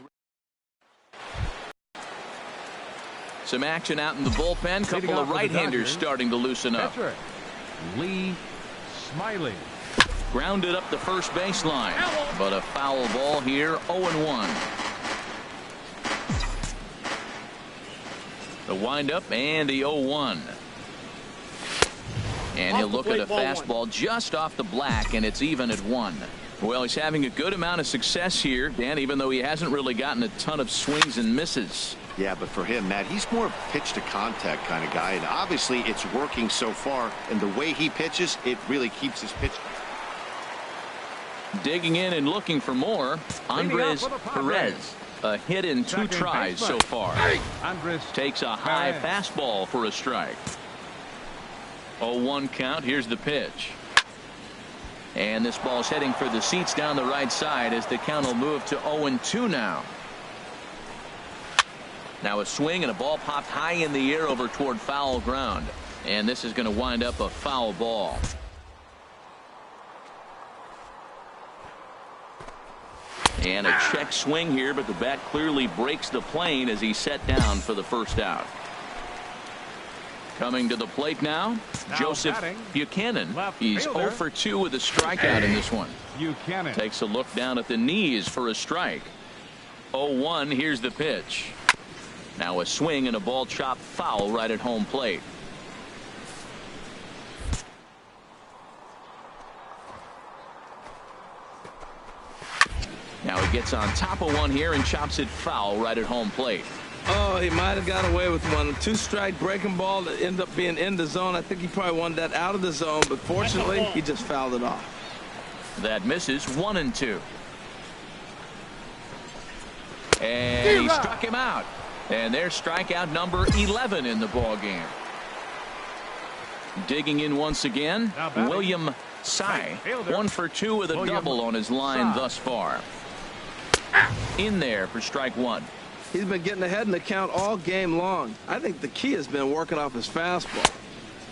Some action out in the bullpen. Couple of right-handers starting to loosen up. Lee Smiley. Grounded up the first baseline, but a foul ball here. 0-1. The windup and the 0-1. And he'll look at a fastball just off the black, and it's even at 1. Well, he's having a good amount of success here, Dan, even though he hasn't really gotten a ton of swings and misses. Yeah, but for him, Matt, he's more pitch to contact kind of guy, and obviously it's working so far, and the way he pitches, it really keeps his pitch. Digging in and looking for more, Andres Perez. A hit in 2 tries so far. Takes a high fastball for a strike. 0-1 count. Here's the pitch. And this ball's heading for the seats down the right side as the count will move to 0-2 now. Now a swing and a ball popped high in the air over toward foul ground. And this is going to wind up a foul ball. And a check swing here, but the bat clearly breaks the plane as he's set down for the first out. Coming to the plate now, Joseph Buchanan. He's 0 for 2 with a strikeout in this one. Takes a look down at the knees for a strike. 0-1. Here's the pitch. Now a swing and a ball chopped foul right at home plate. Now he gets on top of one here and chops it foul right at home plate. Oh, he might have got away with one. 2-strike breaking ball that ended up being in the zone. I think he probably wanted that out of the zone, but fortunately he just fouled it off. That misses. 1-2. And he struck him out. And there's strikeout number 11 in the ball game. Digging in once again, William Sy. 1 for 2 with a double on his line thus far. In there for strike 1. He's been getting ahead in the count all game long. I think the key has been working off his fastball.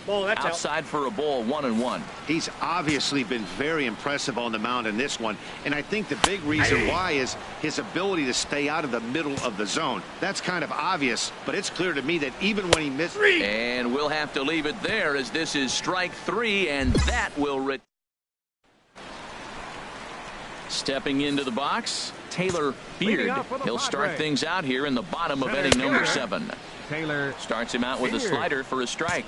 Outside for a ball. 1-1. He's obviously been very impressive on the mound in this one, and I think the big reason why is his ability to stay out of the middle of the zone. That's kind of obvious, but it's clear to me that even when he missed. And we'll have to leave it there as this is strike 3, and that will stepping into the box, Taylor Beard. He'll start things out here in the bottom of inning number 7. Taylor starts him out with a slider for a strike.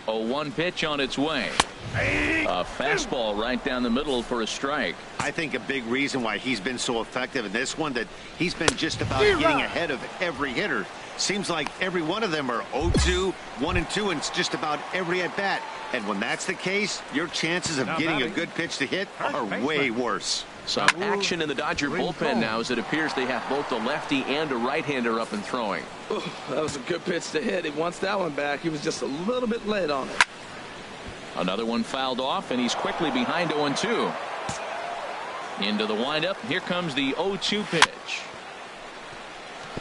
0-1 pitch on its way. A fastball right down the middle for a strike. I think a big reason why he's been so effective in this one that he's been just about getting ahead of every hitter. Seems like every one of them are 0-2, 1-2, and it's just about every at-bat. And when that's the case, your chances of getting a good pitch to hit are way worse. Some action in the Dodger bullpen now, as it appears they have both a lefty and a right-hander up and throwing. Ooh, that was a good pitch to hit. He wants that one back. He was just a little bit late on it. Another one fouled off, and he's quickly behind 0-2. Into the windup. Here comes the 0-2 pitch.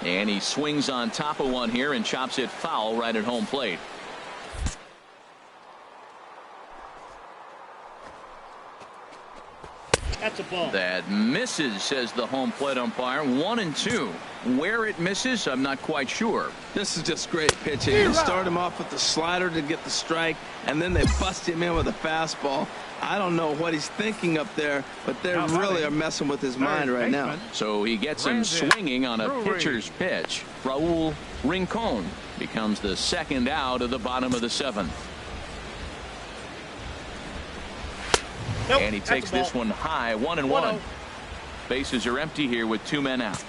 And he swings on top of one here and chops it foul right at home plate. That's a ball. That misses, says the home plate umpire. 1-2. Where it misses, I'm not quite sure. This is just great pitching. They start him off with the slider to get the strike, and then they bust him in with a fastball. I don't know what he's thinking up there, but they really are messing with his mind right now. So he gets him swinging on a pitcher's pitch. Raul Rincon becomes the second out of the bottom of the seventh. Nope, and he takes this one high, 1-1. Bases are empty here with 2 men out.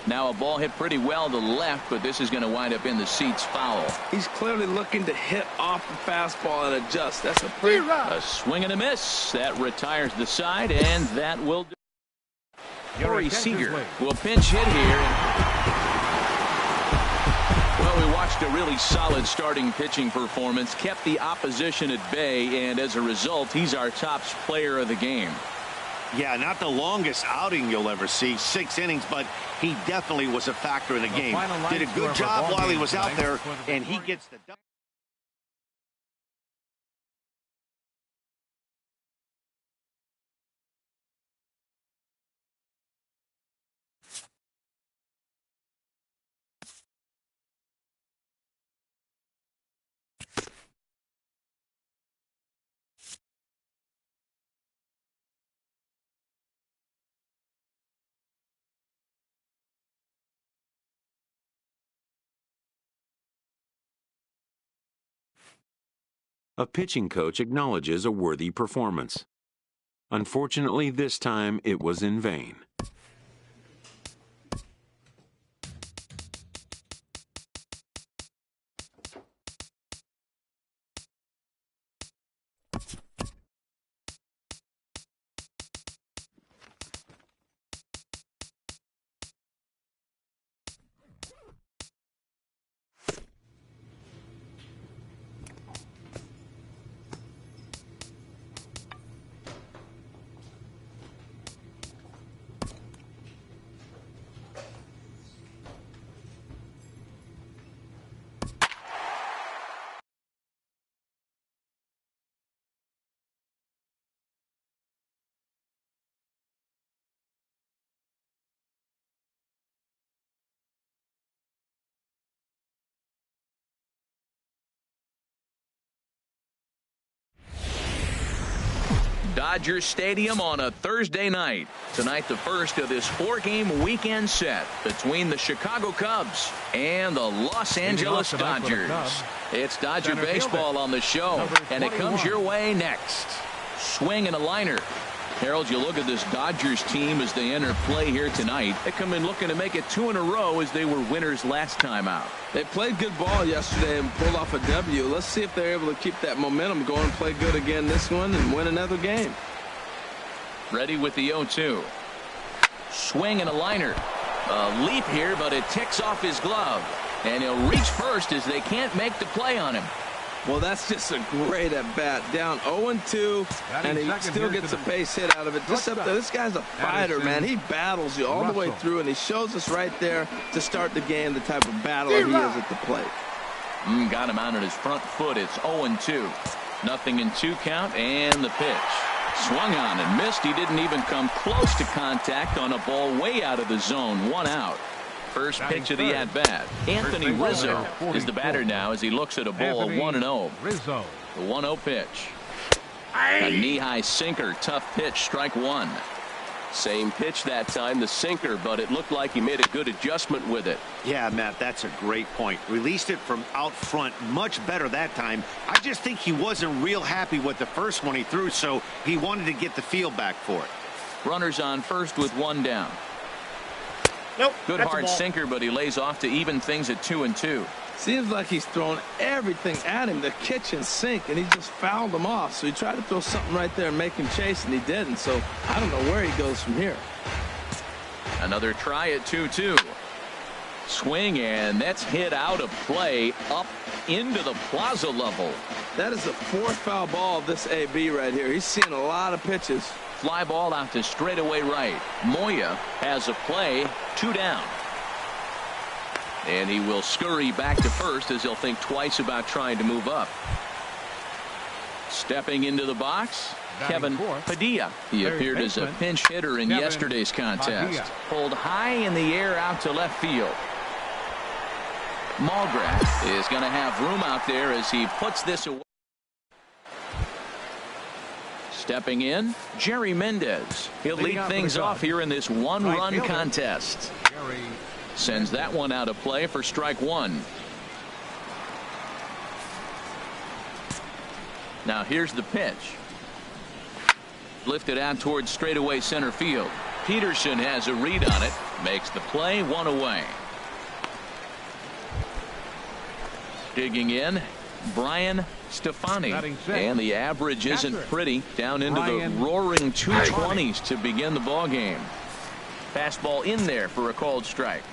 Now a ball hit pretty well to the left, but this is going to wind up in the seats foul. He's clearly looking to hit off the fastball and adjust. That's a pretty... A swing and a miss. That retires the side, and that will do. Corey Seager will pinch hit here. Well, we watched a really solid starting pitching performance, kept the opposition at bay, and as a result, he's our top player of the game. Yeah, not the longest outing you'll ever see, 6 innings, but he definitely was a factor in the game. Did a good job while he was out there, and he gets the... A pitching coach acknowledges a worthy performance. Unfortunately, this time it was in vain. Dodger Stadium on a Thursday night. Tonight, the first of this 4-game weekend set between the Chicago Cubs and the Los Angeles Dodgers. It's Dodger baseball on the show, and it comes your way next. Swing and a liner. Harold, you look at this Dodgers team as they enter play here tonight. They come in looking to make it 2 in a row as they were winners last time out. They played good ball yesterday and pulled off a W. Let's see if they're able to keep that momentum going and play good again this one and win another game. Ready with the 0-2. Swing and a liner. A leap here, but it ticks off his glove. And he'll reach first as they can't make the play on him. Well, that's just a great at-bat. Down 0-2, and he still gets a base hit out of it. Just up there. This guy's a fighter, man. He battles you all the way through, and he shows us right there to start the game the type of battler he is at the plate. Got him out on his front foot. It's 0-2. Nothing in 2 count, and the pitch. Swung on and missed. He didn't even come close to contact on a ball way out of the zone. 1 out. First pitch of the at-bat. Anthony Rizzo is the batter now as he looks at a ball 1-0. Rizzo. The 1-0 pitch. A knee-high sinker. Tough pitch. Strike 1. Same pitch that time, the sinker, but it looked like he made a good adjustment with it. Yeah, Matt, that's a great point. Released it from out front much better that time. I just think he wasn't real happy with the first one he threw, so he wanted to get the feel back for it. Runners on first with 1 down. Nope. Good That's a hard ball. sinker, but he lays off to even things at 2-2. Seems like he's thrown everything at him, the kitchen sink, and he just fouled him off. So he tried to throw something right there and make him chase, and he didn't. So I don't know where he goes from here. Another try at 2-2. Swing, and that's hit out of play up into the plaza level. That is the fourth foul ball of this AB right here. He's seen a lot of pitches. Fly ball out to straightaway right. Moya has a play, 2 down. And he will scurry back to first as he'll think twice about trying to move up. Stepping into the box, Kevin Padilla. He appeared as a pinch hitter in yesterday's contest. Pulled high in the air out to left field. Mulgrew is going to have room out there as he puts this away. Stepping in, Jerry Mendez. He'll lead things off here in this one-run contest. Sends that one out of play for strike one. Now here's the pitch. Lifted out towards straightaway center field. Peterson has a read on it. Makes the play, 1 away. Digging in, Brian Stefani. And the average isn't pretty. Down into the roaring 220s to begin the ball game. Fastball in there for a called strike.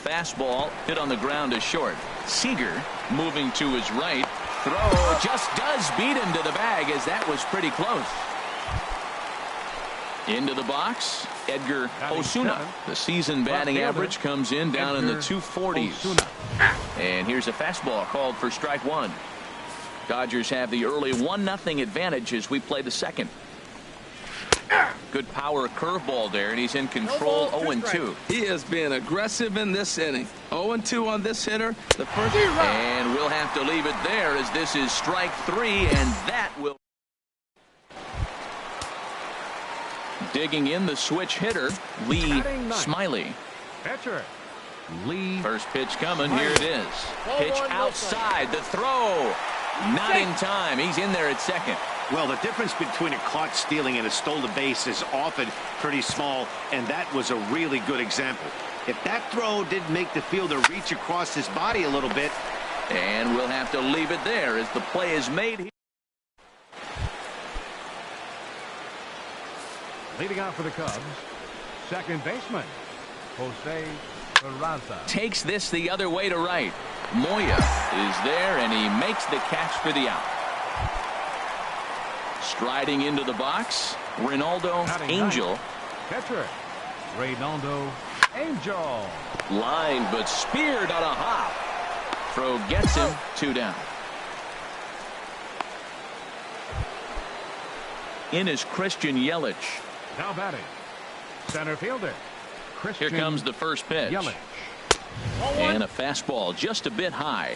Fastball hit on the ground is short. Seager moving to his right. Throw just does beat him to the bag as that was pretty close. Into the box, Edgar Osuna. The season batting average comes in down in the 240s. And here's a fastball called for strike one. Dodgers have the early 1-0 advantage as we play the second. Good power curveball there, and he's in control. 0-2. He is being aggressive in this inning. 0-2 on this hitter. The first. And we'll have to leave it there as this is strike 3, and that will. Digging in the switch hitter, Lee Smiley. Pitcher, Lee. First pitch coming. Here it is. Pitch outside. The throw. Not in time. He's in there at second. Well, the difference between a caught stealing and a stolen base is often pretty small, and that was a really good example. If that throw didn't make the fielder reach across his body a little bit. And we'll have to leave it there as the play is made. Leading out for the Cubs, second baseman, Jose Peraza. Takes this the other way to right. Moya is there, and he makes the catch for the out. Striding into the box, Reynaldo Angel. Catcher, Reynaldo Angel. Line, but speared on a hop. Throw gets him, 2 down. In is Christian Yelich. Now batting, center fielder, Christian. Here comes the first pitch. Yelich. And a fastball just a bit high.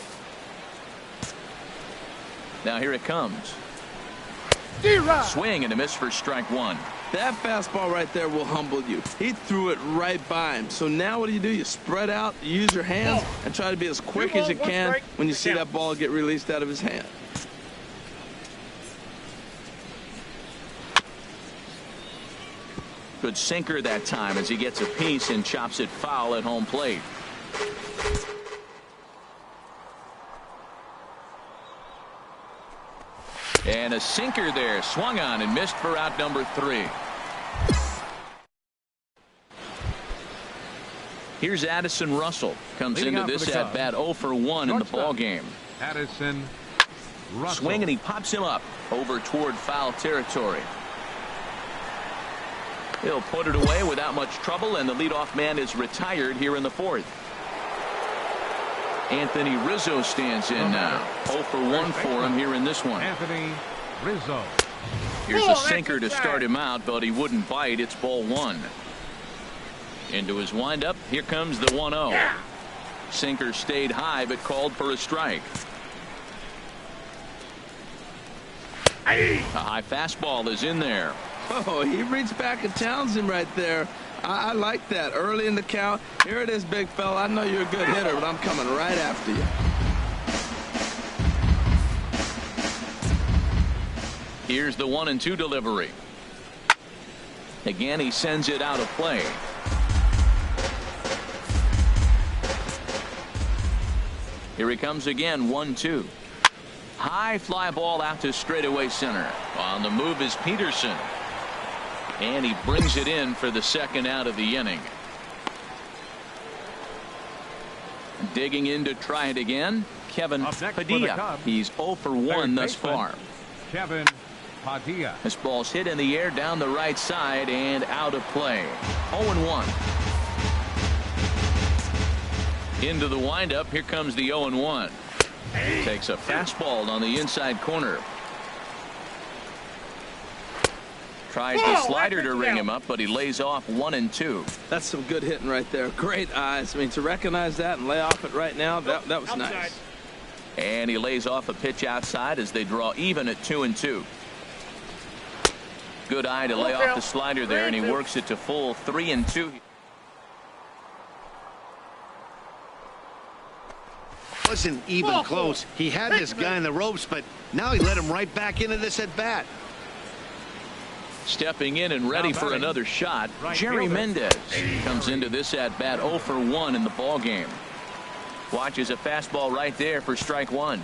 Now here it comes. Swing and a miss for strike one. That fastball right there will humble you. He threw it right by him. So now what do? You spread out, you use your hands, and try to be as quick as you can when you see that ball get released out of his hand. Good sinker that time as he gets a piece and chops it foul at home plate. And a sinker there, swung on and missed for out number 3. Here's Addison Russell. Comes into this at bat 0 for 1 in the ball game. Addison Russell. Swing and he pops him up over toward foul territory. He'll put it away without much trouble, and the leadoff man is retired here in the 4th. Anthony Rizzo stands in now. 0 for 1 for him here in this one. Anthony Rizzo. Here's a sinker to start him out, but he wouldn't bite. It's ball 1. Into his windup. Here comes the 1-0. Sinker stayed high, but called for a strike. A high fastball is in there. Oh, he reached back and challenged him right there. I like that. Early in the count. Here it is, big fella. I know you're a good hitter, but I'm coming right after you. Here's the 1-2 delivery. Again, he sends it out of play. Here he comes again, 1-2. High fly ball out to straightaway center. On the move is Peterson. And he brings it in for the second out of the inning. Digging in to try it again, Kevin Padilla. He's 0 for 1 thus far. Kevin Padilla. This ball's hit in the air down the right side and out of play. 0-1. Into the windup. Here comes the 0-1. Takes a fastball on the inside corner. Tries the slider to ring him up, but he lays off 1-2. That's some good hitting right there. Great eyes. I mean, to recognize that and lay off it right now, that was nice. And he lays off a pitch outside as they draw even at 2-2. Good eye to lay off the slider there, and he works it to full 3-2. Wasn't even close. He had this guy in the ropes, but now he let him right back into this at bat. Stepping in and ready for another shot, Jerry Mendez comes into this at bat 0 for 1 in the ball game. Watches a fastball right there for strike one.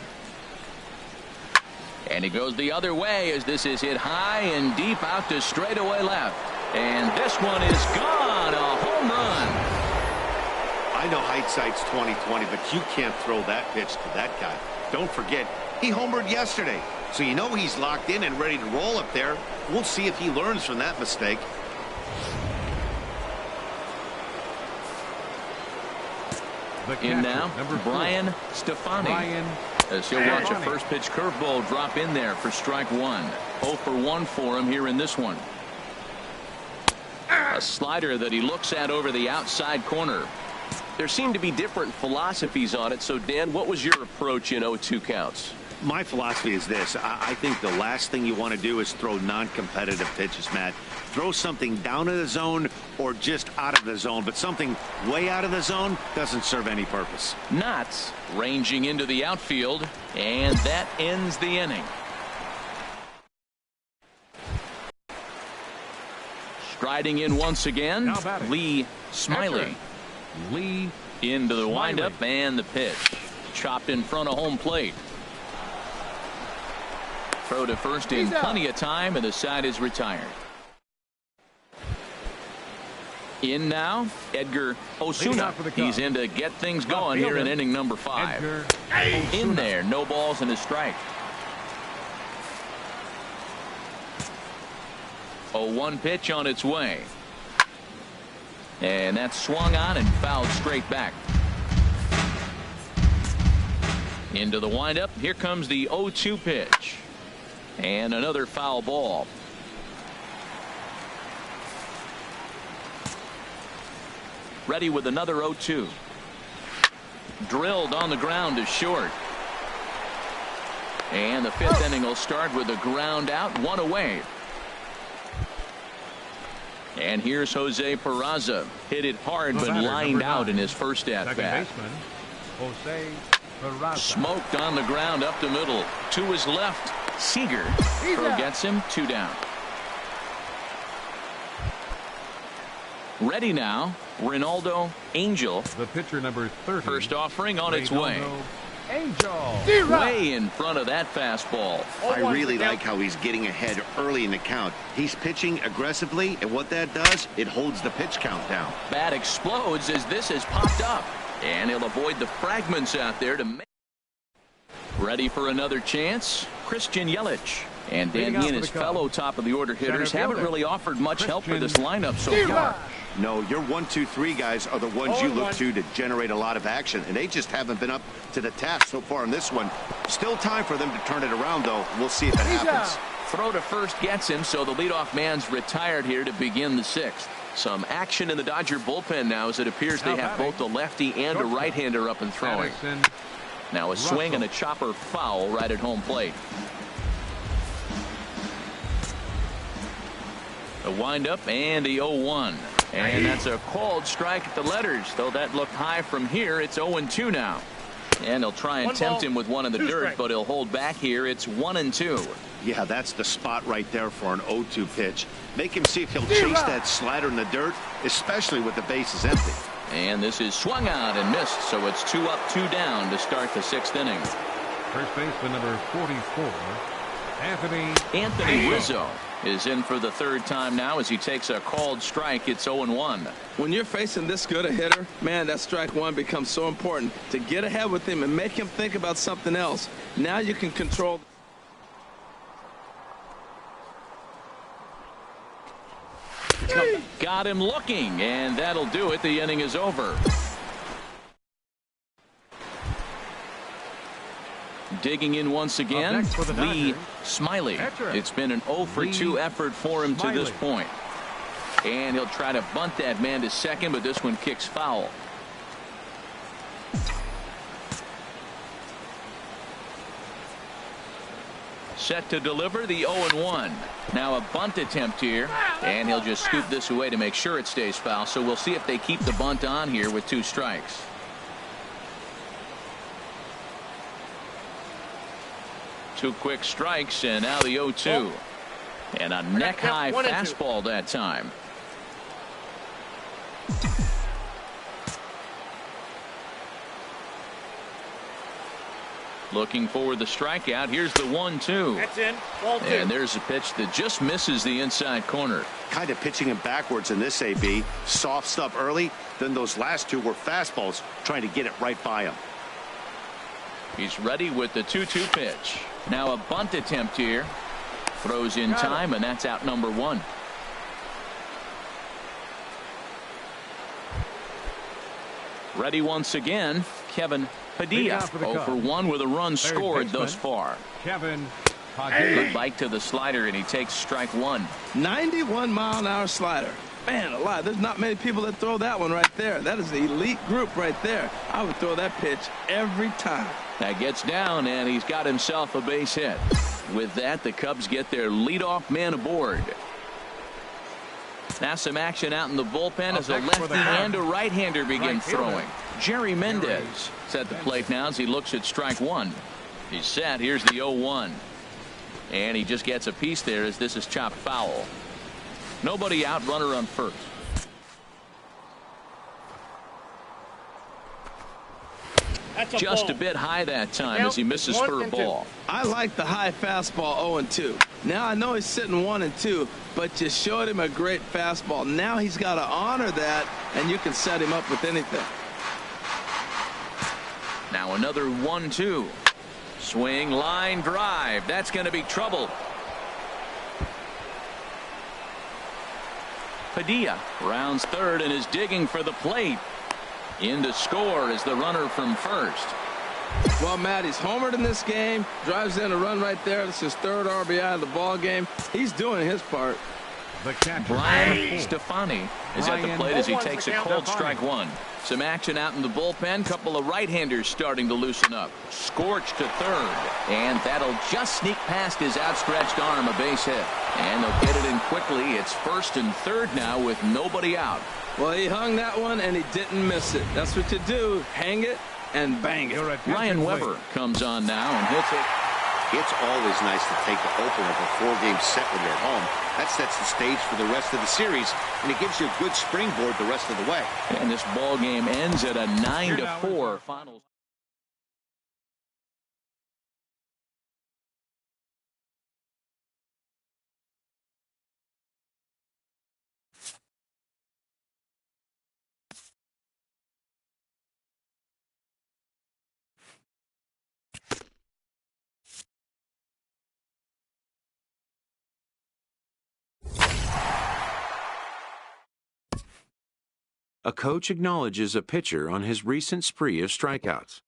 And he goes the other way as this is hit high and deep out to straightaway left. And this one is gone. A home run. I know hindsight's 20/20, but you can't throw that pitch to that guy. Don't forget, he homered yesterday. So you know he's locked in and ready to roll up there. We'll see if he learns from that mistake. In now, Brian Stefani. As he'll watch a first pitch curveball drop in there for strike one. 0 for 1 for him here in this one. A slider that he looks at over the outside corner. There seem to be different philosophies on it. So, Dan, what was your approach in 0-2 counts? My philosophy is this. I think the last thing you want to do is throw non-competitive pitches, Matt. Throw something down in the zone or just out of the zone, but something way out of the zone doesn't serve any purpose. Knotts ranging into the outfield, and that ends the inning. Striding in once again, Lee Smiley. Lee into the windup and the pitch. Chopped in front of home plate. Throw to first in plenty of time, and the side is retired. In now, Edgar Osuna. He's in to get things going here in inning number 5. In there, no balls and a strike. 0-1 pitch on its way. And that's swung on and fouled straight back. Into the windup. Here comes the 0-2 pitch. And another foul ball. Ready with another 0-2. Drilled on the ground to short. And the 5th inning will start with a ground out, 1 away. And here's Jose Peraza. Hit it hard but lined out in his first at bat. Smoked on the ground up the middle. To his left. Seager. Throw gets him, 2 down. Ready now, Ronaldo Angel. The pitcher number 30. First offering on its way. Angel. Way in front of that fastball. I really like how he's getting ahead early in the count. He's pitching aggressively, and what that does, it holds the pitch count down. Bat explodes as this has popped up. And he'll avoid the fragments out there to make. Ready for another chance, Christian Yelich. And Dan, he and his fellow top of the order hitters haven't really offered much help for this lineup so far. No, your 1, 2, 3 guys are the ones you look to generate a lot of action, and they just haven't been up to the task so far in this one. Still time for them to turn it around, though. We'll see if it happens. Throw to first gets him, so the leadoff man's retired here to begin the 6th. Some action in the Dodger bullpen now as it appears they have both a lefty and a right-hander up and throwing. Now a swing and a chopper foul right at home plate. A windup and the 0-1. And that's a called strike at the letters, though that looked high from here. It's 0-2 now. And they'll try and tempt him with one in the dirt, but he'll hold back here. It's 1-2. Yeah, that's the spot right there for an 0-2 pitch. Make him see if he'll chase that slider in the dirt, especially with the bases empty. And this is swung out and missed, so it's 2 up, 2 down to start the 6th inning. First baseman number 44, Anthony Rizzo is in for the 3rd time now as he takes a called strike. It's 0-1. When you're facing this good a hitter, man, that strike one becomes so important to get ahead with him and make him think about something else. Now you can control. Got him looking, and that'll do it. The inning is over. Digging in once again, Lee Smiley. It's been an 0 for 2 effort for him to this point. And he'll try to bunt that man to second, but this one kicks foul. Set to deliver the 0-1. Now a bunt attempt here, and he'll just scoop this away to make sure it stays foul. So we'll see if they keep the bunt on here with 2 strikes. Two quick strikes, and now the 0-2. And a neck-high fastball that time. Looking for the strikeout. Here's the 1-2. That's in. Ball 2. And there's a pitch that just misses the inside corner. Kind of pitching him backwards in this AB. Soft stuff early. Then those last 2 were fastballs, trying to get it right by him. He's ready with the 2-2 pitch. Now a bunt attempt here. Throws in time, and that's out number 1. Ready once again, Kevin Padilla. 0 for 1 with a run scored thus far. Kevin Good bite to the slider, and he takes strike 1. 91-mile-an-hour slider. Man alive, there's not many people that throw that one right there. That is the elite group right there. I would throw that pitch every time. That gets down, and he's got himself a base hit. With that, the Cubs get their leadoff man aboard. Now some action out in the bullpen as a lefty and a right-hander begin throwing. Jerry Mendez is at the plate now as he looks at strike 1. He's set. Here's the 0-1. And he just gets a piece there as this is chopped foul. Nobody out, runner on first. Just a bit high that time as he misses for a ball. I like the high fastball 0-2. Now I know he's sitting 1-2, but you showed him a great fastball. Now he's got to honor that, and you can set him up with anything. Now another 1-2. Swing, line drive. That's going to be trouble. Padilla rounds third and is digging for the plate. In to score is the runner from first. Well, Matt, he's homered in this game. Drives in a run right there. This is his 3rd RBI of the ball game. He's doing his part. Brian Stefani is at the plate as he takes a cold strike 1. Some action out in the bullpen. Couple of right-handers starting to loosen up. Scorched to third. And that'll just sneak past his outstretched arm, a base hit. And they'll get it in quickly. It's 1st and 3rd now with nobody out. Well, he hung that one, and he didn't miss it. That's what you do. Hang it and bang it. Ryan Weber comes on now and hits it. It's always nice to take the opener of a 4-game set when you're at home. That sets the stage for the rest of the series, and it gives you a good springboard the rest of the way. And this ball game ends at a 9-4 final. A coach acknowledges a pitcher on his recent spree of strikeouts.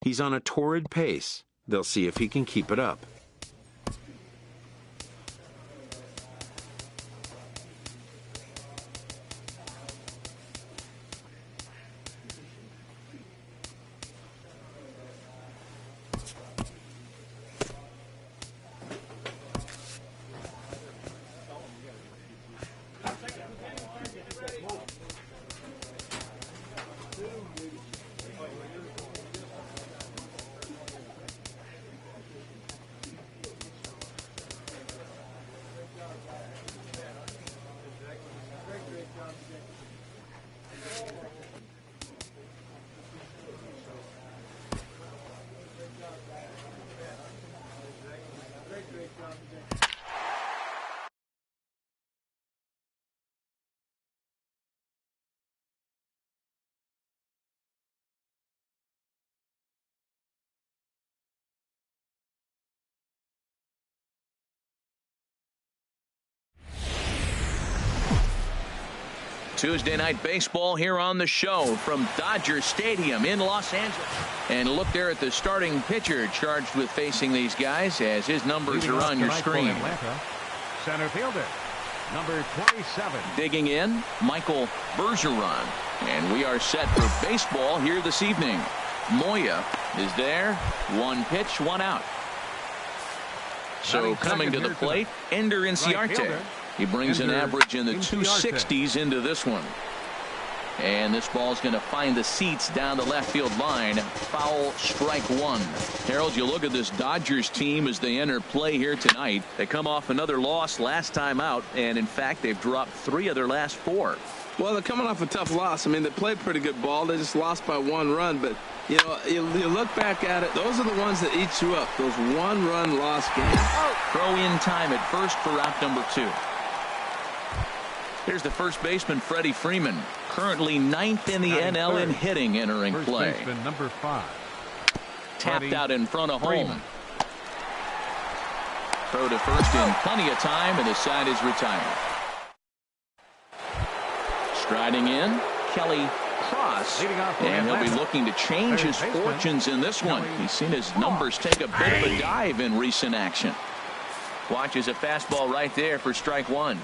He's on a torrid pace. They'll see if he can keep it up. Tuesday night baseball here on the show from Dodger Stadium in Los Angeles. And look there at the starting pitcher charged with facing these guys as his numbers are on your screen. Atlanta, center fielder, number 27. Digging in, Michael Bergeron. And we are set for baseball here this evening. Moya is there. One pitch, one out. So coming to the plate, Ender Inciarte. He brings an average in the 260s into this one. And this ball's going to find the seats down the left field line. Foul, strike one. Harold, you look at this Dodgers team as they enter play here tonight. They come off another loss last time out, and in fact, they've dropped 3 of their last 4. Well, they're coming off a tough loss. I mean, they played pretty good ball. They just lost by 1 run. But, you know, you look back at it, those are the ones that eat you up, those 1-run loss games. Throw in time at first for out number 2. Here's the first baseman, Freddie Freeman, currently 9th in the NL in hitting entering play. First baseman, number 5. Tapped out in front of home. Throw to first in plenty of time, and the side is retired. Striding in, Kelly Cross, and he'll be looking to change his fortunes in this one. He's seen his numbers take a bit of a dive in recent action. Watches a fastball right there for strike one.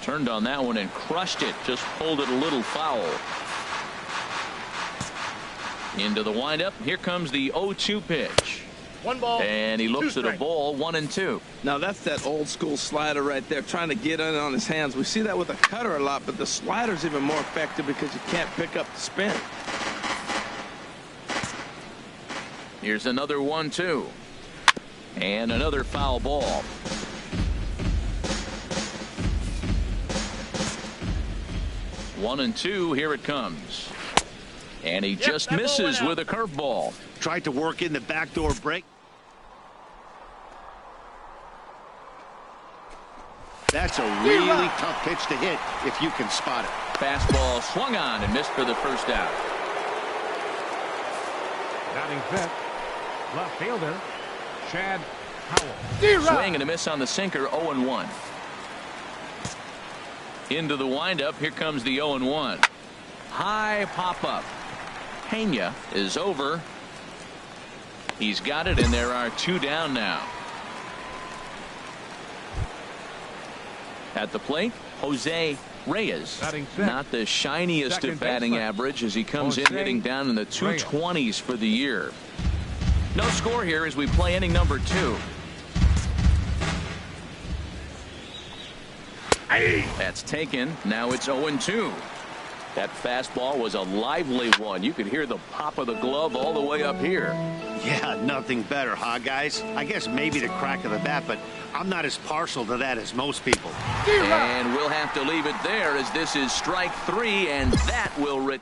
Turned on that one and crushed it. Just pulled it a little foul. Into the windup. Here comes the 0-2 pitch. 1 ball. And he looks at a ball, 1-2. Now, that's that old school slider right there, trying to get in on his hands. We see that with a cutter a lot, but the slider's even more effective because you can't pick up the spin. Here's another 1-2. And another foul ball. 1-2. Here it comes. And he just misses with a curveball. Tried to work in the backdoor break. That's a really tough pitch to hit if you can spot it. Fastball swung on and missed for the first out. Batting 5th, left fielder, Chad Howell. Swing and a miss on the sinker, 0-1. Into the windup. Here comes the 0-1. High pop up. Pena is over. He's got it, and there are 2 down now. At the plate, Jose Reyes. Not the shiniest of batting average as he comes in hitting down in the 220s for the year. No score here as we play inning number 2. That's taken. Now it's 0-2. That fastball was a lively one. You could hear the pop of the glove all the way up here. Yeah, nothing better, huh, guys? I guess maybe the crack of the bat, but I'm not as partial to that as most people. And we'll have to leave it there as this is strike 3, and that will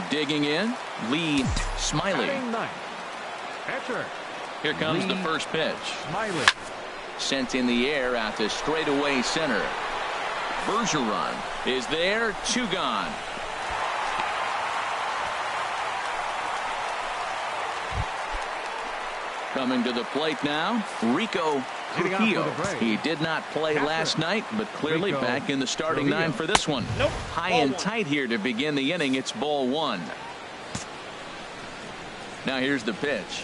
digging in, Lee Smiley. Here comes the first pitch. Smiley. Sent in the air out to straightaway center. Bergeron is there, 2 gone. Coming to the plate now, Rico Trujillo. He did not play last night, but clearly back in the starting 9 for this one. High and tight here to begin the inning. It's ball 1. Now here's the pitch.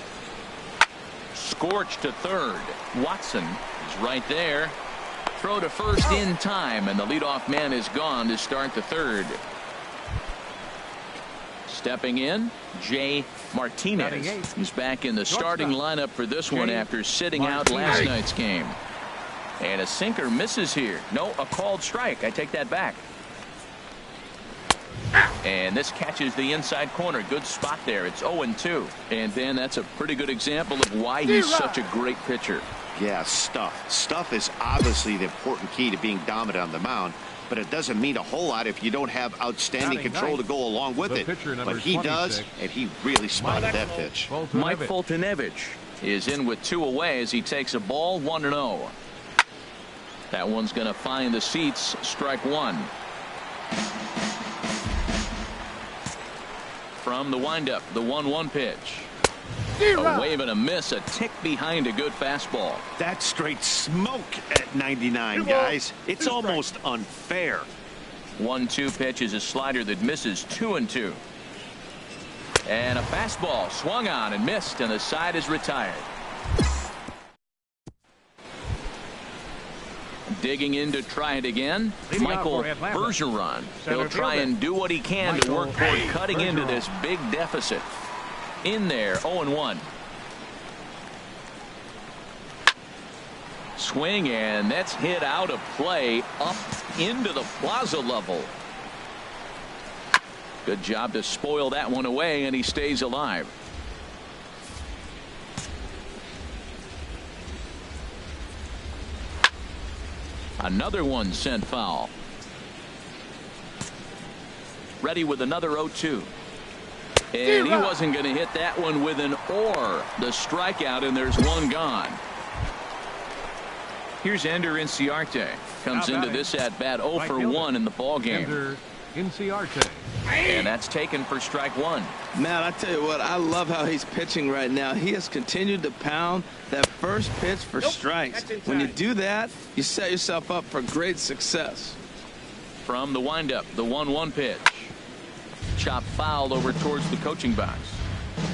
Scorched to third. Watson is right there. Throw to first in time, and the leadoff man is gone to start the 3rd. Stepping in, Jay Martinez. He's back in the starting lineup for this one after sitting out last night's game. And a sinker misses here. No, a called strike. I take that back. And this catches the inside corner. Good spot there. It's 0-2. And then that's a pretty good example of why he's such a great pitcher. Yeah, stuff. Stuff is obviously the important key to being dominant on the mound, but it doesn't mean a whole lot if you don't have outstanding control to go along with it. But he does, and he really spotted that pitch. Mike Foltynewicz is in with 2 away as he takes a ball, 1-0. That one's going to find the seats, strike 1. From the windup, the 1-1 pitch. A wave and a miss, a tick behind a good fastball. That's straight smoke at 99, guys. It's almost unfair. 1-2 pitch is a slider that misses 2-2. And a fastball swung on and missed, and the side is retired. Digging in to try it again, Michael Bergeron. He'll try and do what he can to work toward cutting into this big deficit. In there, 0-1. Swing, and that's hit out of play up into the plaza level. Good job to spoil that one away, and he stays alive. Another one sent foul. Ready with another 0-2. And he wasn't going to hit that one with an or. The strikeout, and there's one gone. Here's Ender Inciarte. Comes into this at bat 0 for 1 in the ball game. Ender Inciarte. And that's taken for strike one. Man, I tell you what, I love how he's pitching right now. He has continued to pound that first pitch for strikes. When you do that, you set yourself up for great success. From the windup, the 1-1 pitch. Chopped foul over towards the coaching box.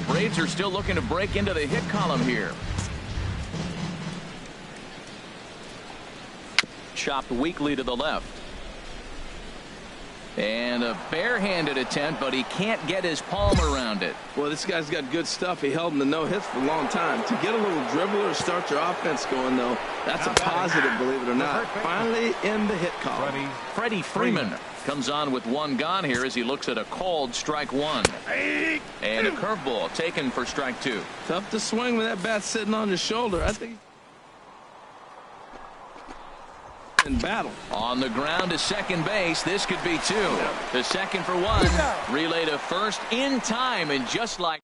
Braves are still looking to break into the hit column here. Chopped weakly to the left. And a barehanded attempt, but he can't get his palm around it. Well, this guy's got good stuff. He held him to no hits for a long time. To get a little dribbler to start your offense going, though, that's a positive, believe it or not. Finally in the hit column. Freddie Freeman comes on with one gone here as he looks at a called strike one. And a curveball taken for strike two. Tough to swing with that bat sitting on your shoulder. I think in battle. On the ground to second base. This could be two. The second for one. Relay to first in time, and just like.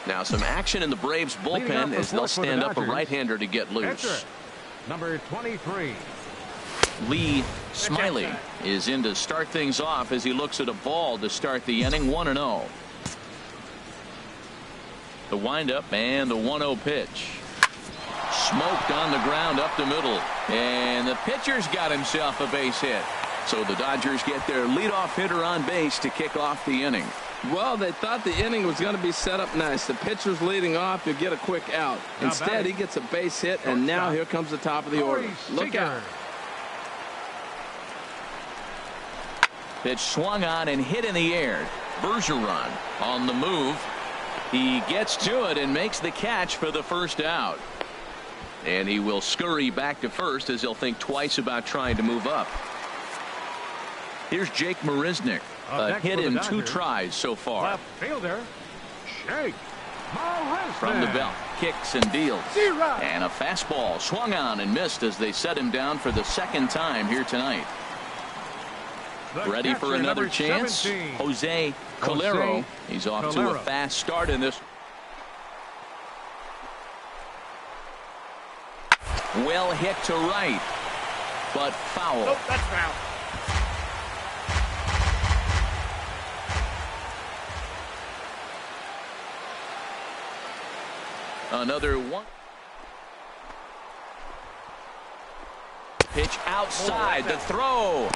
Now some action in the Braves bullpen as they'll stand up a right-hander to get loose. Number 23. Lee Smiley is in to start things off as he looks at a ball to start the inning. 1-0. The windup and the 1-0 pitch. Smoked on the ground up the middle, and the pitcher's got himself a base hit. So the Dodgers get their leadoff hitter on base to kick off the inning. Well, they thought the inning was going to be set up nice. The pitcher's leading off, you'll get a quick out. Instead, he gets a base hit, and now here comes the top of the order. Look out. Pitch swung on and hit in the air. Bergeron on the move. He gets to it and makes the catch for the first out. And he will scurry back to first as he'll think twice about trying to move up. Here's Jake Marisnick. A hit in 2 tries so far. Left fielder, Jake Marisnick. From the belt, kicks and deals. And a fastball swung on and missed as they set him down for the second time here tonight. Ready for another chance? 17. Jose Calero. He's off to a fast start in this. Well hit to right, but foul. Nope, that's foul. Another one. Pitch outside, the throw.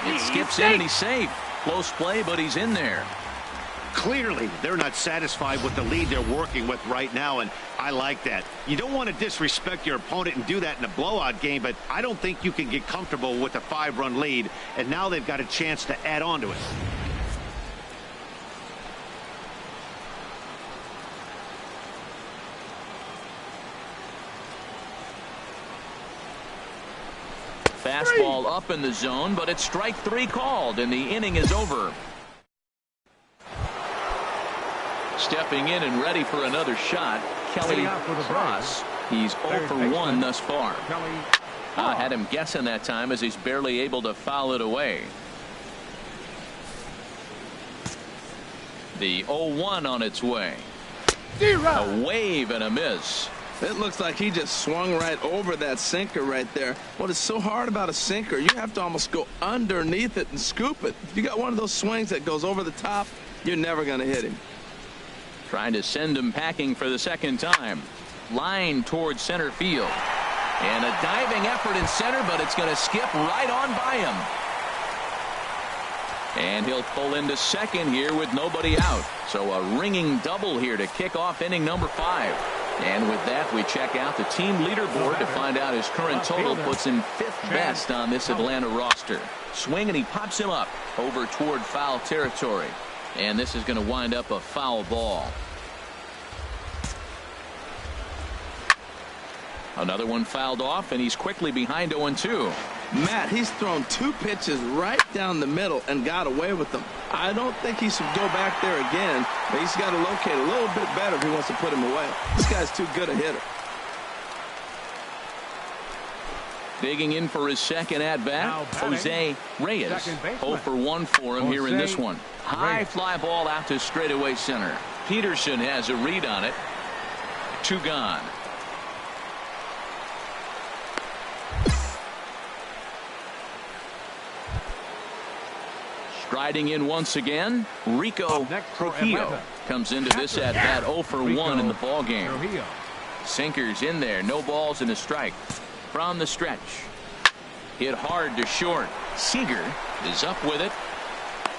It skips in and he's safe. Close play, but he's in there. Clearly, they're not satisfied with the lead they're working with right now, and I like that. You don't want to disrespect your opponent and do that in a blowout game, but I don't think you can get comfortable with a 5-run lead, and now they've got a chance to add on to it. Fastball up in the zone, but it's strike 3 called, and the inning is over. Stepping in and ready for another shot, Kelly Cross. He's 0 for 1 thus far. I had him guessing that time as he's barely able to foul it away. The 0-1 on its way. A wave and a miss. It looks like he just swung right over that sinker right there. What is so hard about a sinker, you have to almost go underneath it and scoop it. If you got one of those swings that goes over the top, you're never going to hit him. Trying to send him packing for the second time. Line towards center field. And a diving effort in center, but it's going to skip right on by him. And he'll pull into second here with nobody out. So a ringing double here to kick off inning number 5. And with that, we check out the team leaderboard to find out his current total puts him 5th best on this Atlanta roster. Swing, and he pops him up over toward foul territory. And this is going to wind up a foul ball. Another one fouled off, and he's quickly behind 0-2. Matt, he's thrown 2 pitches right down the middle and got away with them. I don't think he should go back there again, but he's got to locate a little bit better if he wants to put him away. This guy's too good a hitter. Digging in for his second at-bat, Jose Reyes. 0 for 1 for him here in this one. High fly ball out to straightaway center. Peterson has a read on it. 2 gone. Striding in once again, Rico Trujillo comes into this at-bat 0 for 1 in the ball game. Sinkers in there, no balls and a strike. From the stretch, hit hard to short. Seager is up with it.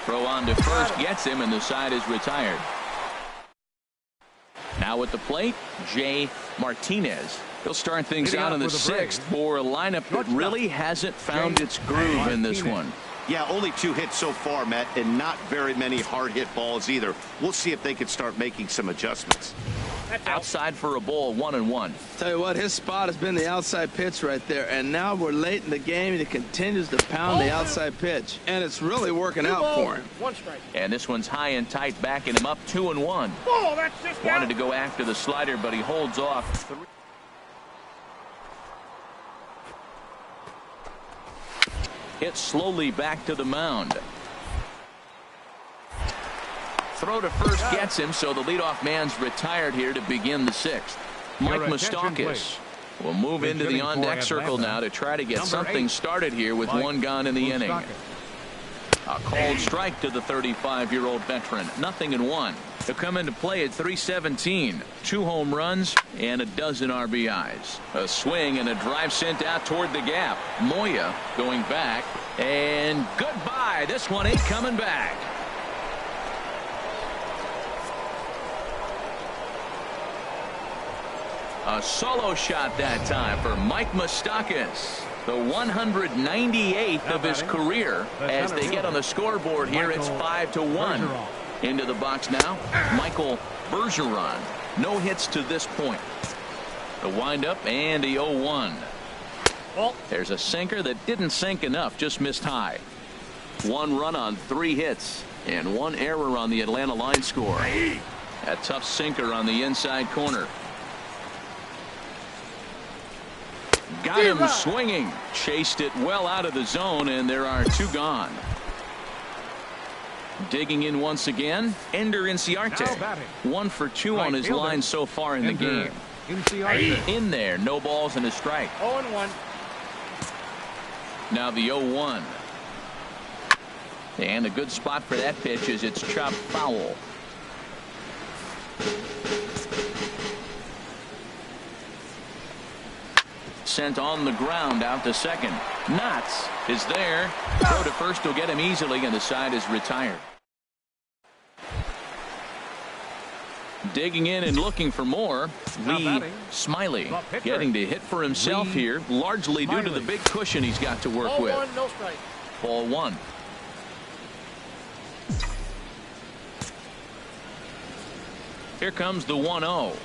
Throw on to first gets him, and the side is retired. Now at the plate, Jay Martinez. He'll start things out in the 6th for a lineup that really hasn't found its groove in this one. Yeah, only 2 hits so far, Matt, and not very many hard hit balls either. We'll see if they can start making some adjustments. Outside for a ball, 1-1. Tell you what, his spot has been the outside pitch right there, and now we're late in the game, and he continues to pound the outside pitch, and it's really working out for him. 1 strike. And this one's high and tight, backing him up 2-1. Oh, that's just Wanted to go after the slider, but he holds off. Hit slowly back to the mound. Throw to first gets him, so the leadoff man's retired here to begin the 6th. Mike Moustakas will move into the on-deck circle now to try to get something started here with 1 gone in the inning. A called strike to the 35-year-old veteran. 0-1. He'll come into play at 317. 2 home runs and a dozen RBIs. A swing and a drive sent out toward the gap. Moya going back, and goodbye. This one ain't coming back. A solo shot that time for Mike Moustakas. The 198th of his career. As they get on the scoreboard here, it's 5-1. Into the box now, Michael Bergeron. No hits to this point. The windup and the 0-1. There's a sinker that didn't sink enough, just missed high. 1 run on 3 hits and 1 error on the Atlanta line score. A tough sinker on the inside corner. Got him swinging. Chased it well out of the zone, and there are 2 gone. Digging in once again, Ender Inciarte. 1 for 2 on his line so far in the game. In there, no balls and a strike. 0-1. Now the 0-1. And a good spot for that pitch is it's chopped foul. Sent on the ground out to second. Knotts is there. Throw to first will get him easily, and the side is retired. Digging in and looking for more, Lee Smiley getting to hit for himself here, largely due to the big cushion he's got to work with. 0-1, no strike. Ball 1. Here comes the 1-0.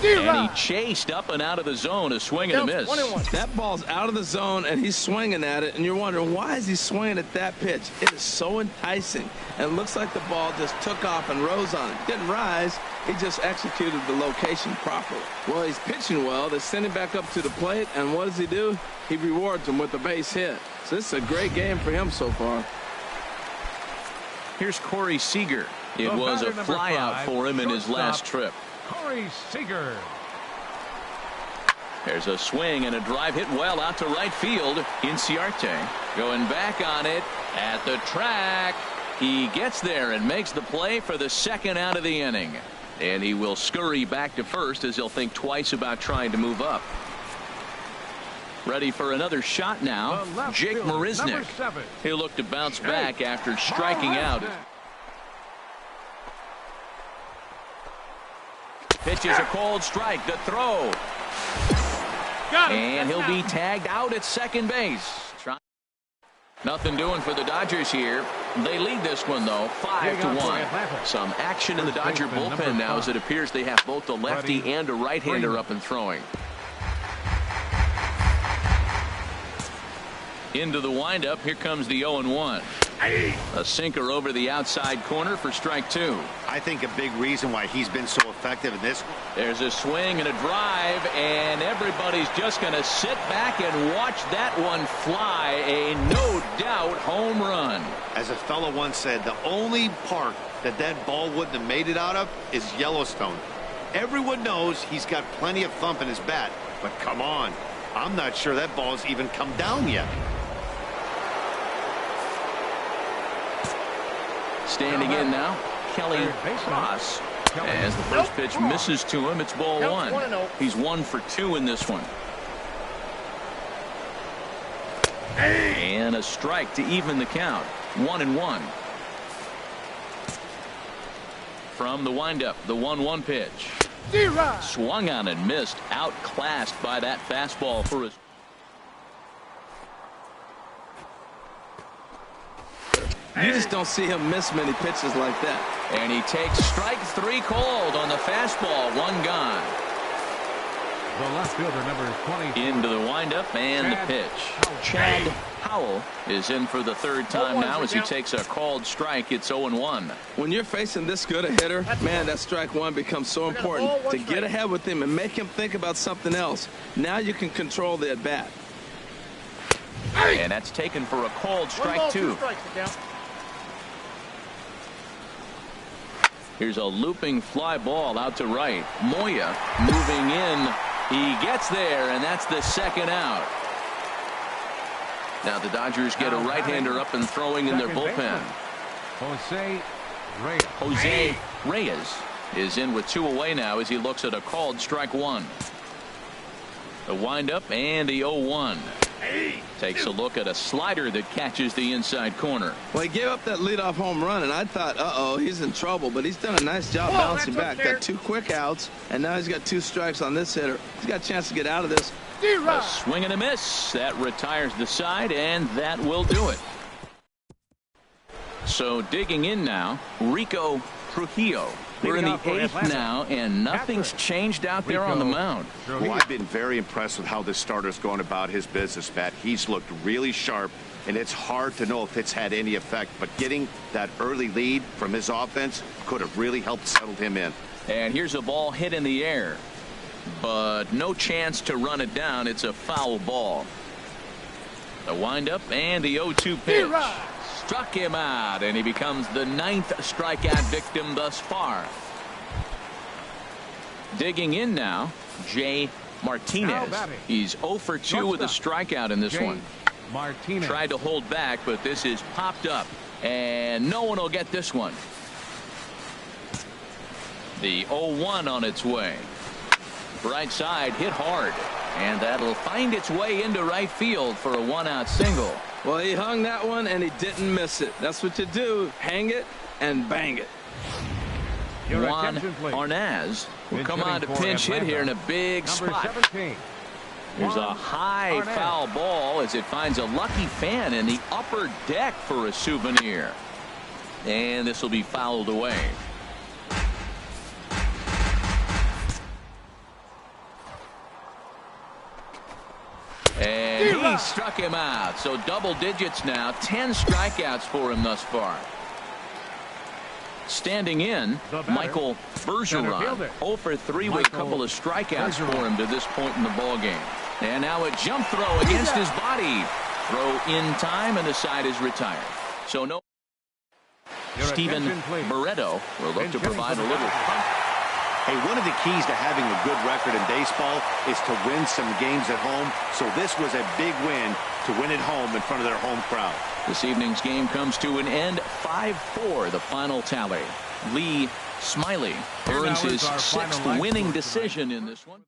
And he chased up and out of the zone, a swing and a miss. 1-1. That ball's out of the zone, and he's swinging at it, and you're wondering, why is he swinging at that pitch? It is so enticing, and it looks like the ball just took off and rose on it. Didn't rise, he just executed the location properly. Well, he's pitching well. They send him back up to the plate, and what does he do? He rewards him with a base hit. So this is a great game for him so far. Here's Corey Seager. It was a flyout for him in his last trip. Corey Seager. There's a swing and a drive hit well out to right field. Inciarte going back on it at the track. He gets there and makes the play for the second out of the inning. And he will scurry back to first as he'll think twice about trying to move up. Ready for another shot now. Jake Marisnick. He'll look to bounce back after striking out. Pitches a cold strike. The throw. And he'll be tagged out at second base. Nothing doing for the Dodgers here. They lead this one, though, 5-1. Some action in the Dodger bullpen now as it appears they have both a lefty and a right-hander up and throwing. Into the windup. Here comes the 0-1. A sinker over the outside corner for strike two. I think a big reason why he's been so effective in this. There's a swing and a drive, and everybody's just going to sit back and watch that one fly. A no-doubt home run. As a fellow once said, the only park that ball wouldn't have made it out of is Yellowstone. Everyone knows he's got plenty of thump in his bat, but come on. I'm not sure that ball's even come down yet. Standing in now, Kelly Cross. As the first pitch misses to him, it's ball one. He's 1 for 2 in this one. And a strike to even the count. 1-1. From the windup, the 1-1 pitch. Swung on and missed, outclassed by that fastball for his. You just don't see him miss many pitches like that. And he takes strike 3 called on the fastball. 1 gone. The left fielder, number 20. Into the windup and the pitch. Chad Howell is in for the 3rd time now as he takes a called strike. It's 0-1. When you're facing this good a hitter, man, that strike one becomes so important to get ahead with him and make him think about something else. Now you can control the at bat. And that's taken for a called strike 2. Here's a looping fly ball out to right. Moya moving in. He gets there, and that's the 2nd out. Now the Dodgers get a right-hander up and throwing in their bullpen. Jose Reyes is in with 2 away now as he looks at a called strike 1. The windup and the 0-1. Takes a look at a slider that catches the inside corner. Well, he gave up that leadoff home run, and I thought, uh-oh, he's in trouble. But he's done a nice job bouncing back. Got 2 quick outs, and now he's got 2 strikes on this hitter. He's got a chance to get out of this. A swing and a miss. That retires the side, and that will do it. So digging in now, Rico Trujillo. We're in the 8th now, and nothing's changed out there on the mound. Well, I've been very impressed with how this starter's going about his business, Matt. He's looked really sharp, and it's hard to know if it's had any effect. But getting that early lead from his offense could have really helped settle him in. And here's a ball hit in the air, but no chance to run it down. It's a foul ball. The windup and the 0-2 pitch. Struck him out, and he becomes the 9th strikeout victim thus far. Digging in now, Jay Martinez. He's 0 for 2 with a strikeout in this one. Tried to hold back, but this is popped up, and no one will get this one. The 0-1 on its way. Right side hit hard, and that'll find its way into right field for a 1-out single. Well, he hung that one, and he didn't miss it. That's what you do. Hang it and bang it. Juan Arnaz will come on to pinch hit here in a big spot. There's a high foul ball as it finds a lucky fan in the upper deck for a souvenir. And this will be fouled away. And he struck him out. So double digits now. 10 strikeouts for him thus far. Standing in, Michael Bergeron. 0 for 3 with a couple of strikeouts for him to this point in the ballgame. And now a jump throw against his body. Throw in time, and the side is retired. So no. Steven Barreto will look to provide a little. Hey, one of the keys to having a good record in baseball is to win some games at home. So this was a big win to win at home in front of their home crowd. This evening's game comes to an end. 5-4, the final tally. Lee Smiley earns his sixth winning decision in this one.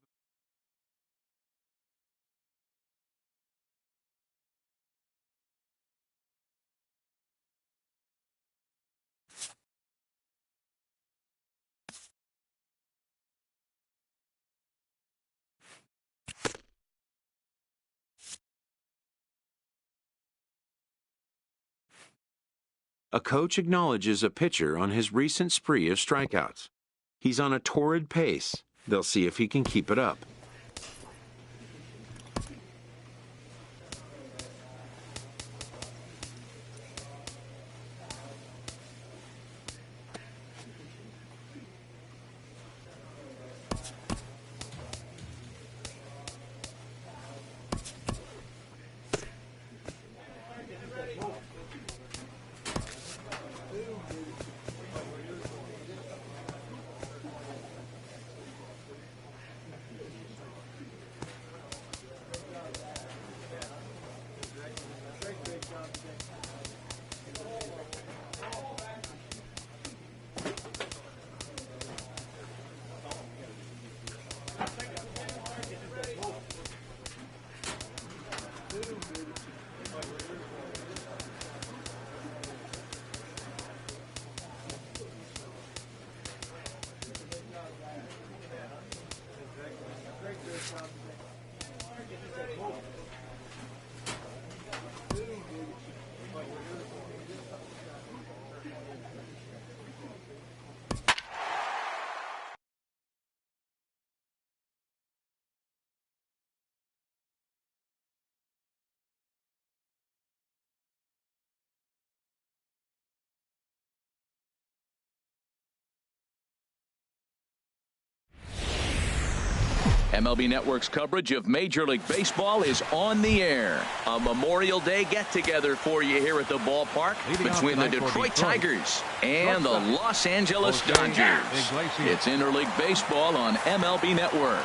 A coach acknowledges a pitcher on his recent spree of strikeouts. He's on a torrid pace. They'll see if he can keep it up. MLB Network's coverage of Major League Baseball is on the air. A Memorial Day get-together for you here at the ballpark between the Detroit Tigers and the Los Angeles Dodgers. It's interleague baseball on MLB Network.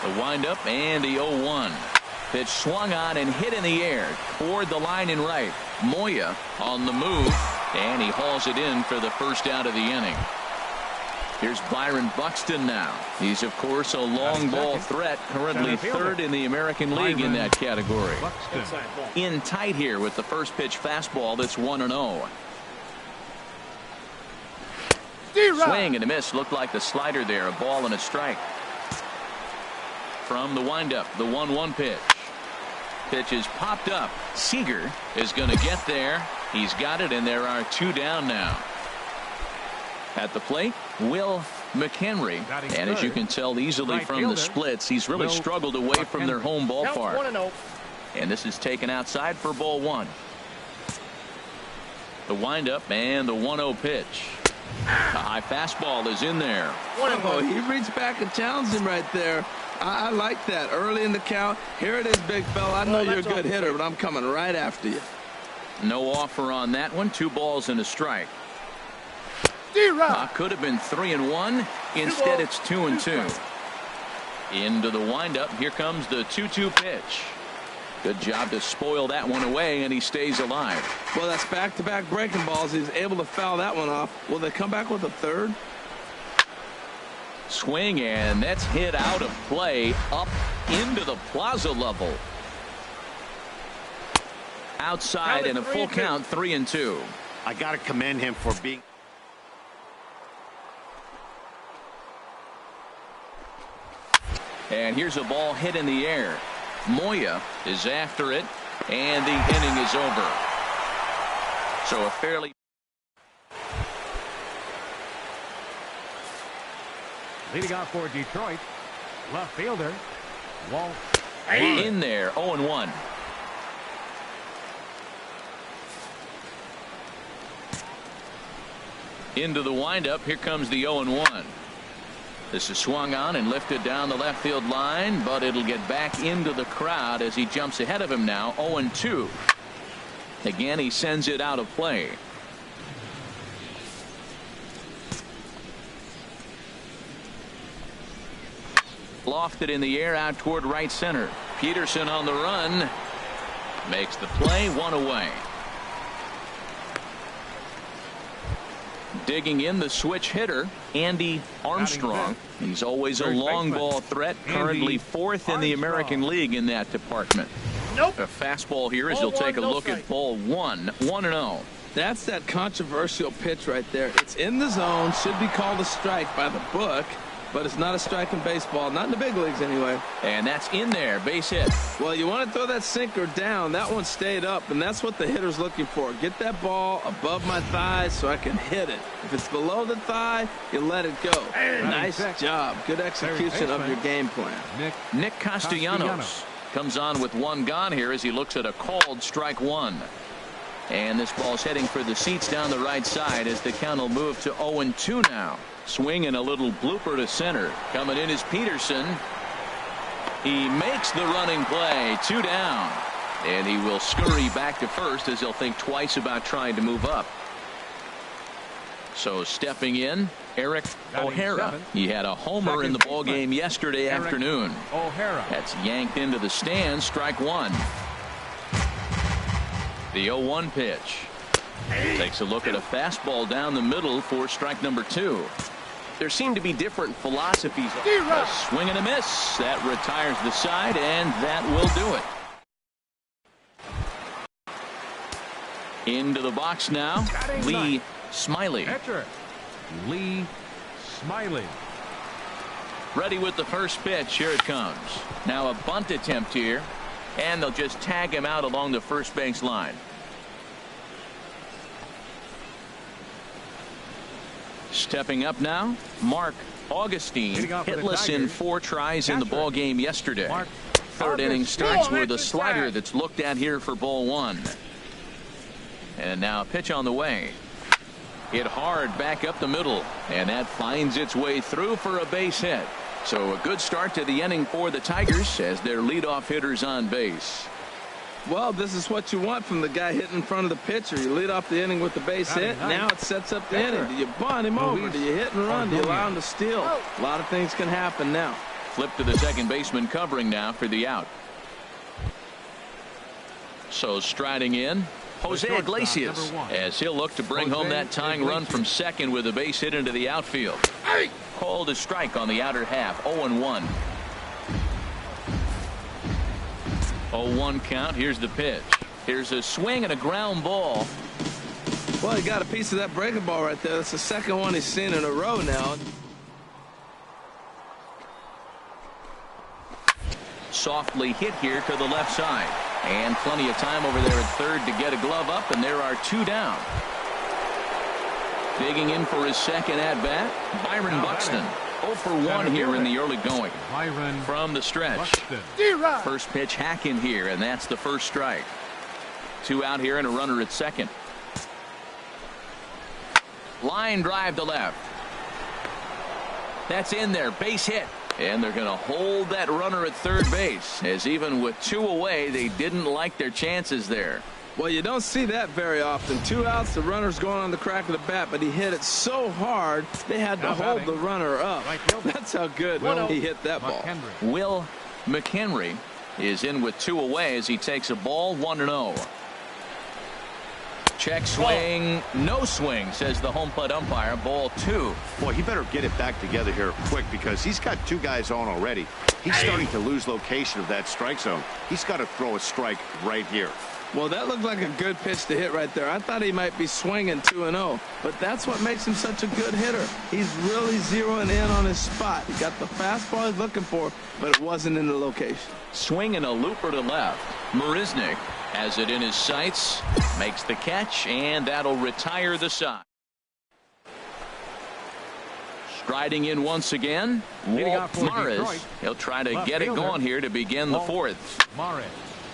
The windup and the 0-1. Pitch swung on and hit in the air toward the line and right. Moya on the move, and he hauls it in for the first out of the inning. Here's Byron Buxton now. He's, of course, a long ball threat, currently third in the American League in that category. In tight here with the first pitch fastball that's 1-0. Swing and a miss. Looked like the slider there. A ball and a strike. From the windup, the 1-1 pitch. Pitch is popped up. Seager is going to get there. He's got it, and there are two down now. At the plate, Will McHenry, and as you can tell easily from the splits, he's really struggled away from their home ballpark. And this is taken outside for ball one. The windup and the 1-0 pitch. A high fastball is in there. Oh, he reached back and challenged him right there. I like that early in the count. Here it is, big fella. I know you're a good hitter, but I'm coming right after you. No offer on that one. 2 balls and a strike. Could have been 3-1. Instead, it's 2-2. Into the windup. Here comes the 2-2 pitch. Good job to spoil that one away, and he stays alive. Well, that's back-to-back breaking balls. He's able to foul that one off. Will they come back with a third? Swing, and that's hit out of play up into the plaza level. Outside and a full count, 3-2. I got to commend him for being. And here's a ball hit in the air. Moya is after it, and the inning is over. So a fairly. Leading off for Detroit, left fielder, Walt. In there, 0-1. Into the windup. Here comes the 0-1. This is swung on and lifted down the left field line, but it'll get back into the crowd as he jumps ahead of him now. 0-2. Again, he sends it out of play. Lofted in the air out toward right center. Peterson on the run. Makes the play, one away. Digging in the switch hitter, Andy Armstrong. He's always a long ball threat, currently fourth in the American League in that department. Nope. A fastball here as you'll take a look at ball 1, 1-0. That's that controversial pitch right there. It's in the zone, should be called a strike by the book, but it's not a strike in baseball, not in the big leagues anyway. And that's in there, base hit. Well, you want to throw that sinker down. That one stayed up, and that's what the hitter's looking for. Get that ball above my thigh so I can hit it. If it's below the thigh, you let it go. Nice job. Good execution of your game plan. Nick Castellanos comes on with one gone here as he looks at a called strike one. And this ball's heading for the seats down the right side as the count will move to 0-2 now. Swing and a little blooper to center. Coming in is Peterson. He makes the running play. 2 down. And he will scurry back to first as he'll think twice about trying to move up. So stepping in, Eric O'Hara. He had a homer in the ball game yesterday afternoon. That's yanked into the stands. Strike one. The 0-1 pitch. Takes a look at a fastball down the middle for strike number 2. There seem to be different philosophies. A swing and a miss. That retires the side, and that will do it. Into the box now, Lee Smiley. Catcher, Lee Smiley. Ready with the first pitch. Here it comes. Now a bunt attempt here, and they'll just tag him out along the first base line. Stepping up now, Mark Augustine, hitless in 4 tries in the ball game yesterday. Third inning starts with a slider that's looked at here for ball 1. And now a pitch on the way. Hit hard back up the middle, and that finds its way through for a base hit. So a good start to the inning for the Tigers as their leadoff hitter's on base. Well, this is what you want from the guy hitting in front of the pitcher. You lead off the inning with the base hit. Now it sets up the inning. Do you bunt him over? Do you hit and run? Do you allow him to steal? A lot of things can happen now. Flip to the second baseman covering now for the out. So striding in, Jose Iglesias, as he'll look to bring home that tying run from second with a base hit into the outfield. Called a strike on the outer half. 0-1. 0-1 count. Here's the pitch. Here's a swing and a ground ball. Well, he got a piece of that breaking ball right there. That's the second one he's seen in a row now. Softly hit here to the left side. And plenty of time over there at third to get a glove up, and there are 2 down. Digging in for his second at-bat, Byron Buxton. 0 for 1 here in the early going. From the stretch. First pitch hacking here, and that's the first strike. 2 out here and a runner at second. Line drive to left. That's in there. Base hit. And they're going to hold that runner at third base, as even with 2 away, they didn't like their chances there. Well, you don't see that very often. 2 outs, the runner's going on the crack of the bat, but he hit it so hard they had to hold the runner up. That's how good he hit that ball. Will McHenry is in with 2 away as he takes a ball. 1-0. Check swing, no swing, says the home plate umpire. Ball 2. Boy, he better get it back together here quick because he's got 2 guys on already. He's starting to lose location of that strike zone. He's got to throw a strike right here. Well, that looked like a good pitch to hit right there. I thought he might be swinging 2-0, but that's what makes him such a good hitter. He's really zeroing in on his spot. He got the fastball he's looking for, but it wasn't in the location. Swing and a looper to left. Marisnik has it in his sights, makes the catch, and that'll retire the side. Striding in once again, Walt Morris. He'll try to get it going here to begin the 4th.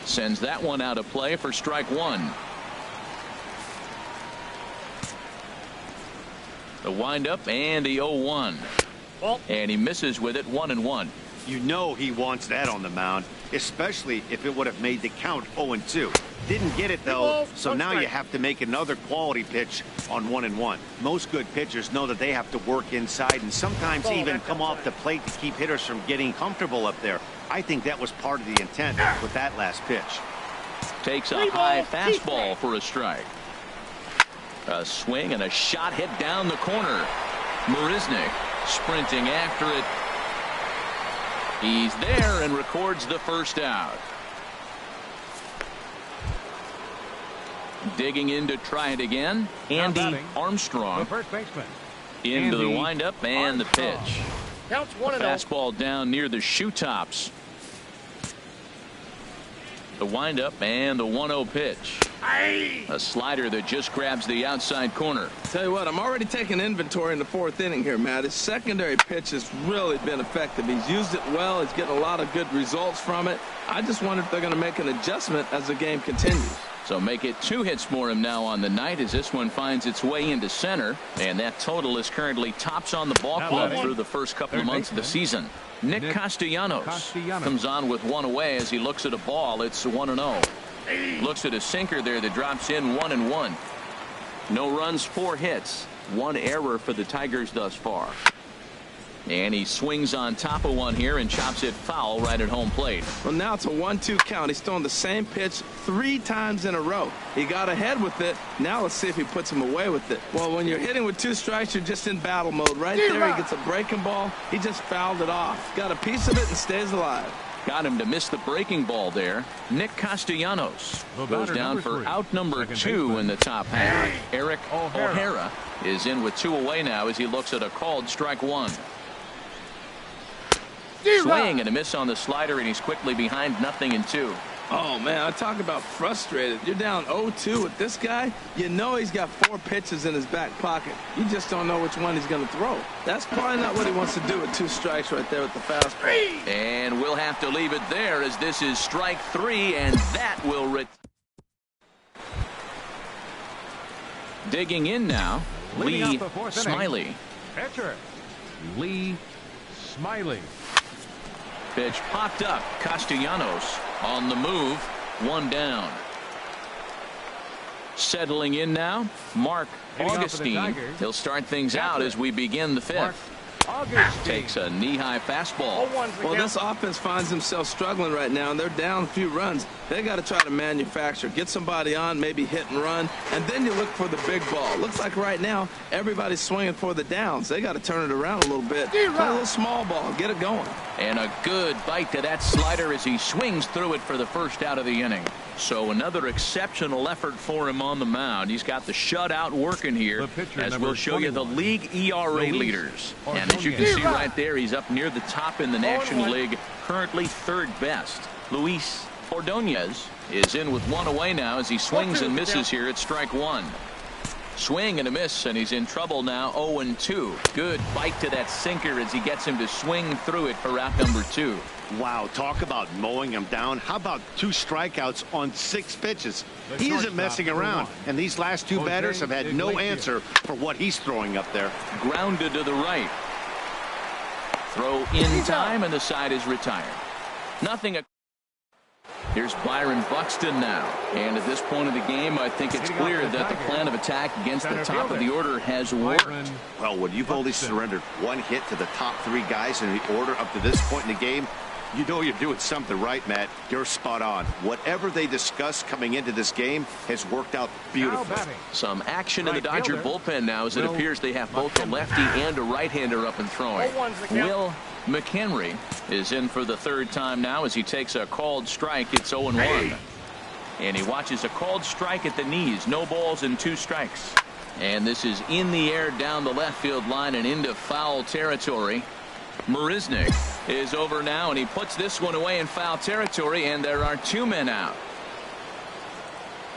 Sends that one out of play for strike 1. The windup and the 0-1. And he misses with it. 1-1. You know he wants that on the mound, especially if it would have made the count 0-2. Didn't get it, though, so now you have to make another quality pitch on 1-1. Most good pitchers know that they have to work inside and sometimes even come off the plate to keep hitters from getting comfortable up there. I think that was part of the intent with that last pitch. Takes a high fastball for a strike. A swing and a shot hit down the corner. Marisnick sprinting after it. He's there and records the first out. Digging in to try it again. Andy Armstrong. The first baseman. Into the windup and the pitch. Counts 1-0. Fastball down near the shoe tops. The windup and the 1-0 pitch. A slider that just grabs the outside corner. Tell you what, I'm already taking inventory in the 4th inning here, Matt. His secondary pitch has really been effective. He's used it well. He's getting a lot of good results from it. I just wonder if they're going to make an adjustment as the game continues. So make it 2 hits for him now on the night as this one finds its way into center. And that total is currently tops on the ball club through the first couple of months of the season. Nick Castellanos comes on with one away as he looks at a ball. It's 1-0. Looks at a sinker there that drops in 1-1. No runs, 4 hits, 1 error for the Tigers thus far. And he swings on top of one here and chops it foul right at home plate. Well, now it's a 1-2 count. He's throwing the same pitch 3 times in a row. He got ahead with it. Now let's see if he puts him away with it. Well, when you're hitting with 2 strikes, you're just in battle mode. Right there, he gets a breaking ball. He just fouled it off. Got a piece of it and stays alive. Got him to miss the breaking ball there. Nick Castellanos goes down for out number 2 in the top half. Eric O'Hara is in with 2 away now as he looks at a called strike 1. Swing and a miss on the slider, and he's quickly behind 0-2. Oh, man, I talk about frustrated. You're down 0-2 with this guy. You know he's got 4 pitches in his back pocket. You just don't know which one he's going to throw. That's probably not what he wants to do with 2 strikes right there with the fastball. And we'll have to leave it there as this is strike 3, and that will digging in now, Lee Smiley. Pitcher, Lee Smiley. Pitch popped up. Castellanos on the move. 1 down. Settling in now, Mark Augustine. He'll start things out as we begin the 5th. Takes a knee-high fastball. Well, this offense finds themselves struggling right now, and they're down a few runs. They got to try to manufacture, get somebody on, maybe hit and run, and then you look for the big ball. Looks like right now everybody's swinging for the downs. They got to turn it around a little bit. Play a little small ball, get it going. And a good bite to that slider as he swings through it for the first out of the inning. So another exceptional effort for him on the mound. He's got the shutout working here as we'll show you the league ERA leaders. And as you can see right there, he's up near the top in the National League, currently 3rd best. Luis Ordonez is in with 1 away now as he swings and misses here at strike 1. Swing and a miss, and he's in trouble now. 0-2. Good bite to that sinker as he gets him to swing through it for out number 2. Wow, talk about mowing him down. How about 2 strikeouts on 6 pitches? He isn't messing around, and these last 2 batters have had no answer for what he's throwing up there. Grounded to the right. Throw in time, and the side is retired. Nothing. Here's Byron Buxton now. And at this point of the game, I think it's clear that the plan of attack against the top of the order has worked. Well, when you've only surrendered 1 hit to the top 3 guys in the order up to this point in the game, you know you're doing something right, Matt. You're spot on. Whatever they discussed coming into this game has worked out beautifully. Some action in the Dodger bullpen now as it appears they have both a lefty and a right-hander up and throwing. Will McHenry is in for the 3rd time now as he takes a called strike. It's 0-1. And he watches a called strike at the knees. No balls and 2 strikes. And this is in the air down the left field line and into foul territory. Marisnick is over now, and he puts this one away in foul territory, and there are 2 men out.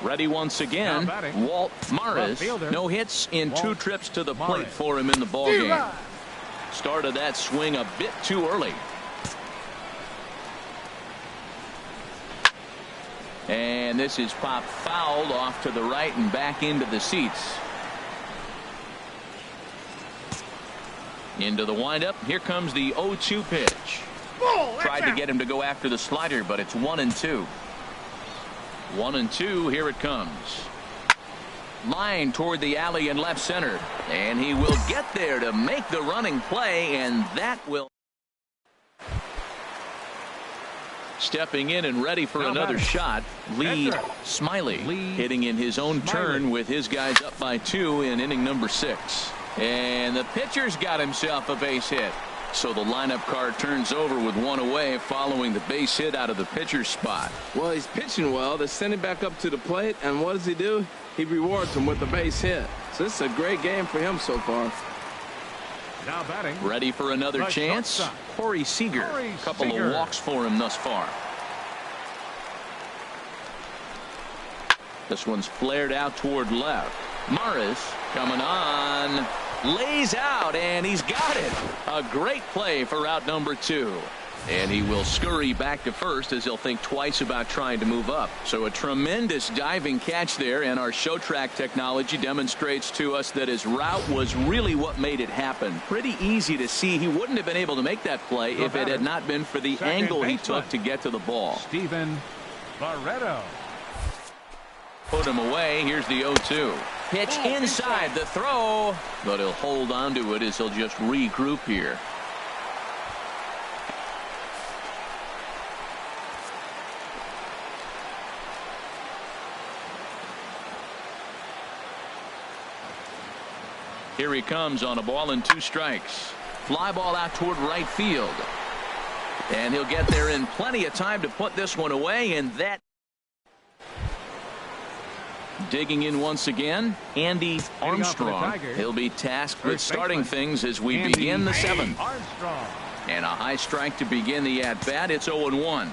Ready once again, Walt Maris. No hits in 2 trips to the plate for him in the ballgame. Started that swing a bit too early. And this is popped fouled off to the right and back into the seats. Into the windup. Here comes the 0-2 pitch. Tried to get him to go after the slider, but it's 1-2. 1-2. Here it comes. Line toward the alley in left center. And he will get there to make the running play, and that will. Stepping in and ready for another shot, Lee Smiley hitting in his own turn with his guys up by 2 in inning number 6. And the pitcher's got himself a base hit. So the lineup card turns over with 1 away following the base hit out of the pitcher's spot. Well, he's pitching well. They send him back up to the plate, and what does he do? He rewards him with a base hit. So this is a great game for him so far. Now batting. Ready for another chance? Corey Seager. A couple of walks for him thus far. This one's flared out toward left. Morris coming on. Lays out, and he's got it. A great play for out number 2. And he will scurry back to first as he'll think twice about trying to move up. So a tremendous diving catch there, and our show track technology demonstrates to us that his route was really what made it happen. Pretty easy to see he wouldn't have been able to make that play if it had not been for the angle he took to get to the ball. Steven Barreto. Put him away. Here's the 0-2. Pitch inside the throw, but he'll hold on to it as he'll just regroup here. Here he comes on a ball and 2 strikes. Fly ball out toward right field. And he'll get there in plenty of time to put this one away, and that. Digging in once again, Andy Armstrong. He'll be tasked with starting things as we begin the 7th. And a high strike to begin the at-bat. It's 0-1.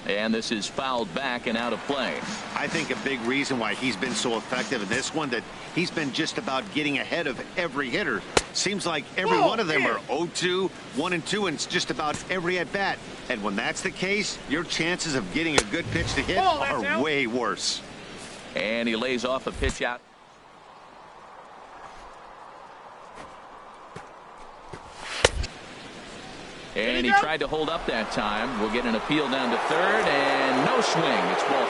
And this is fouled back and out of play. I think a big reason why he's been so effective in this one, that he's been just about getting ahead of every hitter. Seems like every one of them are 0-2, 1-2, and it's just about every at bat. And when that's the case, your chances of getting a good pitch to hit are way worse. And he lays off a pitch out. And he tried to hold up that time. We'll get an appeal down to third, and no swing. It's ball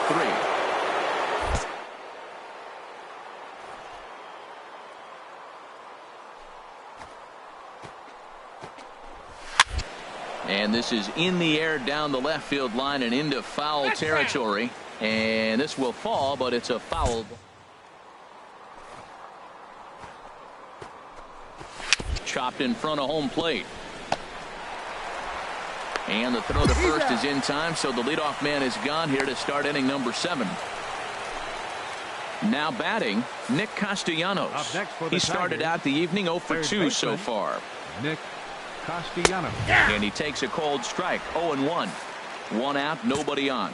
3. And this is in the air down the left field line and into foul territory. And this will fall, but it's a foul. Chopped in front of home plate. And the throw to first is in time, so the leadoff man is gone here to start inning number 7. Now batting, Nick Castellanos. He started out the evening 0 for 2 so far. Nick Castellanos. And he takes a cold strike, 0-1. 1 out, nobody on.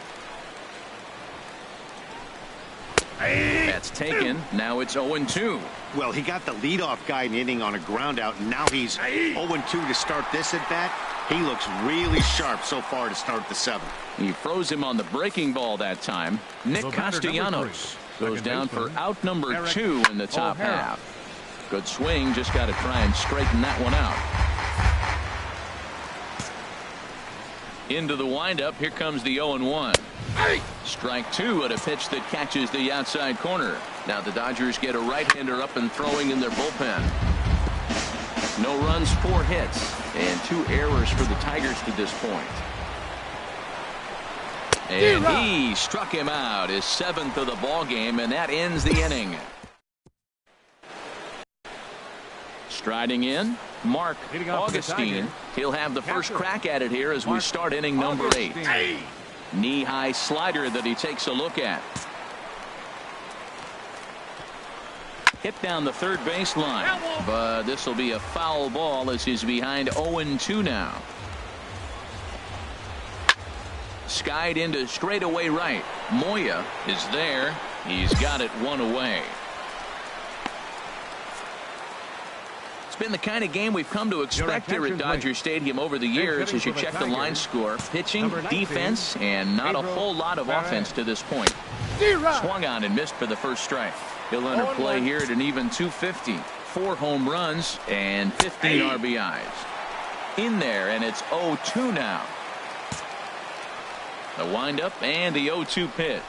That's taken. Now it's 0-2. Well, he got the leadoff guy in the inning on a ground out, and now he's 0-2 to start this at bat. He looks really sharp so far to start the 7th. He froze him on the breaking ball that time. Nick Castellanos goes down for out number 2 in the top half. Good swing, just got to try and straighten that one out. Into the windup, here comes the 0-1. Strike 2 at a pitch that catches the outside corner. Now the Dodgers get a right-hander up and throwing in their bullpen. No runs, 4 hits, and 2 errors for the Tigers to this point. And he struck him out, his 7th of the ball game, and that ends the inning. Striding in, Mark Augustine. He'll have the first crack at it here as we start inning number 8. Knee-high slider that he takes a look at. Hit down the third baseline, but this will be a foul ball as he's behind 0-2 now. Skied into straightaway right. Moya is there. He's got it 1 away. It's been the kind of game we've come to expect here at Dodger Stadium over the years as you check the line score. Pitching, defense, and not a whole lot of offense to this point. Swung on and missed for the first strike. He'll enter play here at an even 250. 4 home runs and 15 RBIs. In there, and it's 0-2 now. The windup and the 0-2 pitch.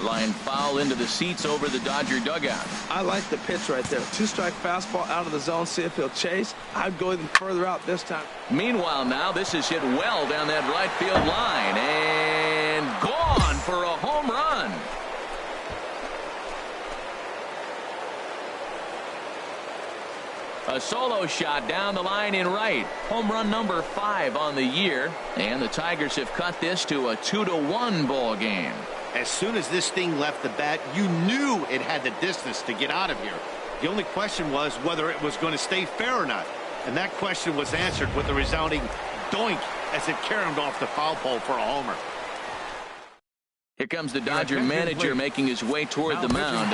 Line foul into the seats over the Dodger dugout. I like the pitch right there. 2-strike fastball out of the zone. See if he'll chase. I'd go even further out this time. Meanwhile, now this is hit well down that right field line and gone for a home run. A solo shot down the line in right. Home run number 5 on the year. And the Tigers have cut this to a 2-1 ball game. As soon as this thing left the bat, you knew it had the distance to get out of here. The only question was whether it was going to stay fair or not. And that question was answered with a resounding doink as it caromed off the foul pole for a homer. Here comes the Dodger manager making his way toward the mound.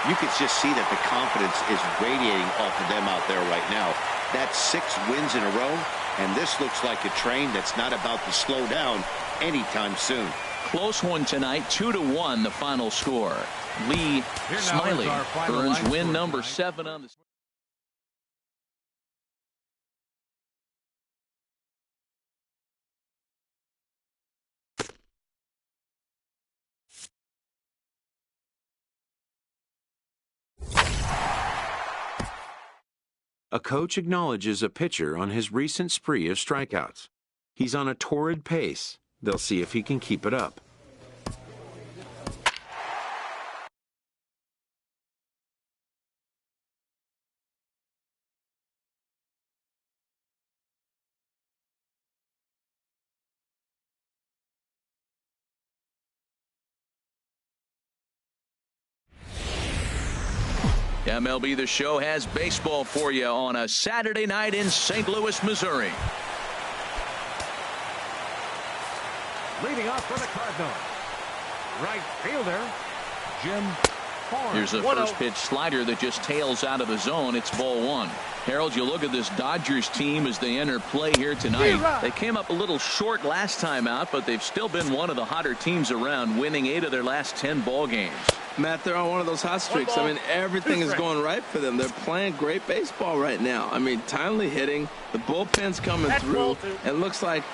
You could just see that the confidence is radiating off of them out there right now. That's 6 wins in a row, and this looks like a train that's not about to slow down anytime soon. Close one tonight, 2-1 the final score. Lee Smiley earns win number 7 on the... A coach acknowledges a pitcher on his recent spree of strikeouts. He's on a torrid pace. They'll see if he can keep it up. MLB The Show has baseball for you on a Saturday night in St. Louis, Missouri. Leading off for the Cardinals, right fielder, Jim Horn. Here's a first pitch slider that just tails out of the zone. It's ball 1. Harold, you look at this Dodgers team as they enter play here tonight. They came up a little short last time out, but they've still been one of the hotter teams around, winning 8 of their last 10 ball games. Matt, they're on one of those hot streaks. I mean, everything is going right for them. They're playing great baseball right now. I mean, timely hitting. The bullpen's coming through. It looks like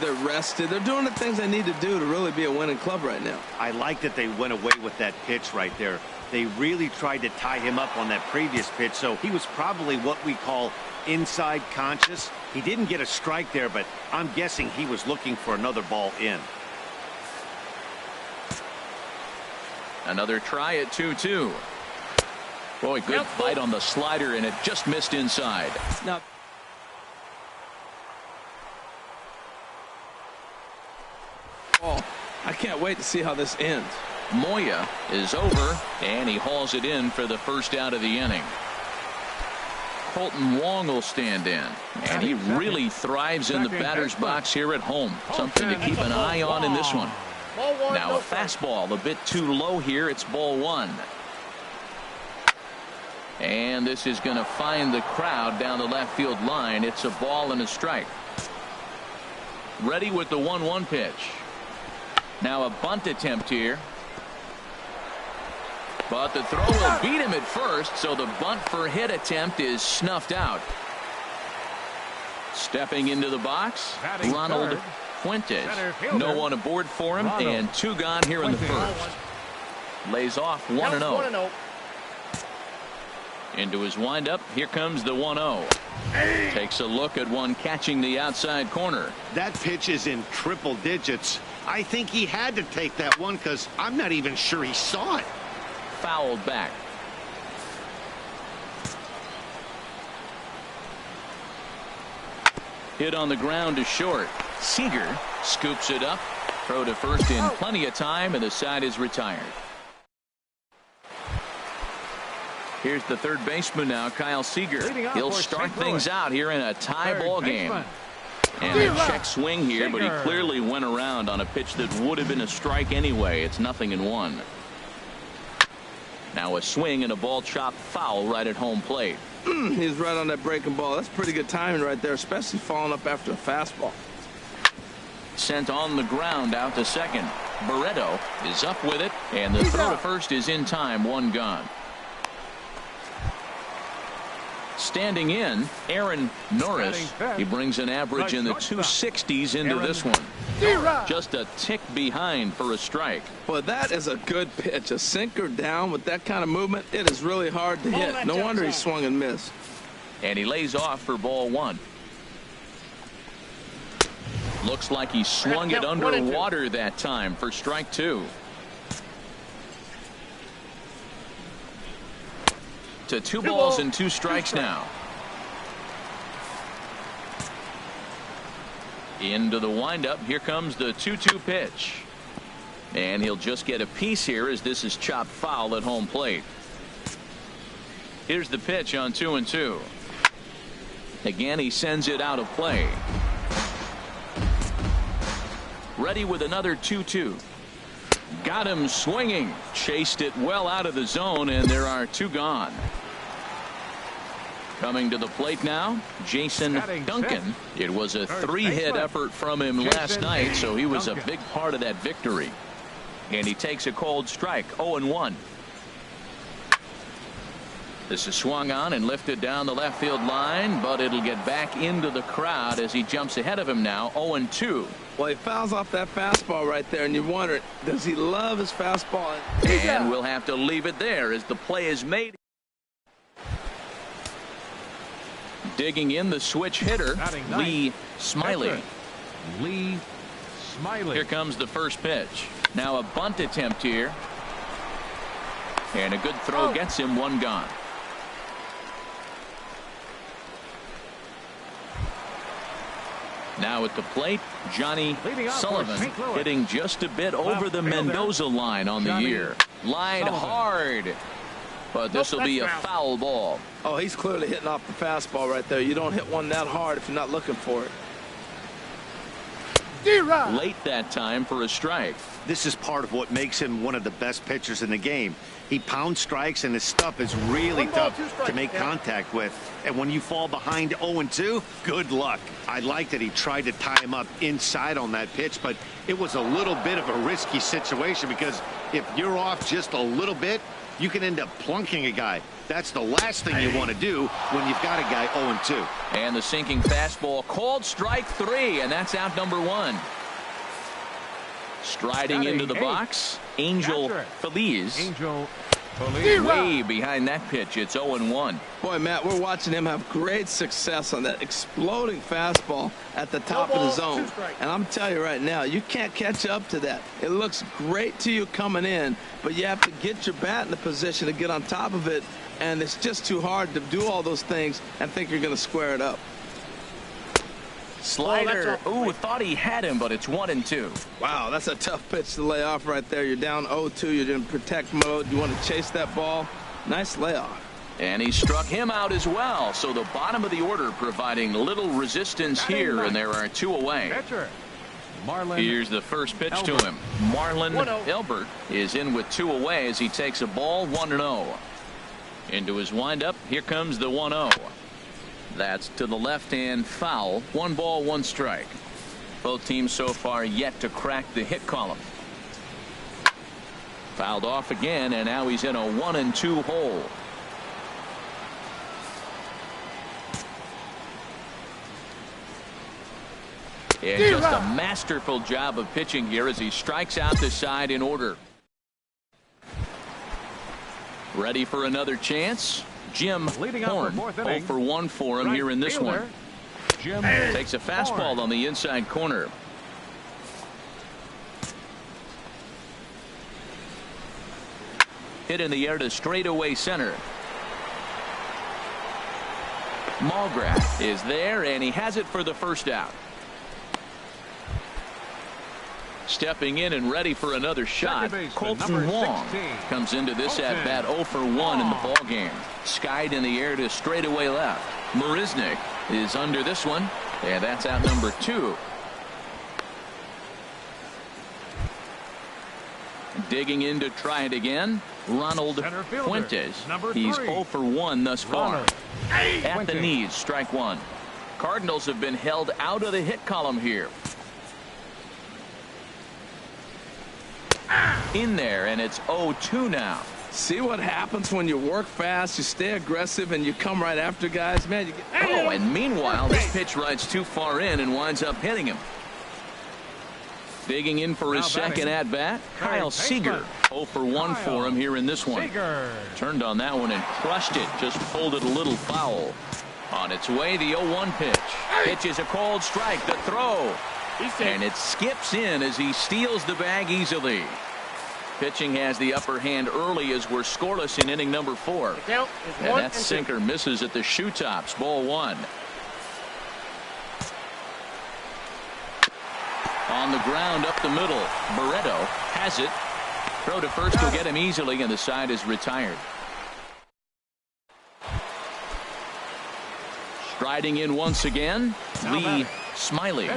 they're rested. They're doing the things they need to do to really be a winning club right now. I like that they went away with that pitch right there. They really tried to tie him up on that previous pitch, so he was probably what we call inside conscious. He didn't get a strike there, but I'm guessing he was looking for another ball in. Another try at 2-2. Boy, good bite on the slider, and it just missed inside. Now, I can't wait to see how this ends. Moya is over, and he hauls it in for the first out of the inning. Colton Wong will stand in, and he really thrives in the batter's box here at home. Something to keep an eye on in this one. Now a fastball a bit too low here. It's ball 1. And this is going to find the crowd down the left field line. It's a ball and a strike. Ready with the 1-1 pitch. Now a bunt attempt here. But the throw will beat him at first, so the bunt for hit attempt is snuffed out. Stepping into the box, Ronald Fuentes. No one aboard for him, and 2 gone here in the first. Lays off 1-0. Into his windup, here comes the 1-0. Takes a look at one catching the outside corner. That pitch is in triple digits. I think he had to take that one because I'm not even sure he saw it. Fouled back. Hit on the ground to short. Seager scoops it up. Throw to first in plenty of time, and the side is retired. Here's the third baseman now, Kyle Seager. He'll start things out here in a tie ball game. And a check swing here, but he clearly went around on a pitch that would have been a strike anyway. It's 0-1. Now a swing and a ball chopped foul right at home plate. He's right on that breaking ball. That's pretty good timing right there, especially following up after a fastball. Sent on the ground out to second. Barreto is up with it, and the throw to first is in time. 1 gone. Standing in, Aaron Norris. He brings an average in the 260s into this one. Just a tick behind for a strike. Well, that is a good pitch. A sinker down with that kind of movement, it is really hard to hit. No wonder he swung and missed. And he lays off for ball one. Looks like he swung it underwater that time for strike two. To 2 balls and 2 strikes now. Into the windup. Here comes the 2-2 pitch. And he'll just get a piece here as this is chopped foul at home plate. Here's the pitch on 2-2. Again, he sends it out of play. Ready with another 2-2. Got him swinging. Chased it well out of the zone, and there are 2 gone. Coming to the plate now, Jason Duncan. It was a 3-hit effort from him last night, so he was a big part of that victory. And he takes a cold strike, 0-1. This is swung on and lifted down the left field line, but it'll get back into the crowd as he jumps ahead of him now, 0-2. Well, he fouls off that fastball right there, and you wonder, does he love his fastball? And we'll have to leave it there as the play is made. Digging in the switch hitter, Lee Smiley. Lee Smiley. Here comes the first pitch. Now a bunt attempt here. And a good throw gets him 1 gone. Now at the plate, Johnny Sullivan hitting just a bit over the Mendoza line on the year. Line hard. But this will be a foul ball. Oh, he's clearly hitting off the fastball right there. You don't hit one that hard if you're not looking for it. Late that time for a strike. This is part of what makes him one of the best pitchers in the game. He pounds strikes, and his stuff is really tough to make contact with. And when you fall behind 0-2, good luck. I like that he tried to tie him up inside on that pitch, but it was a little bit of a risky situation because if you're off just a little bit, you can end up plunking a guy. That's the last thing you want to do when you've got a guy 0-2. And the sinking fastball called strike 3, and that's out number 1. Striding into the box, Angel Feliz. Way behind that pitch. It's 0-1. Boy, Matt, we're watching him have great success on that exploding fastball at the top of the zone. And I'm telling you right now, you can't catch up to that. It looks great to you coming in, but you have to get your bat in the position to get on top of it. And it's just too hard to do all those things and think you're going to square it up. Slider. Ooh, thought he had him, but it's 1-2. Wow, that's a tough pitch to lay off right there. You're down 0-2. You're in protect mode. You want to chase that ball. Nice layoff. And he struck him out as well. So the bottom of the order providing little resistance here, and there are 2 away. Here's the first pitch to him. Marlon Elbert is in with 2 away as he takes a ball 1-0. Into his windup. Here comes the 1-0. That's to the left hand foul. 1 ball, 1 strike. Both teams so far yet to crack the hit column. Fouled off again, and now he's in a 1-2 hole. And just a masterful job of pitching here as he strikes out the side in order. Ready for another chance. Jim Horn, 0 for 1 for him here in this one. Jim takes a fastball on the inside corner. Hit in the air to straightaway center. Mulgrath is there, and he has it for the first out. Stepping in and ready for another shot, Colton Wong comes into this at bat 0 for 1 in the ball game. Skied in the air to straightaway left. Marisnick is under this one, and that's out number 2. Digging in to try it again, Ronald Fuentes. He's 0 for 1 thus far. At the knees, strike 1. Cardinals have been held out of the hit column here. In there, and it's 0-2 now. See what happens when you work fast, you stay aggressive, and you come right after guys? Man, you get... Oh, and meanwhile, this pitch rides too far in and winds up hitting him. Digging in for his second at-bat, Kyle Seager. 0 for 1 for him here in this one. Turned on that one and crushed it. Just pulled it a little foul. On its way, the 0-1 pitch. Pitch is a called strike. The throw. And it skips in as he steals the bag easily. Pitching has the upper hand early as we're scoreless in inning number 4. And that sinker misses at the shoe tops. Ball 1. On the ground up the middle. Barreto has it. Throw to first will get him easily, and the side is retired. Striding in once again, Lee Smiley.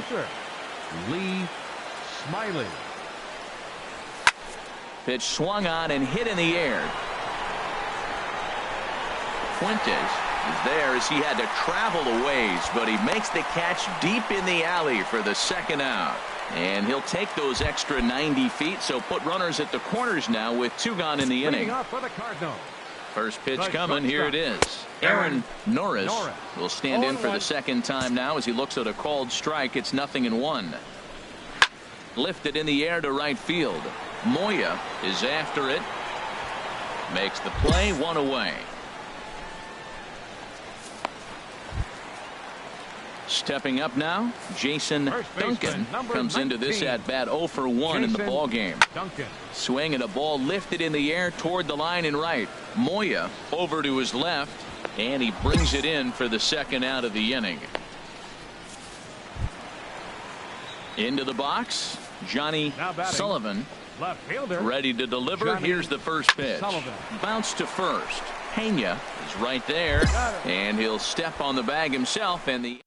Lee Smiley. Pitch swung on and hit in the air. Fuentes is there as he had to travel a ways, but he makes the catch deep in the alley for the second out. And he'll take those extra 90 feet, so put runners at the corners now with 2 gone in the inning. First pitch coming. Here it is. Aaron Norris will stand in for the second time now as he looks at a called strike. It's 0-1. Lifted in the air to right field. Moya is after it. Makes the play. 1 away. Stepping up now, Jason Duncan comes into this at bat 0 for 1 in the ball game. Swing and a ball lifted in the air toward the line and right. Moya over to his left, and he brings it in for the second out of the inning. Into the box, Johnny Sullivan ready to deliver. Here's the first pitch. Bounce to first. Pena is right there, and he'll step on the bag himself, and the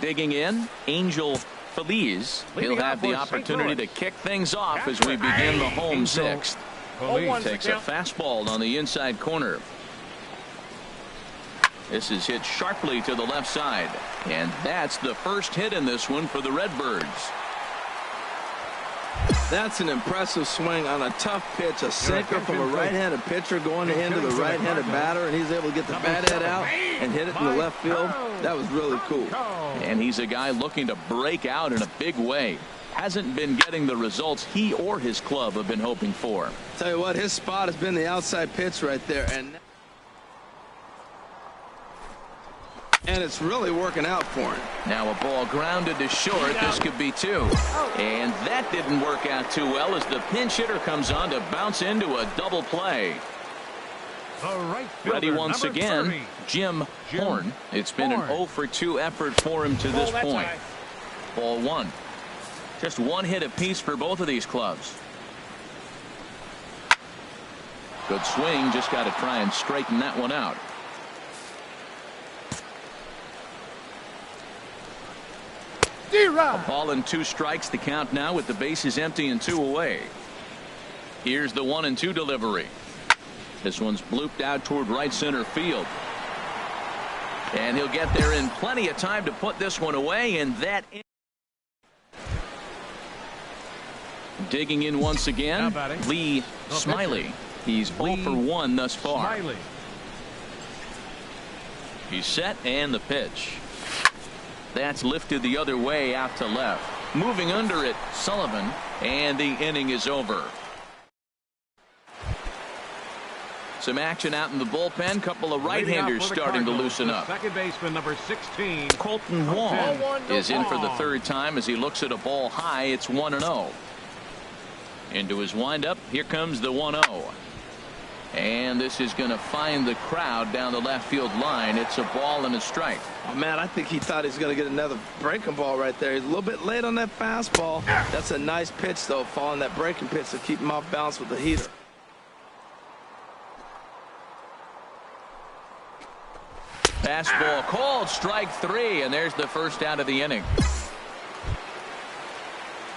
digging in, Angel Feliz. He'll have the opportunity to kick things off as we begin the home sixth. Takes a fastball on the inside corner. This is hit sharply to the left side, and that's the first hit in this one for the Redbirds. That's an impressive swing on a tough pitch, a sinker from a right-handed pitcher going into the right-handed batter, and he's able to get the bat head out and hit it in the left field. That was really cool. And he's a guy looking to break out in a big way. Hasn't been getting the results he or his club have been hoping for. Tell you what, his spot has been the outside pitch right there, and it's really working out for him. Now a ball grounded to short. This could be 2. And that didn't work out too well as the pinch hitter comes on to bounce into a double play. Ready once again, Jim Horn. It's been an 0 for 2 effort for him to this point. Ball 1. Just 1 hit apiece for both of these clubs. Good swing. Just got to try and straighten that one out. A ball and 2 strikes, the count now with the bases empty and 2 away. Here's the 1-2 delivery. This one's blooped out toward right center field. And he'll get there in plenty of time to put this one away, and that digging in once again, Lee Smiley. He's 0 for 1 thus far. He's set, and the pitch. That's lifted the other way out to left. Moving under it, Sullivan, and the inning is over. Some action out in the bullpen. Couple of right-handers starting to loosen up. Second baseman number 16. Colton Wong is in for the 3rd time as he looks at a ball high. It's 1-0. Into his windup. Here comes the 1-0. And this is going to find the crowd down the left field line. It's a ball and a strike. Oh, man, I think he thought he was going to get another breaking ball right there. He's a little bit late on that fastball. That's a nice pitch, though, following that breaking pitch to keep him off balance with the heater. Fastball called, strike 3, and there's the first out of the inning.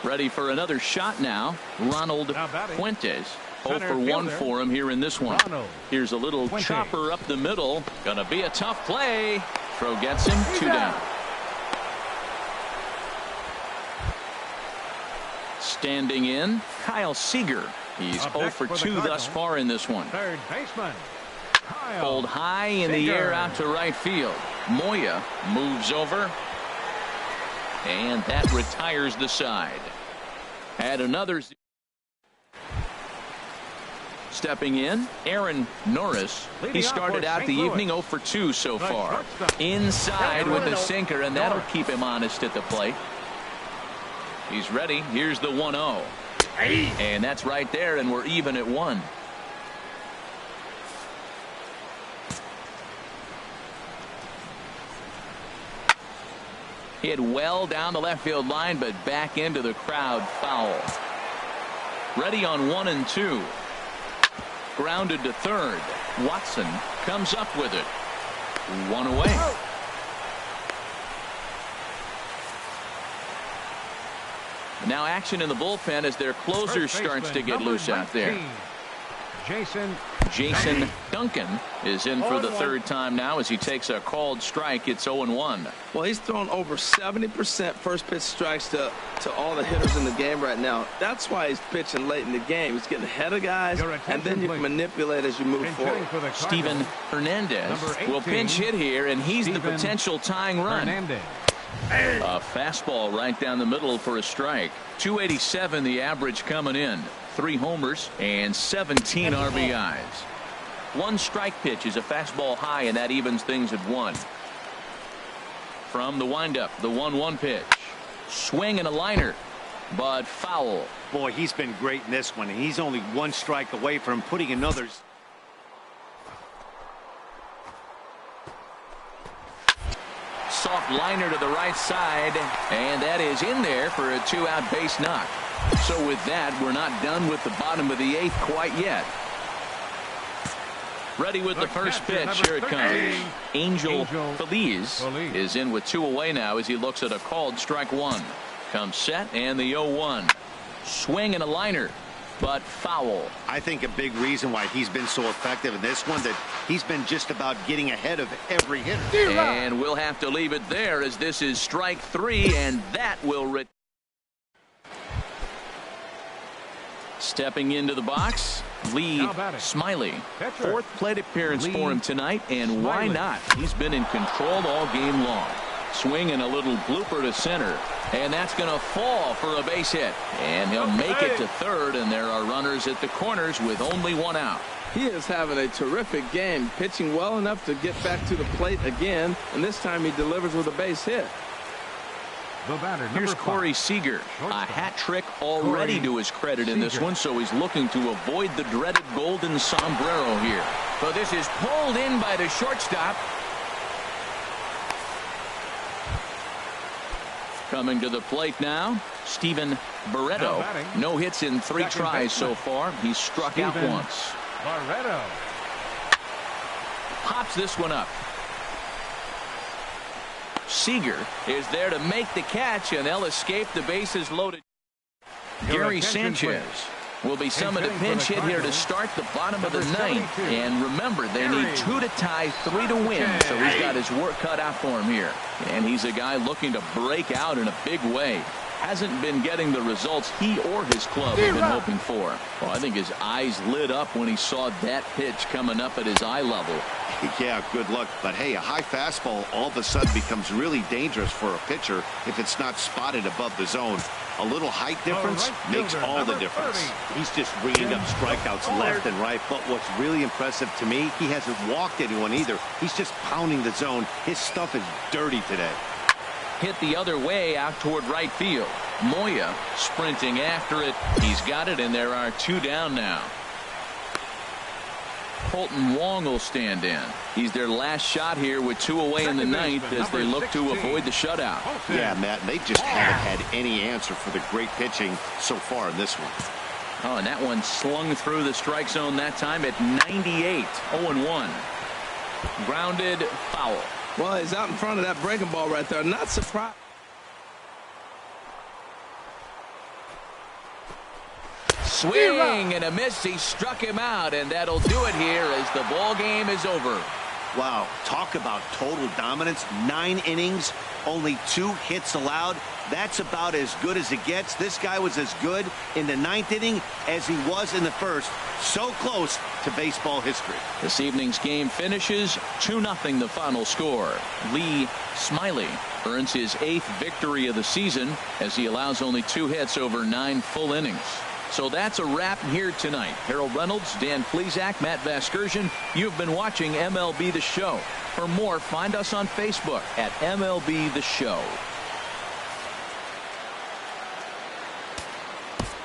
Ready for another shot now, Ronald Fuentes. 0 for 1 for him here in this one. Here's a little chopper up the middle. Gonna be a tough play. Throw gets him, 2 down. Standing in, Kyle Seager. He's Up 0 next for for the 2 thus Cardinals, far in this one. third baseman, Kyle Pulled high in the Seager. air out to right field. Moya moves over. And that retires the side. Add another. Stepping in, Aaron Norris. Leading He off started for out St. the Louis. evening 0 for 2 so The far. shortstop. Inside with the 1-0. sinker, and that'll Norris. keep him honest at the plate. He's ready. Here's the 1-0. And that's right there, and we're even at 1. Hit well down the left field line, but back into the crowd, foul. Ready on 1 and 2. Grounded to third. Watson comes up with it. 1 away. Now action in the bullpen as their closer First starts to baseman, get number loose out there. 19, Jason Duncan is in for the third time now as he takes a called strike. It's 0-1. Well, he's thrown over 70% first pitch strikes to all the hitters in the game right now. That's why he's pitching late in the game. He's getting ahead of guys, Your and then you can attention, manipulate as you move forward. for the Steven Cardinals, Hernandez Number 18, will pinch hit here, and he's the Steven potential tying run. Hernandez. A fastball right down the middle for a strike. 287 the average coming in. 3 homers and 17 RBIs. 1 strike pitch is a fastball high, and that evens things at 1. From the windup, the 1-1 pitch. Swing and a liner, but foul. Boy, he's been great in this one, and he's only 1 strike away from putting another. Soft liner to the right side, and that is in there for a 2-out base knock. So with that, we're not done with the bottom of the 8th quite yet. Ready with the first catcher, pitch. number Here it 13, comes. Angel Feliz. Feliz is in with 2 away now as he looks at a called strike 1. Comes set and the 0-1. Swing and a liner, but foul. I think a big reason why he's been so effective in this one, that he's been just about getting ahead of every hitter. And we'll have to leave it there as this is strike 3, and that will stepping into the box, Lee Now batting. Smiley. Catcher. 4th plate appearance Lee for him tonight, and why Smiley. not? He's been in control all game long. Swing and a little blooper to center, and that's going to fall for a base hit, and he'll make it to third, and there are runners at the corners with only 1 out. He is having a terrific game, pitching well enough to get back to the plate again, and this time he delivers with a base hit. The batter, number Here's 5. Corey Seager. A hat trick already Corey to his credit in this Seager. one, so he's looking to avoid the dreaded golden sombrero here. So this is pulled in by the shortstop. Coming to the plate now, Steven Barreto. Now batting. No hits in 3 Second tries baseman. so far. He's struck out Steven once. Barreto. Pops this one up. Seager is there to make the catch, and they'll escape the bases loaded. Your Gary attention, Sanchez will be summoned to hitting for pinch the hit here to Cardinals, start the bottom of the number 9th. 72, And remember, they need Gary 2 to tie, 3 to win. So he's got his work cut out for him here. And he's a guy looking to break out in a big way. Hasn't been getting the results he or his club have been hoping for. Well, I think his eyes lit up when he saw that pitch coming up at his eye level. Yeah, good luck. But hey, a high fastball all of a sudden becomes really dangerous for a pitcher if it's not spotted above the zone. A little height difference right makes fielder, all the number difference. 30. He's just ringing up strikeouts left and right. But what's really impressive to me, he hasn't walked anyone either. He's just pounding the zone. His stuff is dirty today. Hit the other way out toward right field. Moya sprinting after it. He's got it, and there are 2 down now. Colton Wong will stand in. He's their last shot here with 2 away in the Second 9th baseman, as they number look to 16. avoid the shutout. Yeah, Matt, they just haven't had any answer for the great pitching so far in this one. Oh, and that one slung through the strike zone that time at 98. 0-1. Grounded foul. Well, he's out in front of that breaking ball right there. Not surprised. Swing and a miss. He struck him out, and that'll do it here as the ball game is over. Wow, talk about total dominance. 9 innings, only 2 hits allowed. That's about as good as it gets. This guy was as good in the 9th inning as he was in the 1st. So close to baseball history. This evening's game finishes 2-0 the final score. Lee Smiley earns his 8th victory of the season as he allows only 2 hits over 9 full innings. So that's a wrap here tonight. Harold Reynolds, Dan Plesac, Matt Vasgersian. You've been watching MLB The Show. For more, find us on Facebook at MLB The Show.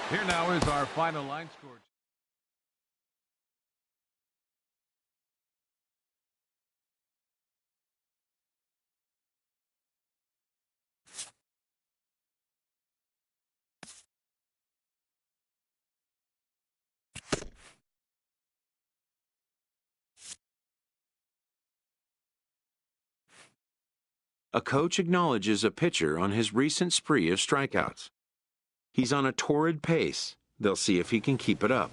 Here now is our final line score. A coach acknowledges a pitcher on his recent spree of strikeouts. He's on a torrid pace. They'll see if he can keep it up.